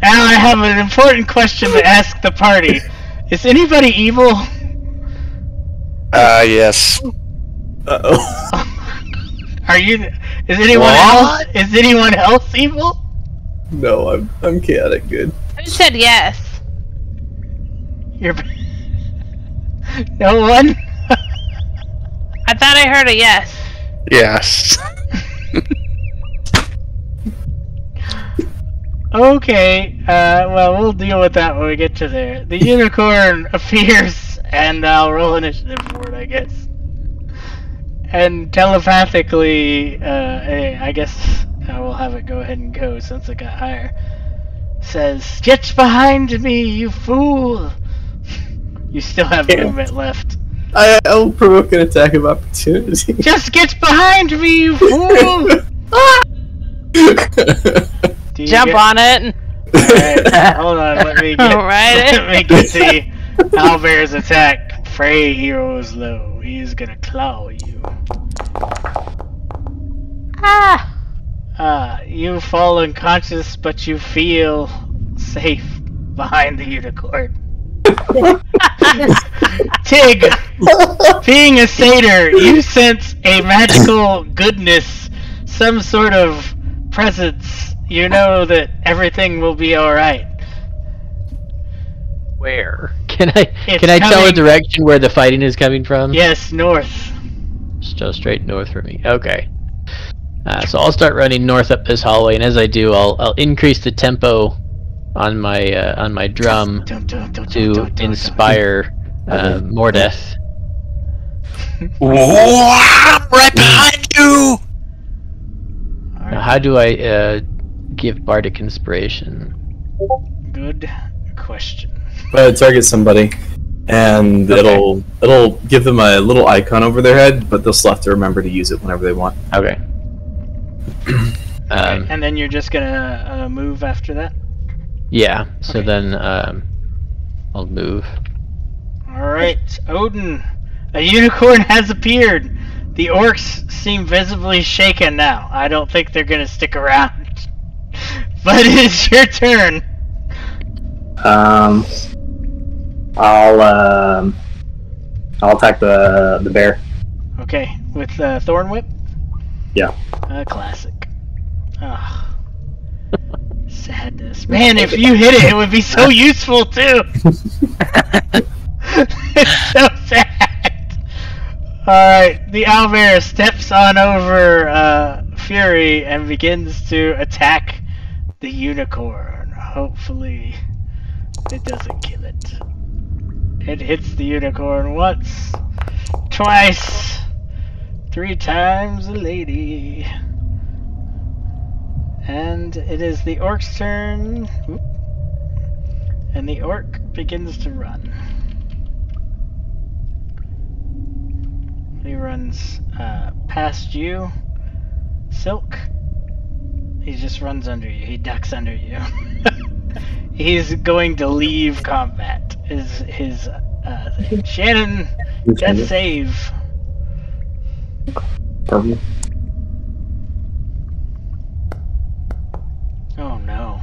Speaker 1: Now I have an important question to ask the party. Is anybody evil?
Speaker 3: Yes.
Speaker 8: Uh-oh.
Speaker 1: Are you? Is anyone else? Is anyone else evil?
Speaker 8: No, I'm chaotic good.
Speaker 2: Who said yes?
Speaker 1: You're. No one.
Speaker 2: I thought I heard a yes.
Speaker 3: Yes.
Speaker 1: Okay, well, we'll deal with that when we get to there. The unicorn appears, and I'll roll initiative for it, I guess. And telepathically, I guess I will have it go ahead and go since it got higher. Says, "Get behind me, you fool!" You still have movement left.
Speaker 8: I'll provoke an attack of opportunity.
Speaker 1: Just get behind me, you fool!
Speaker 2: Jump on it.
Speaker 1: Alright, hold on, let me get,
Speaker 2: Right.
Speaker 1: let me get the owlbear's attack. Frey heroes low. He's gonna claw you. You fall unconscious, but you feel safe behind the unicorn. Tig, being a satyr, you sense a magical goodness, some sort of presence. You know that everything will be alright.
Speaker 4: Where? Can I
Speaker 1: It's
Speaker 4: tell a
Speaker 1: coming-
Speaker 4: direction where the fighting is coming from?
Speaker 1: Yes, north.
Speaker 4: Just go straight north for me. Okay. So I'll start running north up this hallway, and as I do, I'll increase the tempo on my drum to inspire more death.
Speaker 7: Whoa, I'm right behind you!
Speaker 4: Now, how do I give bardic inspiration?
Speaker 1: Good question.
Speaker 8: Target somebody, and
Speaker 4: Okay.
Speaker 8: it'll give them a little icon over their head, but they'll still have to remember to use it whenever they want.
Speaker 4: Okay.
Speaker 1: And then you're just gonna move after that?
Speaker 4: Yeah. So
Speaker 1: Okay.
Speaker 4: then I'll move.
Speaker 1: Alright, Odin. A unicorn has appeared. The orcs seem visibly shaken now. I don't think they're gonna stick around. But it's your turn.
Speaker 5: I'll attack the bear.
Speaker 1: Okay, with Thorn Whip?
Speaker 5: Yeah.
Speaker 1: Classic. Ugh. Sadness. Man, if you hit it, it would be so useful too! It's so sad! Alright, the owlbear steps on over Fury and begins to attack the unicorn. Hopefully, it doesn't kill it. It hits the unicorn once, twice, 3 times a lady. And it is the orc's turn. Oop. And the orc begins to run. He runs past you. Silk. He just runs under you. He ducks under you. He's going to leave combat. Is his thing. Shannon, death save.
Speaker 5: Purple.
Speaker 1: Oh no.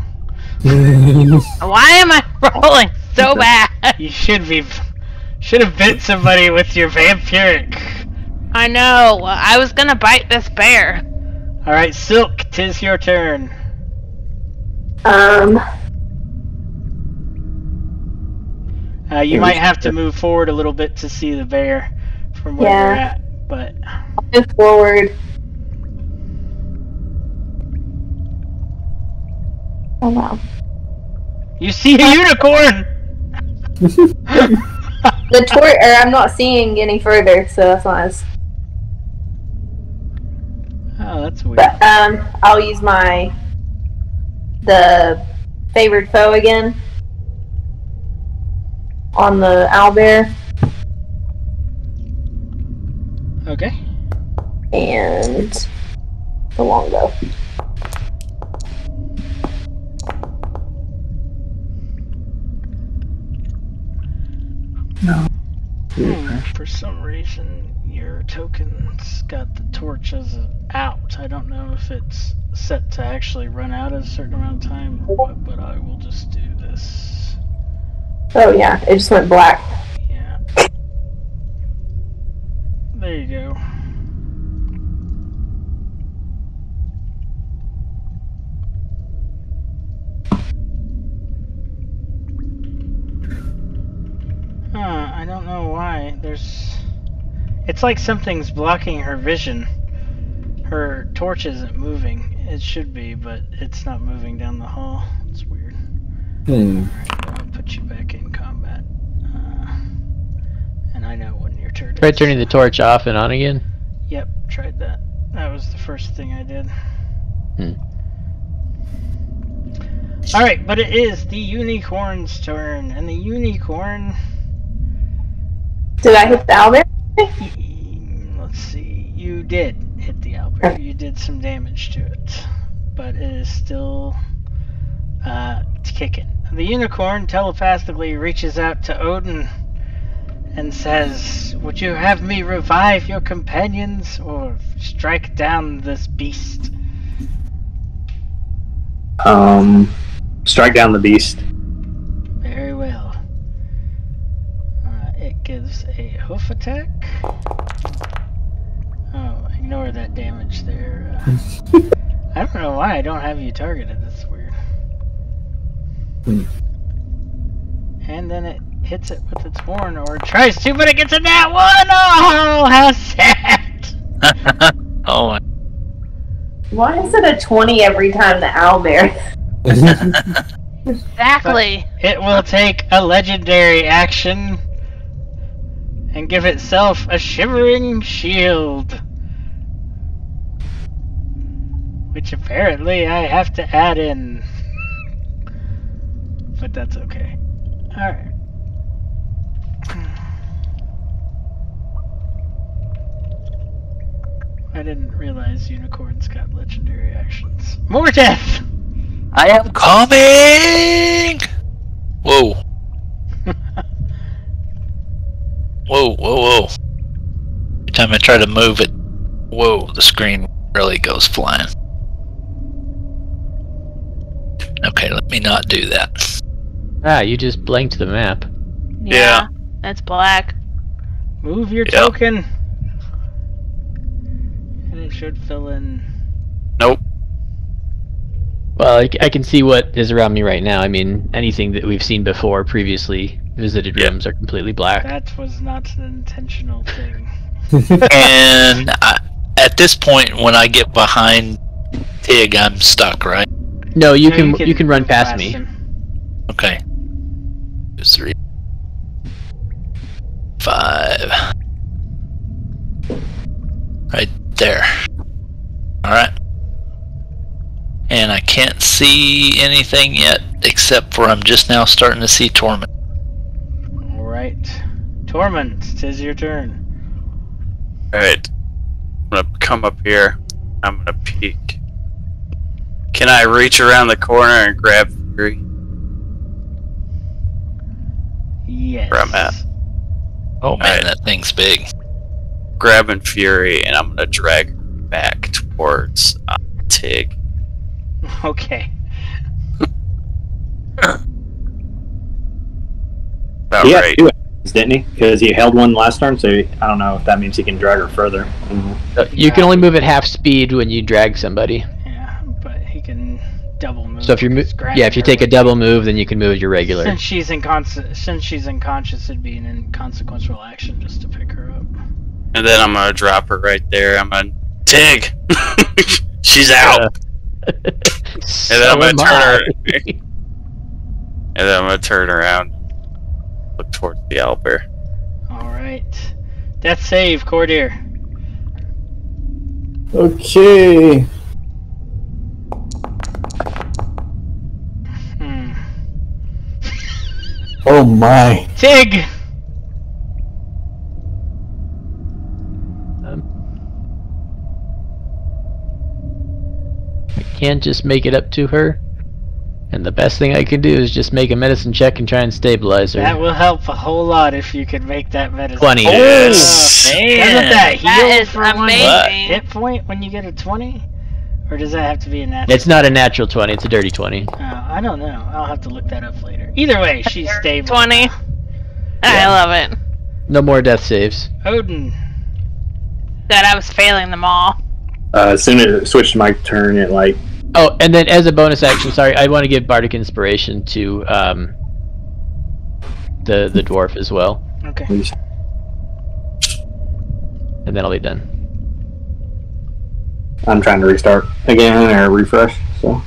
Speaker 2: Why am I rolling so bad?
Speaker 1: You should have bit somebody with your vampiric.
Speaker 2: I know. I was gonna bite this bear.
Speaker 1: Alright, Silk, 'tis your turn. You might have to move forward a little bit to see the bear from where you're at, but
Speaker 6: Move forward. Oh wow.
Speaker 1: you see a unicorn!
Speaker 6: I'm not seeing any further, so that's nice.
Speaker 1: Oh, that's weird.
Speaker 6: But I'll use the favored foe again on the owlbear,
Speaker 1: Okay.
Speaker 6: and the longbow.
Speaker 1: For some reason, your token's got the torch as out. I don't know if it's set to actually run out at a certain amount of time, but I will just do this.
Speaker 6: Oh yeah, it just went black.
Speaker 1: Yeah. There you go. I don't know why. It's like something's blocking her vision. Her torch isn't moving. It should be, but it's not moving down the hall. It's weird. I'll put you back in combat. And I know when your turn is.
Speaker 4: Try turning the torch off and on again.
Speaker 1: Yep, tried that. That was the first thing I did. Alright, but it is the unicorn's turn, and the unicorn...
Speaker 6: Did I hit the owlbear?
Speaker 1: Let's see. You did hit the owlbear. You did some damage to it, but it is still kicking. The unicorn telepathically reaches out to Odin and says, "Would you have me revive your companions or strike down this beast?"
Speaker 5: Strike down the beast.
Speaker 1: Very well. It gives a hoof attack. Oh, ignore that damage there. I don't know why I don't have you targeted. That's weird. And then it hits it with its horn, or tries to, but it gets a nat 1! Oh, how sad!
Speaker 7: Oh.
Speaker 6: Why is it a 20 every time the owlbear?
Speaker 2: Exactly.
Speaker 1: But it will take a legendary action and give itself a shivering shield, which apparently I have to add in. But that's okay. Alright. I didn't realize unicorns got legendary actions. More death!
Speaker 7: I am coming! Whoa. Whoa. Every time I try to move it, whoa, the screen really goes flying. Okay, let me not do that.
Speaker 4: Ah, you just blanked the map.
Speaker 7: Yeah.
Speaker 2: That's black.
Speaker 1: Move your token! And it should fill in.
Speaker 3: Nope.
Speaker 4: Well, I can see what is around me right now. I mean, anything that we've seen before, previously visited rooms are completely black.
Speaker 1: That was not an intentional thing.
Speaker 7: And at this point, when I get behind Tig, I'm stuck, right?
Speaker 4: No, you
Speaker 1: No,
Speaker 4: can run past me.
Speaker 1: him.
Speaker 7: Okay. 2, 3, 5. Right there. Alright. And I can't see anything yet, except for I'm just now starting to see Torment.
Speaker 1: Alright. Torment, 'tis your turn.
Speaker 3: Alright. I'm gonna come up here. I'm gonna peek. Can I reach around the corner and grab Fury?
Speaker 1: Yes.
Speaker 3: Where I'm at.
Speaker 7: Oh man,
Speaker 3: Alright.
Speaker 7: that thing's big.
Speaker 3: Grabbing Fury, and I'm gonna drag her back towards Tig.
Speaker 1: Okay.
Speaker 3: About
Speaker 5: He had
Speaker 3: right.
Speaker 5: 2 actions, didn't he? Because he held one last turn, so I don't know if that means he can drag her further.
Speaker 4: You can only move at half speed when you drag somebody.
Speaker 1: Yeah, but he can double move.
Speaker 4: So if you if you take a double move, then you can move your regular.
Speaker 1: Since she's unconscious, it'd be an inconsequential action just to pick her up.
Speaker 3: And then I'm gonna drop her right there. I'm gonna Tig. She's out. And then I'm gonna turn her. And then I'm gonna turn around. Look towards the owlbear.
Speaker 1: Alright. Death save, Cordier.
Speaker 8: Okay. Oh my.
Speaker 1: Tig!
Speaker 4: I can't just make it up to her. And the best thing I can do is just make a medicine check and try and stabilize her.
Speaker 1: That will help a whole lot if you could make that medicine.
Speaker 4: 20.
Speaker 3: Yes.
Speaker 1: Doesn't that heal
Speaker 2: That is
Speaker 1: for one
Speaker 2: amazing.
Speaker 1: hit point when you get a 20? Or does that have to be a natural?
Speaker 4: It's not a natural 20, it's a dirty 20.
Speaker 1: I don't know. I'll have to look that up later. Either way, she's stable.
Speaker 2: 20. I love it.
Speaker 4: No more death saves.
Speaker 1: Odin.
Speaker 2: That I was failing them all.
Speaker 5: As soon as it switched to my turn, it like.
Speaker 4: Oh, and then as a bonus action, sorry, I want to give Bardic Inspiration to the dwarf as well.
Speaker 1: Okay.
Speaker 4: And then I'll be done.
Speaker 5: I'm trying to restart again or refresh. So.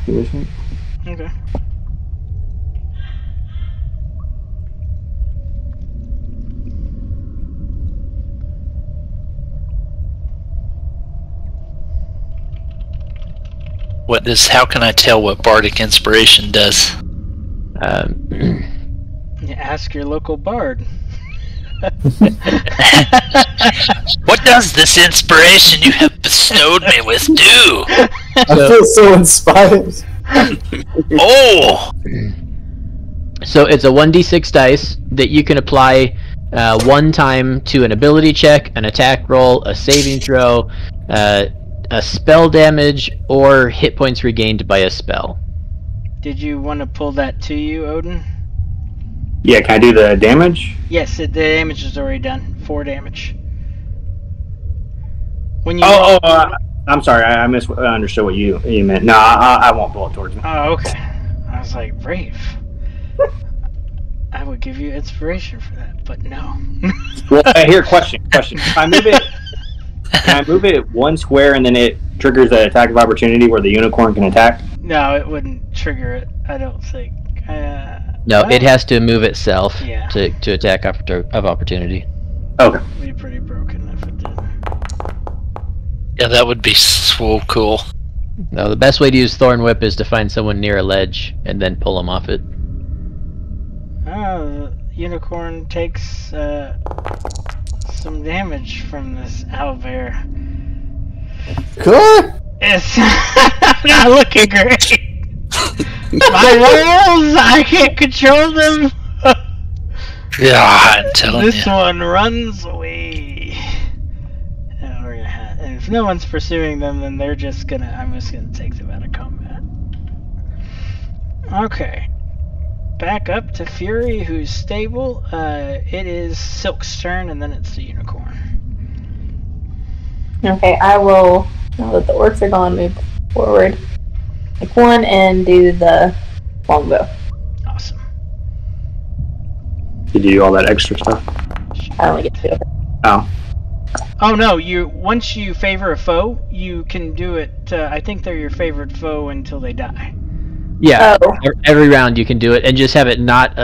Speaker 1: Okay.
Speaker 7: How can I tell what Bardic Inspiration does?
Speaker 1: You ask your local bard.
Speaker 7: What does this inspiration you have bestowed me with do?
Speaker 8: I feel so inspired.
Speaker 7: Oh!
Speaker 4: So it's a 1d6 dice that you can apply one time to an ability check, an attack roll, a saving throw, a spell damage, or hit points regained by a spell.
Speaker 1: Did you want to pull that to you, Odin?
Speaker 5: Yeah, can I do the damage?
Speaker 1: Yes, the damage is already done. 4 damage. When you
Speaker 5: I'm sorry, I misunderstood what you meant. No, I won't pull it towards me.
Speaker 1: Oh, okay. I was like, brave. I would give you inspiration for that, but no.
Speaker 5: Well, here, question. Can I move it 1 square and then it triggers an attack of opportunity where the unicorn can attack?
Speaker 1: No, it wouldn't trigger it, I don't think.
Speaker 4: No, it has to move itself
Speaker 1: Yeah.
Speaker 4: to attack of opportunity.
Speaker 5: Okay.
Speaker 1: It'd be pretty broken if it did.
Speaker 7: Yeah, that would be so cool.
Speaker 4: No, the best way to use Thorn Whip is to find someone near a ledge and then pull them off it.
Speaker 1: Oh, the unicorn takes some damage from this owlbear.
Speaker 8: Cool.
Speaker 1: It's not looking great. My wolves, I can't control them.
Speaker 7: Yeah, I'm telling
Speaker 1: This
Speaker 7: you.
Speaker 1: one runs away. And we're gonna and if no one's pursuing them, then I'm just gonna take them out of combat. Okay. Back up to Fury, who's stable. It is Silk's turn, and then it's the unicorn.
Speaker 6: Okay, I will, now that the orcs are gone, move forward. Take 1 and do the longbow.
Speaker 1: Awesome.
Speaker 5: Did you do all that extra stuff?
Speaker 6: I only get 2.
Speaker 5: Oh.
Speaker 1: Oh no! Once you favor a foe, you can do it. I think they're your favorite foe until they die.
Speaker 4: Yeah,
Speaker 6: Oh.
Speaker 4: every round you can do it, and just have it not.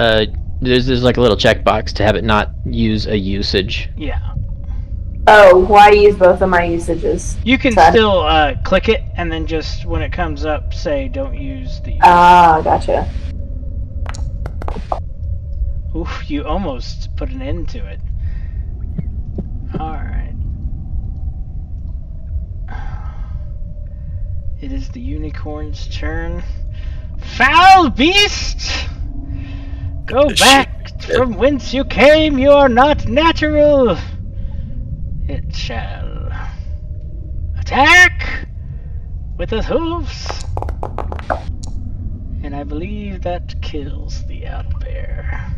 Speaker 4: There's like a little checkbox to have it not use a usage.
Speaker 1: Yeah.
Speaker 6: Oh, why use both of my usages?
Speaker 1: You can
Speaker 6: Sad.
Speaker 1: still click it, and then just when it comes up, say don't use the.
Speaker 6: Ah, gotcha.
Speaker 1: Oof! You almost put an end to it. All right. It is the unicorn's turn. Foul beast! Go back from whence you came. You are not natural. It shall attack with its hooves, and I believe that kills the owlbear.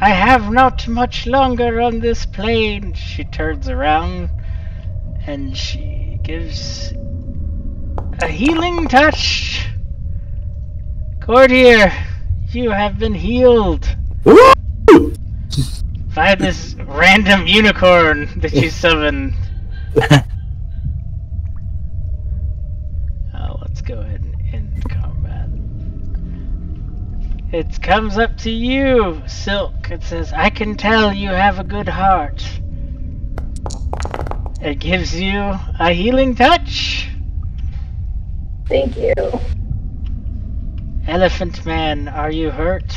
Speaker 1: I have not much longer on this plane. She turns around and she gives a healing touch. Courtier, you have been healed by this random unicorn that you summoned. Let's go ahead and end combat. It comes up to you, Silk. It says, I can tell you have a good heart. It gives you a healing touch.
Speaker 6: Thank you.
Speaker 1: Elephant Man, are you hurt?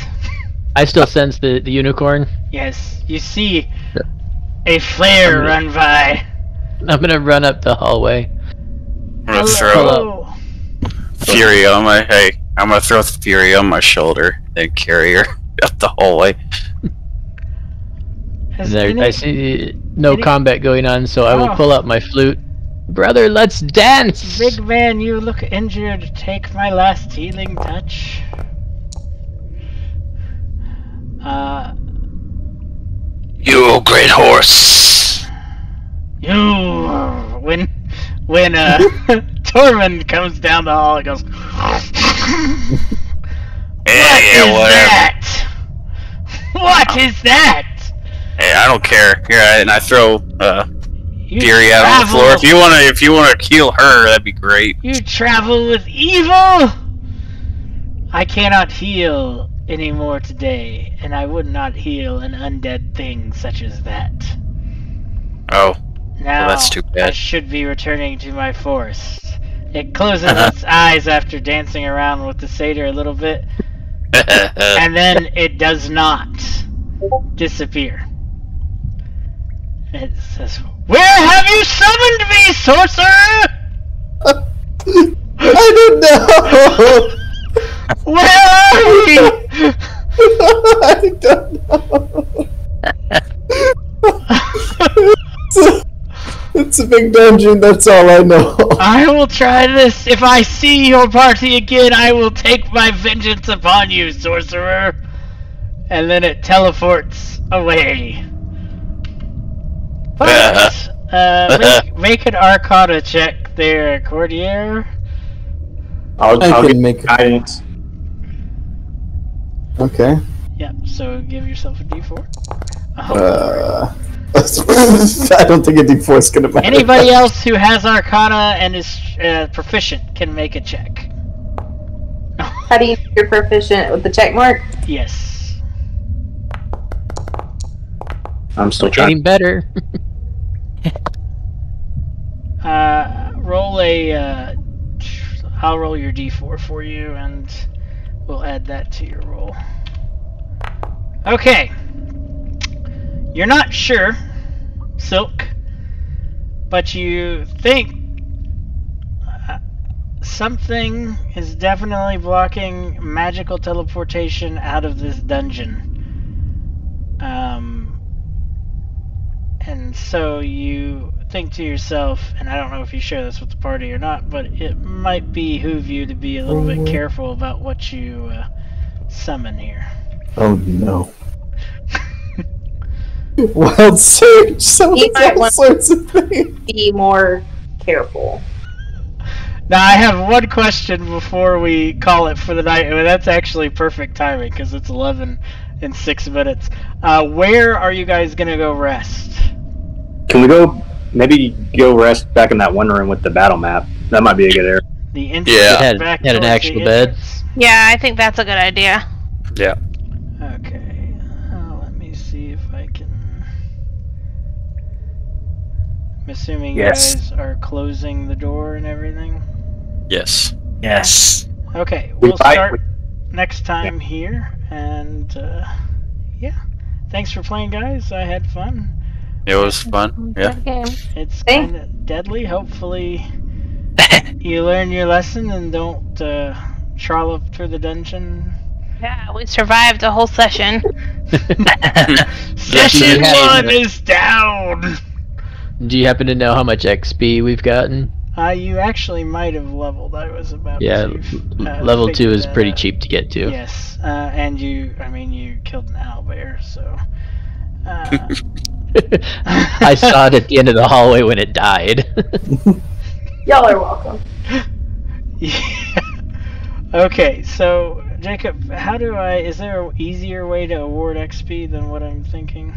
Speaker 4: I still sense the unicorn.
Speaker 1: Yes, you see a flare run by.
Speaker 4: I'm gonna run up the hallway.
Speaker 3: I'm gonna throw
Speaker 1: Hello.
Speaker 3: Fury on my. Hey, I'm gonna throw Fury on my shoulder, then carry her up the hallway.
Speaker 4: I see no combat going on, so I will pull out my flute. Brother, let's dance!
Speaker 1: Big man, you look injured. Take my last healing touch.
Speaker 7: You great horse.
Speaker 1: You. When Tormund comes down the hall, he goes. That? What is that?
Speaker 3: Hey, I don't care. Here, and I throw Fury out on the floor. If you wanna heal her, that'd be great.
Speaker 1: You travel with evil. I cannot heal anymore today, and I would not heal an undead thing such as that.
Speaker 3: Oh,
Speaker 1: now
Speaker 3: well, that's too bad.
Speaker 1: I should be returning to my forest. It closes its eyes after dancing around with the satyr a little bit, and then it does not disappear. It says, "Where have you summoned me, sorcerer?"
Speaker 8: I don't know.
Speaker 1: Where are we?
Speaker 8: I don't know. It's a big dungeon, that's all I know.
Speaker 1: I will try this. If I see your party again, I will take my vengeance upon you, sorcerer. And then it teleports away. But, make an Arcana check there, Cordier.
Speaker 5: I'll
Speaker 8: can
Speaker 5: make guidance.
Speaker 8: Okay.
Speaker 1: Yep, so give yourself a d4.
Speaker 8: I don't think a d4 is gonna matter.
Speaker 1: Anybody else who has Arcana and is proficient can make a check.
Speaker 6: How do you know you're proficient with the check mark?
Speaker 1: Yes.
Speaker 5: I'm still
Speaker 4: Getting better.
Speaker 1: Roll a. I'll roll your d4 for you, and we'll add that to your roll. Okay. You're not sure, Silk, but you think something is definitely blocking magical teleportation out of this dungeon. And so you think to yourself, and I don't know if you share this with the party or not, but it might behoove you to be a little bit careful about what you summon here.
Speaker 8: Oh no. Wild Surge summons all sorts of things.
Speaker 6: Be more careful.
Speaker 1: Now I have one question before we call it for the night. I mean, that's actually perfect timing because it's 11 in 6 minutes. Where are you guys gonna go rest?
Speaker 5: Can we maybe go rest back in that one room with the battle map? That might be a good area.
Speaker 1: The entrance
Speaker 4: Had
Speaker 1: back
Speaker 4: an
Speaker 1: towards
Speaker 4: actual
Speaker 1: the
Speaker 4: bed.
Speaker 1: entrance?
Speaker 2: Yeah, I think that's a good idea.
Speaker 3: Yeah.
Speaker 1: Okay. Let me see if I can. I'm assuming
Speaker 5: Yes.
Speaker 1: you guys are closing the door and everything.
Speaker 3: Yes.
Speaker 7: Yes.
Speaker 1: Okay,
Speaker 5: We
Speaker 1: we'll
Speaker 5: fight-
Speaker 1: start next time here, and yeah. Thanks for playing, guys. I had fun.
Speaker 3: It was fun. Yeah.
Speaker 2: Good game.
Speaker 1: It's kind of deadly. Hopefully, you learn your lesson and don't trollop through the dungeon.
Speaker 2: Yeah, we survived a whole session.
Speaker 1: Session
Speaker 4: Yeah.
Speaker 1: 1 is down!
Speaker 4: Do you happen to know how much XP we've gotten?
Speaker 1: You actually might have leveled. I was about
Speaker 4: Yeah,
Speaker 1: to.
Speaker 4: level 2
Speaker 1: figure
Speaker 4: is
Speaker 1: that
Speaker 4: pretty
Speaker 1: out.
Speaker 4: cheap to get to.
Speaker 1: Yes, and you killed an owlbear, so.
Speaker 4: I saw it at the end of the hallway when it died.
Speaker 6: Y'all are welcome.
Speaker 1: Yeah. Okay, so Jacob, is there an easier way to award XP than what I'm thinking?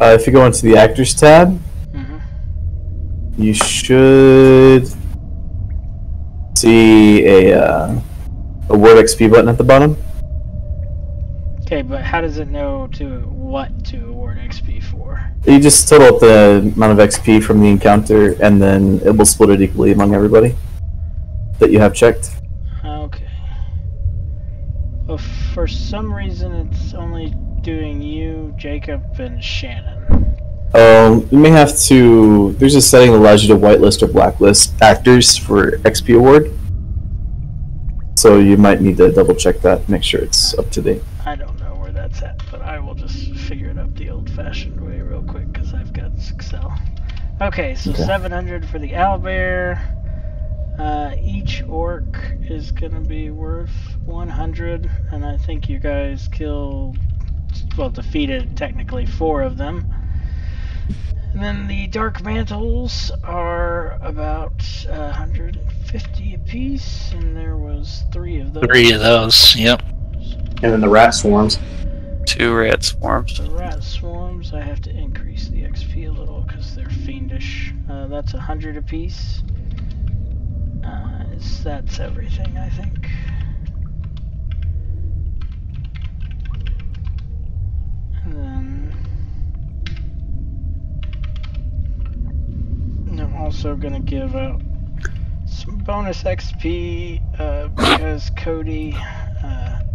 Speaker 8: If you go into the Actors tab, you should see a award XP button at the bottom.
Speaker 1: Okay, but how does it know what to award XP for?
Speaker 8: You just total up the amount of XP from the encounter, and then it will split it equally among everybody that you have checked.
Speaker 1: Okay. Well, for some reason, it's only doing you, Jacob, and Shannon.
Speaker 8: You may have to. There's a setting that allows you to whitelist or blacklist actors for XP award. So you might need to double check that, make sure it's up to date.
Speaker 1: I don't know where that's at, but I will just figure it up the old-fashioned way real quick because I've got Excel. Okay, so 700 for the owlbear. Each orc is gonna be worth 100, and I think you guys defeated technically 4 of them. And then the dark mantles are about 150 apiece, and there was 3 of those.
Speaker 7: 3 of those, yep.
Speaker 5: And then the rat swarms.
Speaker 3: 2 rat swarms.
Speaker 1: The rat swarms, I have to increase the XP a little because they're fiendish. That's 100 apiece. That's everything, I think. And then I'm also gonna give out some bonus XP because Cody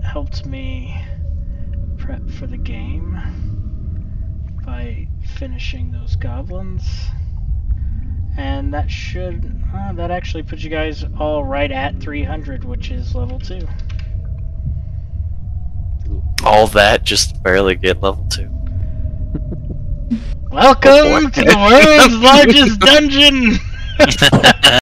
Speaker 1: helped me prep for the game by finishing those goblins. And that should, that actually puts you guys all right at 300, which is level 2.
Speaker 3: All that just to barely get level 2.
Speaker 1: Welcome to the world's largest dungeon!